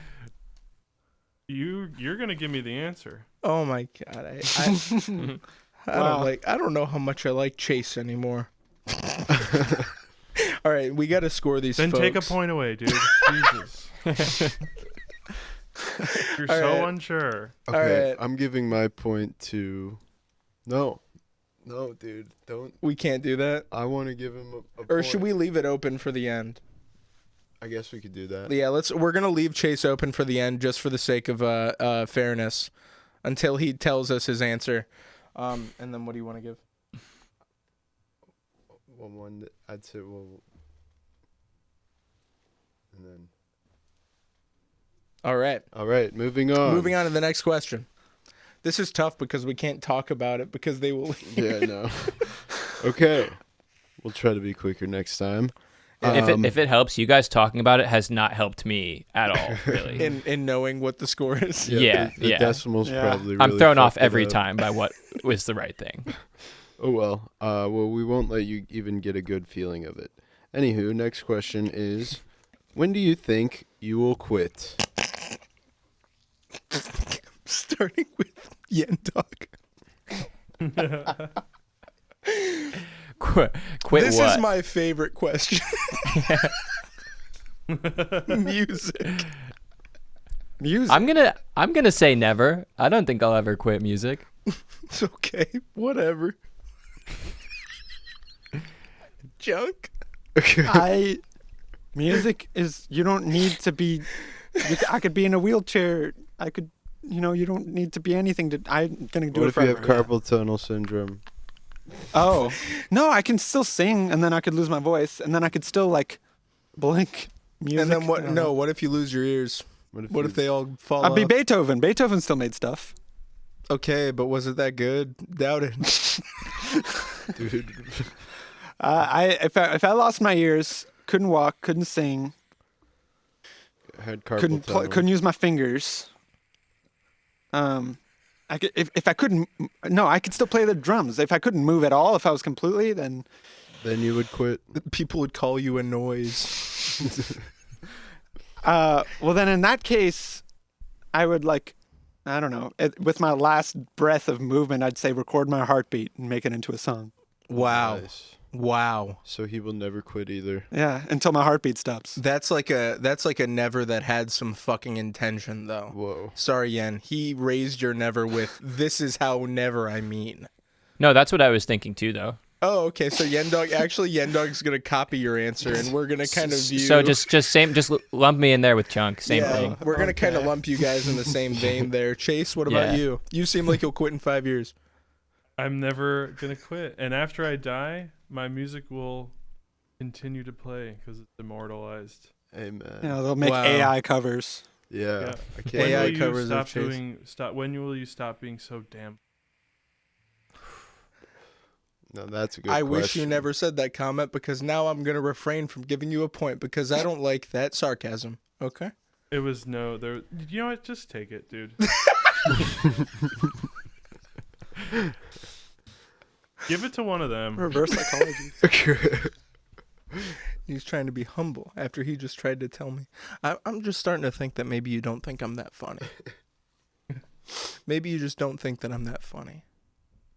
You're gonna give me the answer. Oh my god, I don't know how much I like Chase anymore. All right, we got to score these. Then folks. take a point away, dude. Jesus. You're All so right. unsure. okay, right. I'm giving my point to. No, dude, don't. We can't do that. I want to give him a Or point. should we leave it open for the end? I guess we could do that. Yeah, we're gonna leave Chase open for the end just for the sake of fairness, until he tells us his answer. And then what do you want to give? Well, one, I'd say, well, and then. All right. All right, moving on. Moving on to the next question. This is tough because we can't talk about it because they will. Yeah, no. Okay, we'll try to be quicker next time. If it helps, you guys talking about it has not helped me at all, really. in knowing what the score is. Yeah, the yeah. decimals Yeah. probably. I'm really thrown off fucked it every up. time by what was the right thing. Oh well. Well, we won't let you even get a good feeling of it. Anywho, next question is, when do you think you will quit? Starting with Yendawg. Quit This what? is my favorite question. Music. Music. I'm gonna say never. I don't think I'll ever quit music. It's okay. Whatever. Junk. Music is, you don't need to be, I could be in a wheelchair. I could, you don't need to be anything I'm going to do What it if you have forever. carpal tunnel syndrome? Oh, no, I can still sing and then I could lose my voice and then I could still blink music. And then I what? don't No. know. What if you lose your ears? What if they all fall I'd be off? Beethoven. Beethoven still made stuff. Okay, but was it that good? Doubt it. Dude. If I lost my ears, couldn't walk, couldn't sing, Had carpal tunnel. couldn't use my fingers. I could, if I couldn't, no, I could still play the drums. If I couldn't move at all, if I was completely, then Then you would quit. People would call you a noise. well, then in that case, I would I don't know, with my last breath of movement, I'd say record my heartbeat and make it into a song. Wow. Nice. Wow. So he will never quit either. Yeah, until my heartbeat stops. That's like a never that had some fucking intention though. Whoa. Sorry, Yen. He raised your never with "This is how never I mean." No, that's what I was thinking too, though. Oh, okay. So Yendawg's gonna copy your answer, and we're gonna kind of view. So just lump me in there with Chunk. Same thing. We're gonna kind of lump you guys in the same vein there. Chase, what about Yeah. you? You seem like you'll quit in 5 years. I'm never gonna quit, and after I die, my music will continue to play because it's immortalized. Amen. They'll make Wow. AI covers. Yeah. I can't. AI When will you covers of stop Chase. When will you stop being so damn? No, that's a good I question. wish you never said that comment because now I'm gonna refrain from giving you a point because I don't like that sarcasm. Okay. It was no there. You know what? Just take it, dude. Give it to one of them. Reverse psychology. He's trying to be humble after he just tried to tell me. I'm just starting to think that maybe you don't think I'm that funny. Maybe you just don't think that I'm that funny.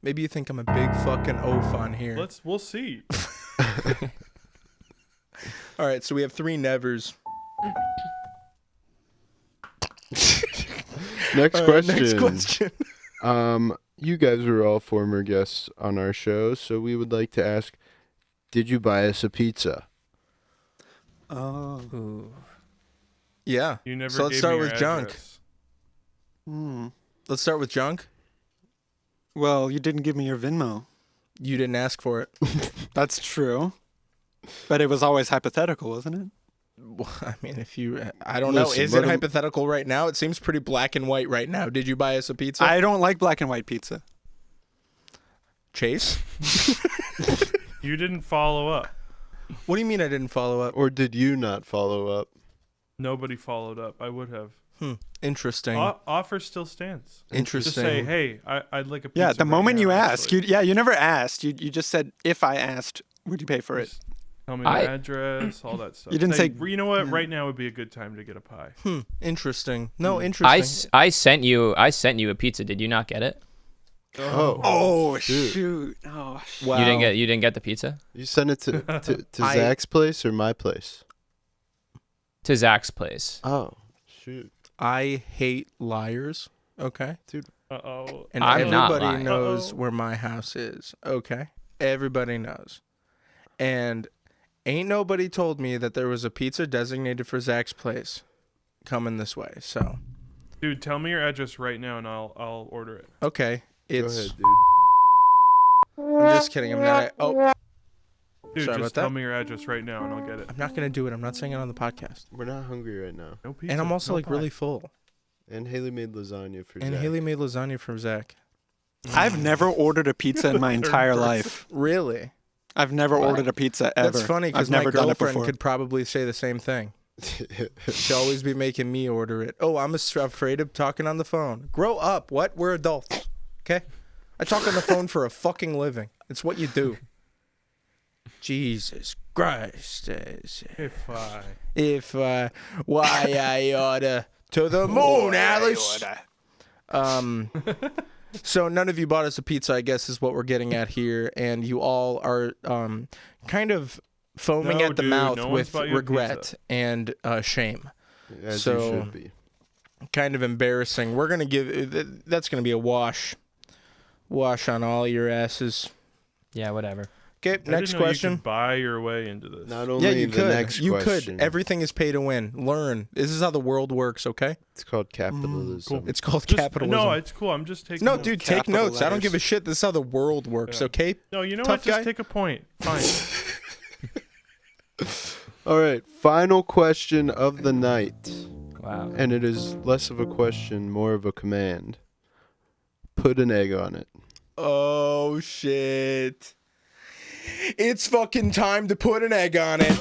Maybe you think I'm a big fucking oaf on here. We'll see. All right, so we have 3 nevers. Next All right, question. next question. You guys are all former guests on our show, so we would like to ask, Did you buy us a pizza? Oh. Ooh. Yeah. You never So let's gave start me your with Junk. address. Let's start with Junk. Well, you didn't give me your Venmo. You didn't ask for it. That's true. But it was always hypothetical, wasn't it? Well, I mean, I don't know. Listen, Is let it him- hypothetical right now? It seems pretty black and white right now. Did you buy us a pizza? I don't like black and white pizza. Chase? You didn't follow up. What do you mean I didn't follow up? Or did you not follow up? Nobody followed up. I would have. Interesting. Offer still stands. Interesting. Just say, hey, I'd like a pizza. Yeah, the right moment now, you ask, actually. you never asked. You just said, if I asked, would you pay for it? Tell me your I- address, all that stuff. You didn't say- You know what? Right now would be a good time to get a pie. Interesting. No, interesting. I sent you a pizza. Did you not get it? Oh. Oh, Shoot. shoot. Oh, shit. Wow. You didn't get the pizza? You sent it to Zach's place or my place? To Zach's place. Oh, shoot. I hate liars. Okay. Uh-oh. And I'm not everybody lying. knows Uh-oh. where my house is. Okay. Everybody knows. And ain't nobody told me that there was a pizza designated for Zach's place coming this way. So, Dude, tell me your address right now and I'll order it. okay. Go It's. ahead, dude. I'm just kidding. I'm not. Oh, Dude, Sorry about just that. tell me your address right now and I'll get it. I'm not gonna do it. I'm not saying it on the podcast. We're not hungry right now. No pizza. And I'm also no like pie. really full. And Haley made lasagna for And Zach. Haley made lasagna for Zach. I've never ordered a pizza in my entire life. Really? I've never ordered a pizza ever. That's funny I've because my never done it girlfriend before. could probably say the same thing. She'd always be making me order it. Oh, I'm afraid of talking on the phone. Grow up. What? We're adults. Okay? I talk on the phone for a fucking living. It's what you do. Jesus Christ. Why I oughta to the moon, Alice. So none of you bought us a pizza, I guess, is what we're getting at here, and you all are kind of foaming No, at the dude, mouth no one's with bought you a regret pizza. and shame. As So- you should be. Kind of embarrassing. We're gonna give that's gonna be a wash on all your asses. Yeah, whatever. Okay, I next didn't know question. You could buy your way into this. Not only Yeah, you the could. next You question. could. Everything is pay to win. Learn. This is how the world works. Okay. It's called capitalism. cool. It's called Just- capitalism. No, it's cool. I'm just taking. No, notes. dude, take Capital notes. I don't letters. give a shit. This is how the world works. Yeah. Okay. No, you know Tough what? Just guy? take a point. Fine. All right, final question of the night. Wow. And it is less of a question, more of a command. Put an egg on it. Oh shit. It's fucking time to put an egg on it.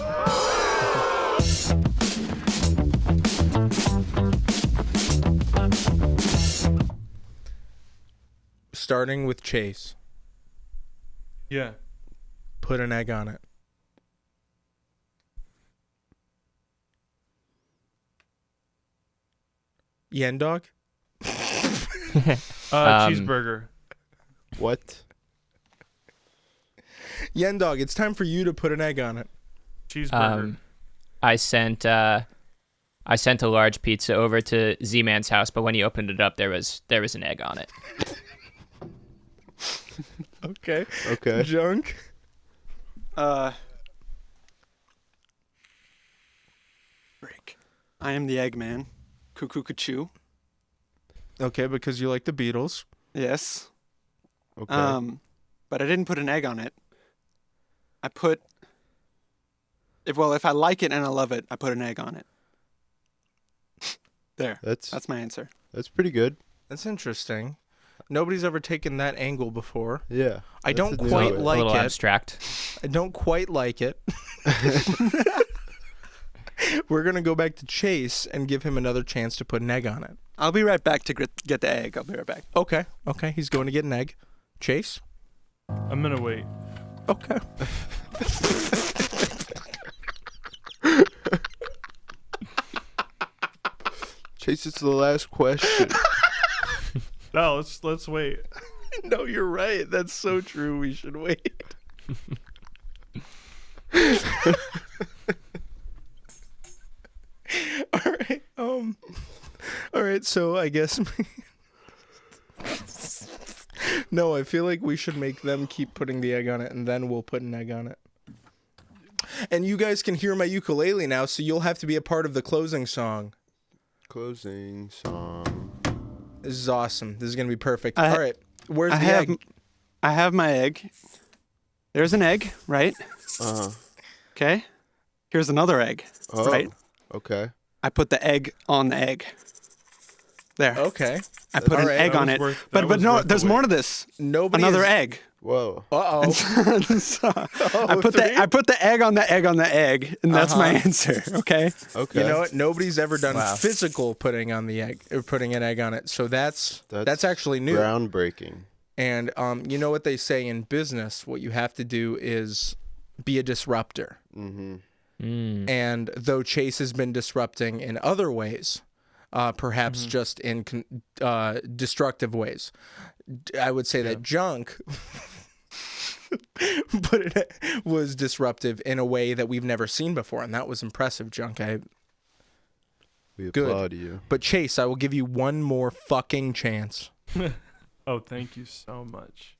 Starting with Chase. Yeah. Put an egg on it. Yendawg? Cheeseburger. What? Yendawg, it's time for you to put an egg on it. Cheeseburger. I sent a large pizza over to Z-Man's house, but when he opened it up, there was an egg on it. Okay. Okay. Junk? Break. I am the Eggman. Cuckoo Cuckoo. Okay, because you like the Beatles. Yes. Okay. But I didn't put an egg on it. I put if I like it and I love it, I put an egg on it. There. that's That's my answer. pretty good. That's interesting. Nobody's ever taken that angle before. Yeah. I that's don't a new quite way. like a little it. abstract. I don't quite like it. We're going to go back to Chase and give him another chance to put an egg on it. I'll be right back to get the egg. I'll be right back. Okay. Okay. He's going to get an egg. Chase? I'm gonna wait. Okay. Chase, it's the last question. No, let's wait. No, you're right. That's so true. We should wait. All right. All right. So I guess. No, I feel like we should make them keep putting the egg on it, and then we'll put an egg on it. And you guys can hear my ukulele now, so you'll have to be a part of the closing song. Closing song. This is awesome. This is going to be perfect. I- All right. Where's I the have egg? I have my egg. There's an egg, right? Uh-huh. Okay. Here's another egg, Oh, right? okay. I put the egg on the egg. There. Okay. I put All an right. egg That on was it. worth- But that but was no, worth the there's wait. more to this. Nobody Another is- egg. Whoa. Uh-oh. So, I put three? the egg on the egg on the egg, and that's my Uh-huh. answer. Okay. Okay. You know what? Nobody's ever done Wow. physical putting on the egg or putting an egg on it. So that's actually new. Groundbreaking. And you know what they say in business? What you have to do is be a disruptor. Mm-hmm. And though Chase has been disrupting in other ways, perhaps just in destructive ways, I would say that Junk but it was disruptive in a way that we've never seen before, and that was impressive, Junk. We Good. applaud you. But Chase, I will give you one more fucking chance. Oh, thank you so much.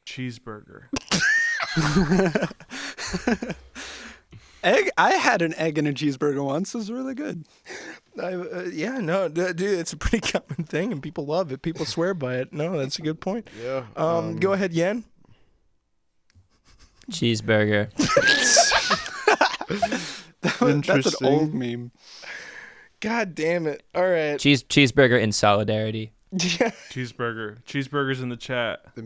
Cheeseburger. Egg. I had an egg and a cheeseburger once. It was really good. Yeah, no, dude, it's a pretty common thing, and people love it. People swear by it. No, that's a good point. Yeah. Go ahead, Yen. Cheeseburger. That's an Interesting. old meme. God damn it! All right. Cheeseburger in solidarity. Yeah. Cheeseburger. Cheeseburgers in the chat. The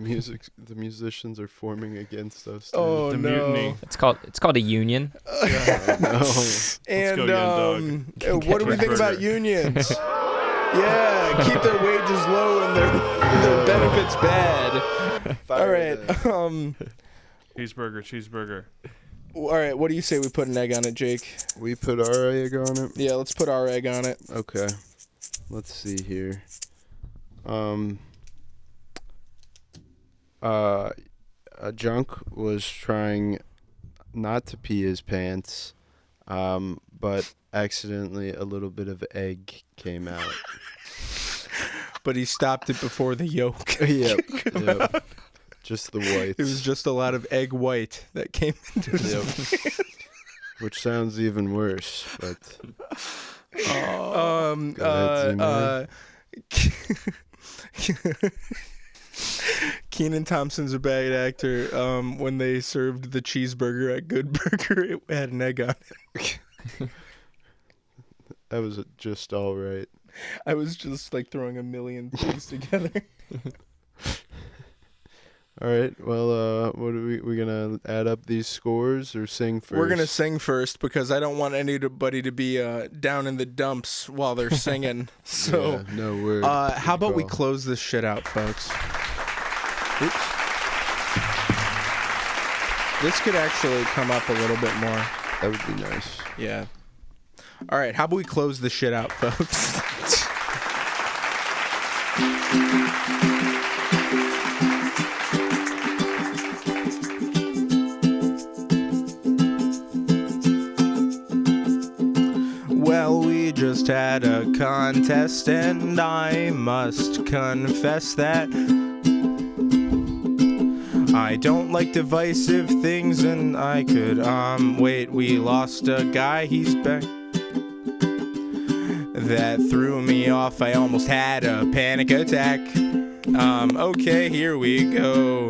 musicians are forming against us. Dude. Oh The no. mutiny. It's called a union. No. And go, Yendawg. what do we think about Cheeseburger. unions? Yeah, keep their wages low and their benefits bad. All right. Cheeseburger. All right. What do you say we put an egg on it, Jake? We put our egg on it. Yeah, let's put our egg on it. Okay. Let's see here. Junk was trying not to pee his pants, but accidentally a little bit of egg came out. But he stopped it before the yolk. Yep. Just the whites. It was just a lot of egg white that came into his Yep. Which sounds even worse, but Kenan Thompson's a bad actor. When they served the cheeseburger at Good Burger, it had an egg on it. that was just all right. I was just like throwing a million things together. All right. Well, what are we gonna add up these scores or sing first? We're gonna sing first because I don't want anybody to be down in the dumps while they're singing. So, Yeah, no word. how about we call. close this shit out, folks? Oops. This could actually come up a little bit more. That would be nice. Yeah. All right. How about we close this shit out, folks? Well, we just had a contest, and I must confess that I don't like divisive things, and I could, wait, we lost a guy, he's back. That threw me off, I almost had a panic attack. Okay, here we go.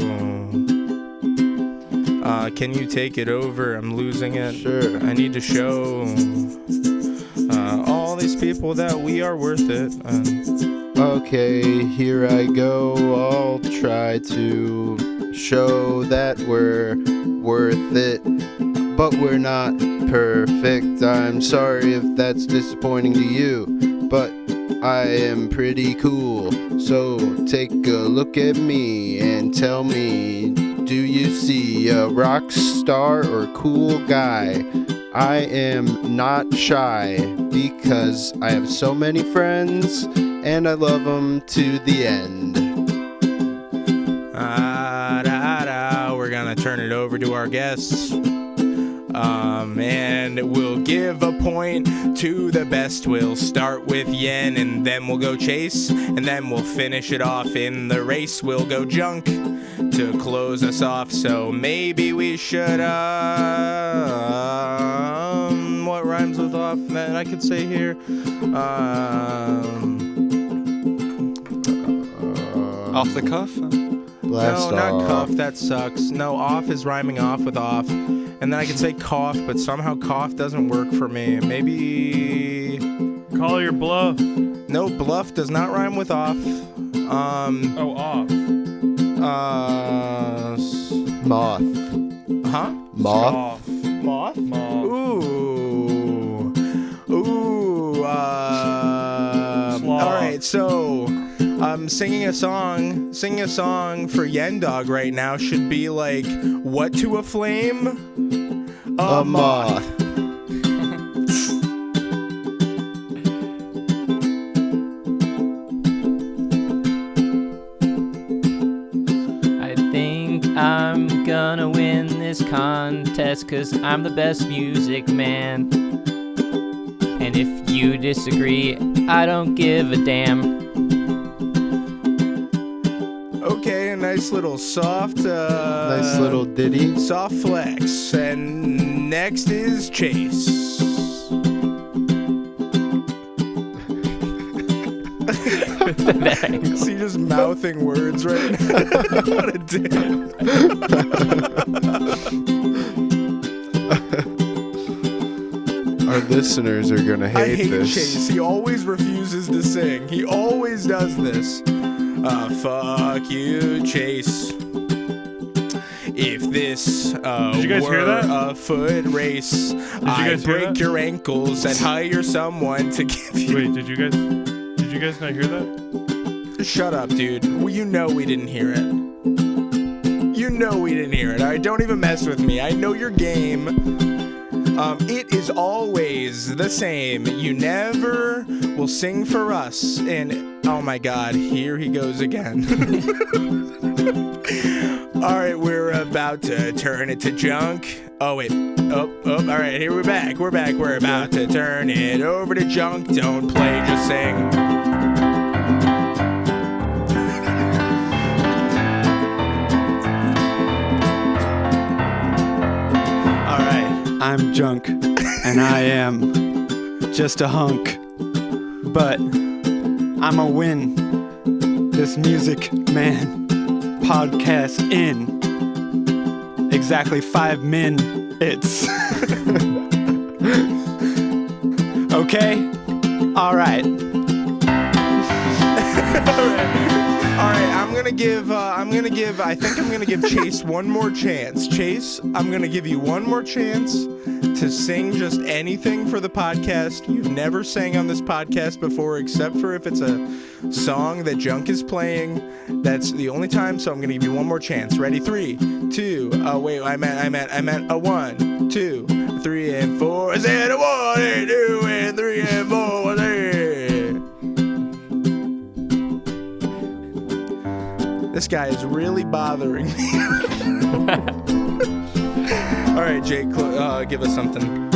Can you take it over? I'm losing it. Sure. I need to show all these people that we are worth it. Okay, here I go. I'll try to show that we're worth it, but we're not perfect. I'm sorry if that's disappointing to you, but I am pretty cool. So take a look at me and tell me, do you see a rock star or cool guy? I am not shy because I have so many friends and I love them to the end. We're gonna turn it over to our guests. And we'll give a point to the best. We'll start with Yen, and then we'll go Chase, and then we'll finish it off in the race. We'll go Junk to close us off. So maybe we should, what rhymes with off that I could say here? Off the cuff? Blast No, not off. cuff. That sucks. No, off is rhyming off with off. And then I could say cough, but somehow cough doesn't work for me. Maybe... Call your bluff. No, bluff does not rhyme with off. Oh, off. Moth. Huh? Moth. Off. Moth? Moth. Ooh. Ooh. Sloth. All right, so... singing a song for Yendawg right now should be like, what to a flame? A moth. I think I'm gonna win this contest 'cause I'm the best music man. And if you disagree, I don't give a damn. Okay, a nice little soft, Nice little ditty. soft flex. And next is Chase. Thanks. Is he just mouthing words right now? What a dick. Our listeners are gonna I hate hate this. Chase. He always refuses to sing. He always does this. Fuck you, Chase. If this Did you guys were hear that? a foot race, I'd guys hear break that? your ankles and hire someone to give you... Wait, did you guys not hear that? Shut up, dude. Well, you know we didn't hear it. You know we didn't hear it. All right, don't even mess with me. I know your game. It is always the same. You never will sing for us. And oh my God, here he goes again. All right, we're about to turn it to Junk. Oh wait. Oh. All right, here we're back. We're about to turn it over to Junk. Don't play, just sing. I'm Junk, and I am just a hunk. But I'ma win this Music Man podcast in exactly 5 minutes. Okay? All right. All right, I think I'm gonna give Chase one more chance. Chase, I'm gonna give you one more chance to sing just anything for the podcast. You've never sang on this podcast before, except for if it's a song that Junk is playing. That's the only time, so I'm gonna give you one more chance. Ready? 3, 2, wait, I meant a 1, 2, 3, and 4. I said a 1, and 2, and 3, and 4, This guy is really bothering me. All right, Jake, give us something.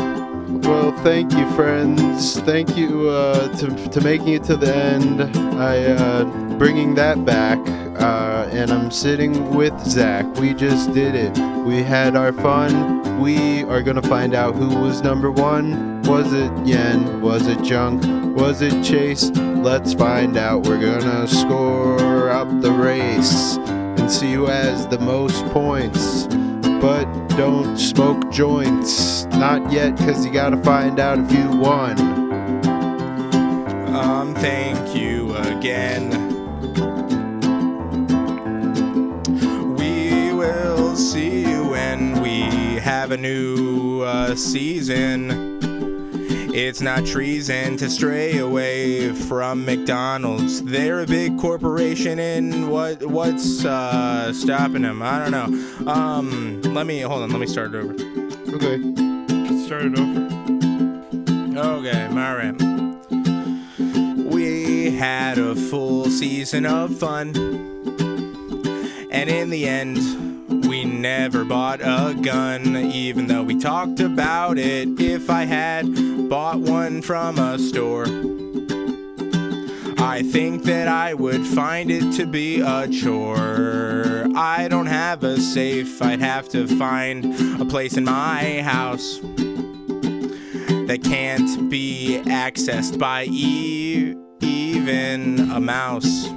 Well, thank you, friends. Thank you to making it to the end. I bringing that back, and I'm sitting with Zach. We just did it. We had our fun. We are gonna find out who was number 1. Was it Yen? Was it Junk? Was it Chase? Let's find out. We're gonna score up the race and see who has the most points. But don't smoke joints. Not yet, because you gotta find out if you won. Thank you again. We will see you when we have a new season. It's not treason to stray away from McDonald's. They're a big corporation, and what's stopping them? I don't know. Let me start it over. Okay. Let's start it over. Okay, all right. We had a full season of fun, and in the end, we never bought a gun, even though we talked about it. If I had bought one from a store, I think that I would find it to be a chore. I don't have a safe, I'd have to find a place in my house that can't be accessed by even a mouse.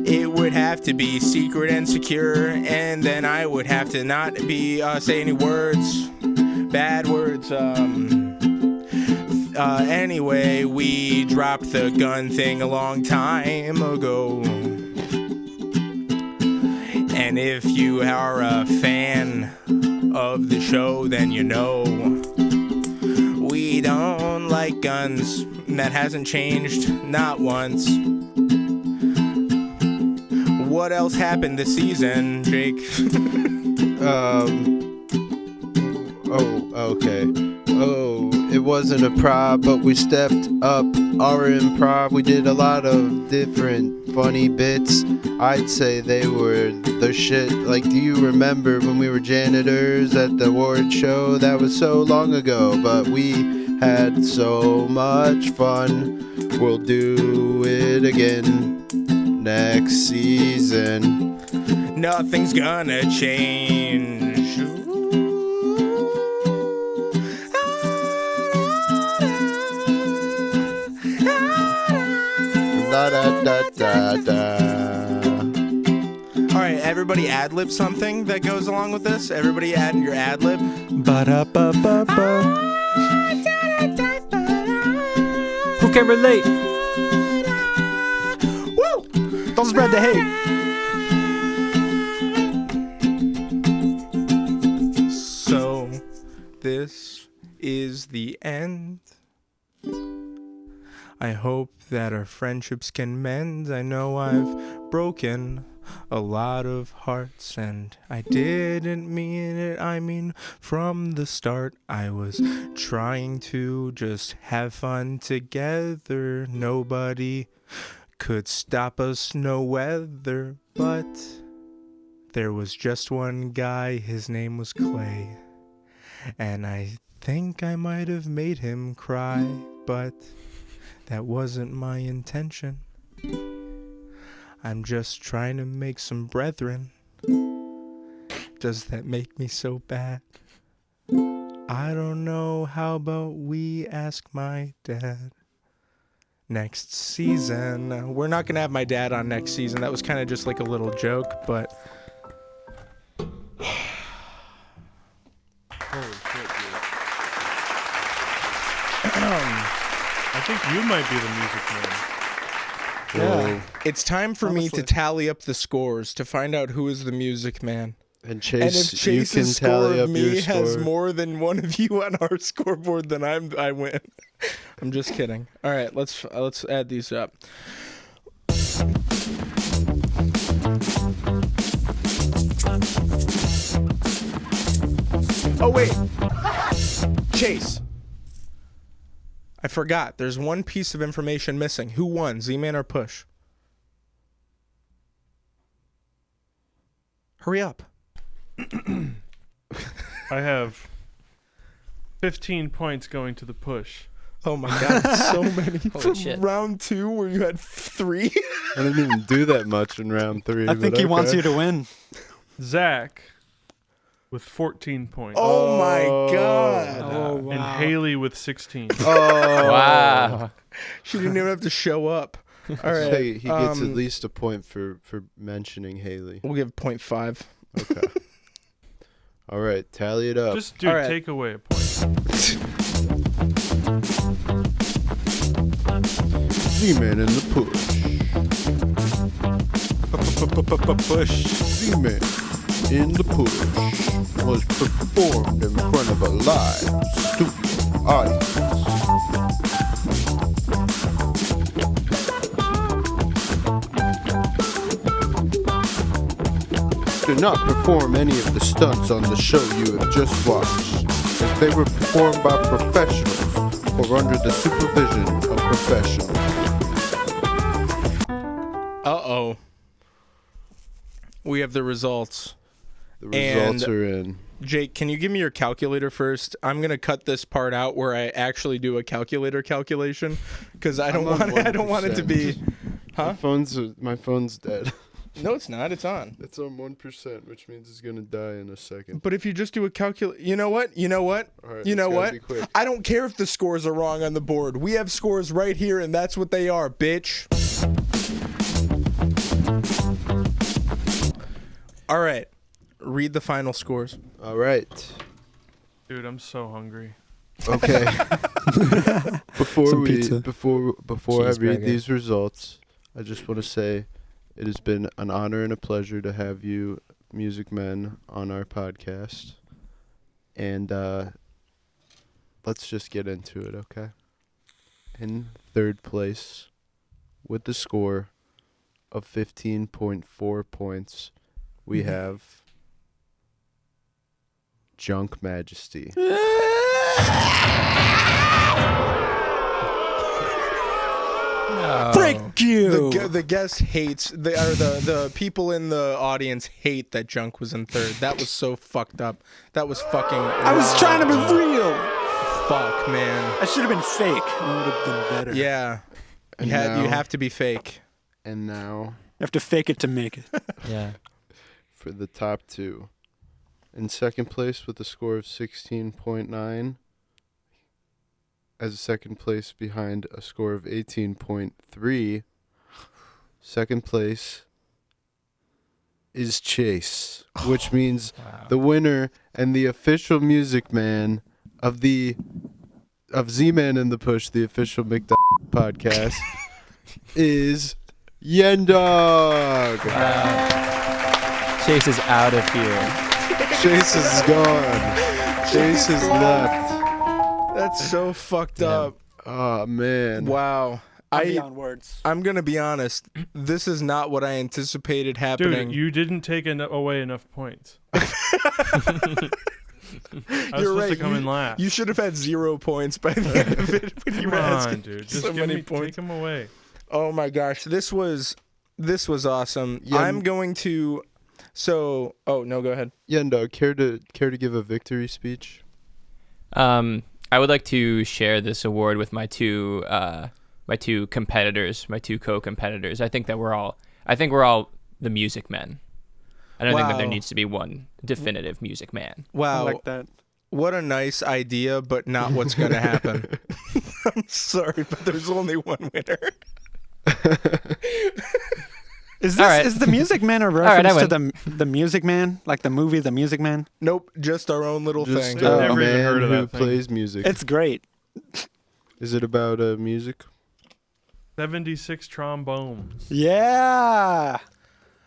It would have to be secret and secure, and then I would have to not be say any words, bad words. Anyway, we dropped the gun thing a long time ago. And if you are a fan of the show, then you know we don't like guns. That hasn't changed, not once. What else happened this season, Jake? Okay. Oh, it wasn't a prop, but we stepped up our improv. We did a lot of different funny bits. I'd say they were the shit. Like, do you remember when we were janitors at the award show? That was so long ago, but we had so much fun. We'll do it again next season. Nothing's gonna change. Da da da da da. All right, everybody ad-lib something that goes along with this. Everybody add your ad-lib. Ba-da-ba-ba-ba. Who can relate? Woo! Don't spread the hate. So, this is the end. I hope that our friendships can mend. I know I've broken a lot of hearts, and I didn't mean it. I mean, from the start, I was trying to just have fun together. Nobody could stop us, no weather, but there was just one guy, his name was Clay, and I think I might have made him cry, but that wasn't my intention. I'm just trying to make some brethren. Does that make me so bad? I don't know. How about we ask my dad? Next season. We're not going to have my dad on next season. That was kind of just like a little joke, but... Holy shit, dude. I think you might be the music man. Yeah. It's time for me Honestly. to tally up the scores to find out who is the music man. And And Chase, if you can Chase's score tally of up your me has score. more than one of you on our scoreboard, then I win. I'm just kidding. All right, let's add these up. Oh wait, Chase. I forgot. There's one piece of information missing. Who won, Z-Man or Push? Hurry up. I have 15 points going to the push. Oh my god, it's so many. From shit. round 2 where you had 3. I didn't even do that much in round 3. I think he wants you to win. Zach with 14 points. Oh my god. Oh, wow. And Haley with 16. Oh. Wow. She didn't even have to show up. All right. Hey, he gets at least a point for mentioning Haley. We'll give 0.5. Okay. All right, tally it up. Just, dude, All right. take away a point. Z-Man in the push. Push. Z-Man in the push was performed in front of a live studio audience. Do not perform any of the stunts on the show you have just watched, as they were performed by professionals or under the supervision of professionals. Uh-oh. We have the results. The results are in. Jake, can you give me your calculator first? I'm gonna cut this part out where I actually do a calculator calculation because I don't want it to be. Huh? My phone's dead. No, it's not. It's on. It's on 1%, which means it's gonna die in a second. But if you just do a you know what? All right, be quick. I don't care if the scores are wrong on the board. We have scores right here, and that's what they are, bitch. All right. Read the final scores. All right. Dude, I'm so hungry. Okay. before Some I pizza. read Cheeseburger. these results, I just want to say it has been an honor and a pleasure to have you, Music Men, on our podcast. And let's just get into it, okay? In third place, with the score of 15.4 points, we have Junk Majesty. Frick you! The guest hates the people in the audience hate that Junk was in third. That was so fucked up. That was fucking. I was trying to be real. Fuck, man. I should have been fake. It would have been better. Yeah. And You now, have to be fake. and now You have to fake it to make it. Yeah. for the top two. In second place with a score of 16.9, as a second place behind a score of 18.3. Second place is Chase, which means Wow. the winner and the official Music Man of Z-Man and the Push, the official McDonald's podcast, is Yendawg. Chase is out of here. Chase is gone. Chase is left. That's so fucked Damn. up. Oh man. Wow. I'm beyond words. I'm gonna be honest. This is not what I anticipated happening. Dude, you didn't take away enough points. I was You're supposed right. to come in last. You should have had 0 points by the end of it when you Come were on, asking dude. Just so many take points. them away. Oh my gosh, this was awesome. Yeah, I'm going to. So, oh no, go ahead. Yendawg, care to give a victory speech? I would like to share this award with my two competitors, my two co-competitors. I think we're all the Music Men. I don't think that there Wow. needs to be one definitive Music Man. I Wow, like that. what a nice idea, but not what's going to happen. I'm sorry, but there's only one winner. Is All this right. is the Music Man a right, I reference to the Music Man, like the movie The Music Man? Nope, just our own little Just thing. I've a never even man heard of who that thing. plays music. It's great. Is it about music? 76 trombones. Yeah.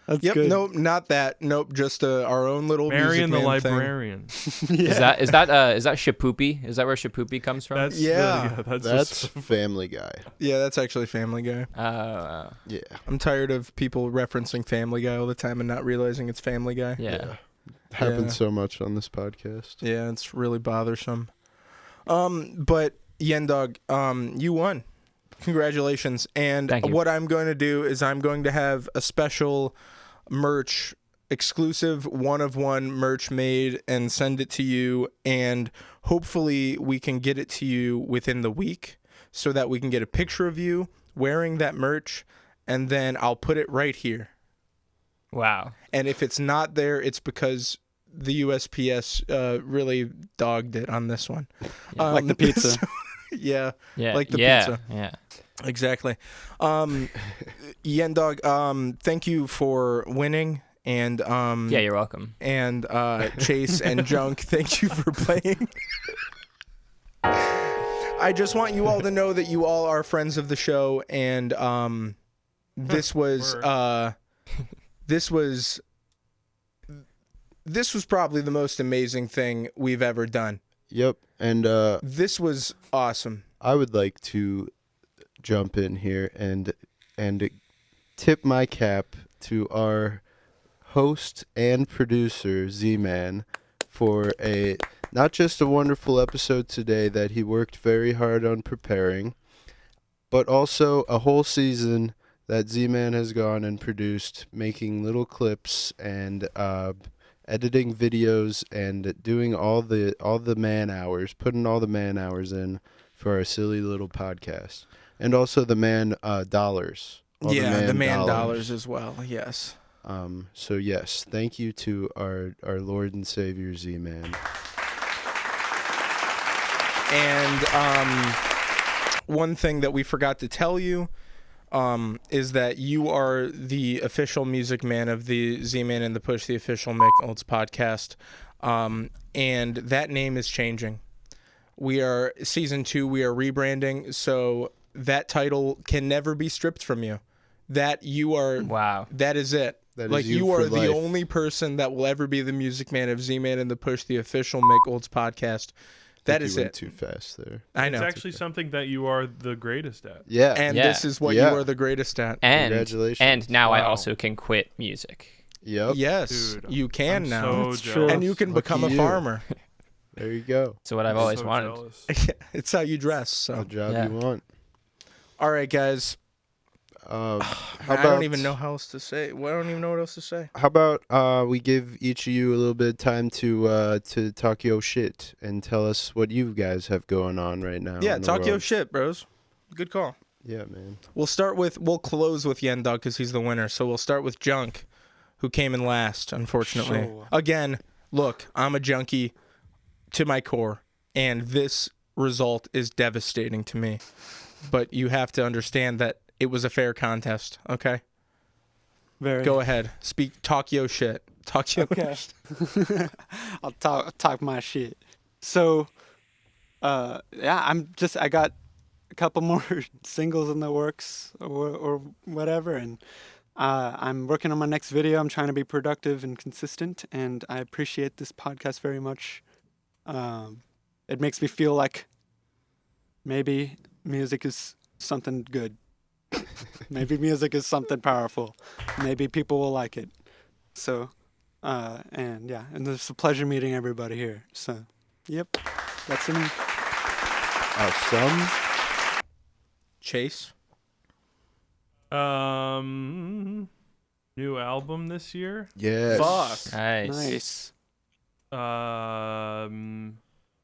That's Yep, good. nope, not that. Nope, just our own little Marion the Music Man thing. librarian. Yeah. Is that Shapoopy? Is that where Shapoopy comes from? That's Yeah. that's That's Family Guy. Yeah, that's actually Family Guy. Yeah. I'm tired of people referencing Family Guy all the time and not realizing it's Family Guy. yeah. Happens Yeah. so much on this podcast. Yeah, it's really bothersome. But Yendawg, you won. Congratulations. And Thank you. what I'm going to do is I'm going to have a special merch, exclusive one-of-one merch made and send it to you. And hopefully we can get it to you within the week so that we can get a picture of you wearing that merch. And then I'll put it right here. Wow. And if it's not there, it's because the USPS really dogged it on this one. Like the pizza. so- yeah, Yeah. Like the yeah. pizza. Yeah. exactly. Yendawg, thank you for winning. And Yeah, you're welcome. and Chase and Junk, thank you for playing. I just want you all to know that you all are friends of the show, and this was this was probably the most amazing thing we've ever done. Yep. And This was awesome. I would like to jump in here and tip my cap to our host and producer Z-Man for not just a wonderful episode today that he worked very hard on preparing, but also a whole season that Z-Man has gone and produced, making little clips and editing videos and doing all the man hours, putting all the man hours in for our silly little podcast, and also the man dollars. All the man dollars as well. Yes. So yes, thank you to our Lord and Savior Z-Man. And one thing that we forgot to tell you is that you are the official music man of the Z-Man and the Push, the official Mick Olds podcast. And that name is changing. We are season 2. We are rebranding. So that title can never be stripped from you. That you are. Wow. That is it. That like is you you are for the life. only person that will ever be the music man of Z-Man and the Push, the official Mick Olds podcast. That is You went it. too fast there. I know. It's actually something that you are the greatest at. Yeah. And Yeah. this is what Yeah. you are the greatest at. And Congratulations. and now I Wow. also can quit music. Yep. Yes, Dude, you can I'm now. so That's true. jealous. And you can Lucky become a you. farmer. There you go. So what I've I'm always so wanted. jealous. It's how you dress. The So, job Yeah. you want. all right, guys. How I don't even know how else to say. Well, I don't even know what else to say. How about we give each of you a little bit of time to talk your shit and tell us what you guys have going on right now. Yeah, in the talk your world. shit, bros. Good call. Yeah, man. We'll close with Yendawg because he's the winner. So we'll start with Junk, who came in last, unfortunately. Sure. Again, look, I'm a junkie to my core, and this result is devastating to me. But you have to understand that it was a fair contest, okay? Very. Go ahead. Talk your shit. Talk your Okay. I'll talk my shit. So, yeah, I got a couple more singles in the works or whatever, and I'm working on my next video. I'm trying to be productive and consistent, and I appreciate this podcast very much. It makes me feel like maybe music is something good. Maybe music is something powerful. Maybe people will like it. So, and yeah, and it's a pleasure meeting everybody here. So, yep, that's me. Some Chase. New album this year. yes. Fuck. Nice. Nice.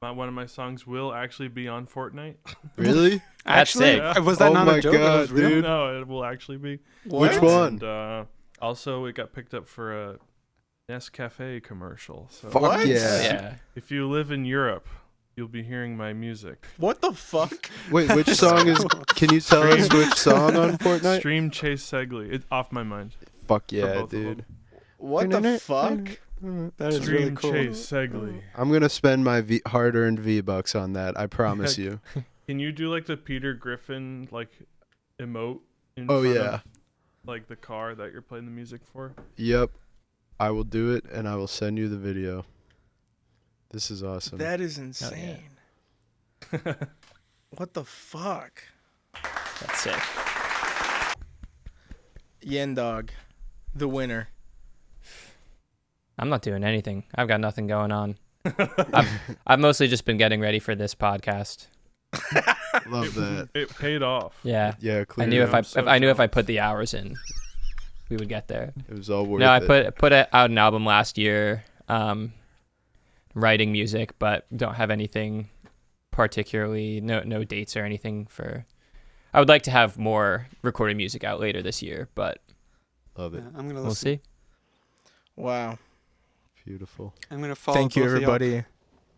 One of my songs will actually be on Fortnite. Really? That's Actually, sick. was that Oh not my a joke? It was God, real? dude. No, it will actually be. Which one? And also, it got picked up for a Nescafe commercial. So Fuck What? yeah. Yeah. if you live in Europe, you'll be hearing my music. What the fuck? Wait, which song is? Can you tell us which song on Fortnite? Stream Chase Ceglie. It's off my mind. Fuck for yeah, both of dude. them. What the fuck? That is Stream really cool. Chase Ceglie. I'm gonna spend my hard-earned V-bucks on that. I promise you. Can you do like the Peter Griffin like emote in Oh front yeah. of like the car that you're playing the music for? Yep. I will do it, and I will send you the video. This is awesome. That is insane. What the fuck? That's sick. Yendawg, the winner. I'm not doing anything. I've got nothing going on. I've mostly just been getting ready for this podcast. Love that. It paid off. Yeah. Yeah, I clearly. knew if I'm so I knew if I jealous. put the hours in, we would get there. It was all worth No, I it. put out an album last year, writing music, but don't have anything particularly, no dates or anything for. I would like to have more recorded music out later this year, but Love it. Yeah, I'm gonna we'll listen. see. Wow. Beautiful. I'm gonna follow. Thank you, both of y'all. everybody,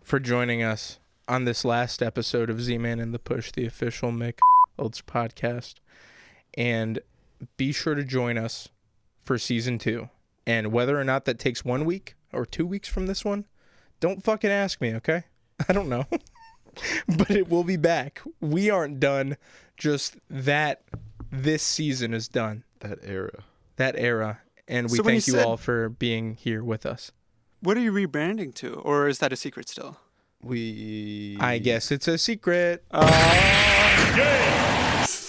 for joining us on this last episode of Z-Man and the Push, the official Mick Olds podcast. And be sure to join us for season 2. And whether or not that takes 1 week or 2 weeks from this one, don't fucking ask me, okay? I don't know. But it will be back. We aren't done. Just that this season is done. That era. That era. And we So when thank you you said- all for being here with us. What are you rebranding to, or is that a secret still? We. I guess it's a secret. Yeah.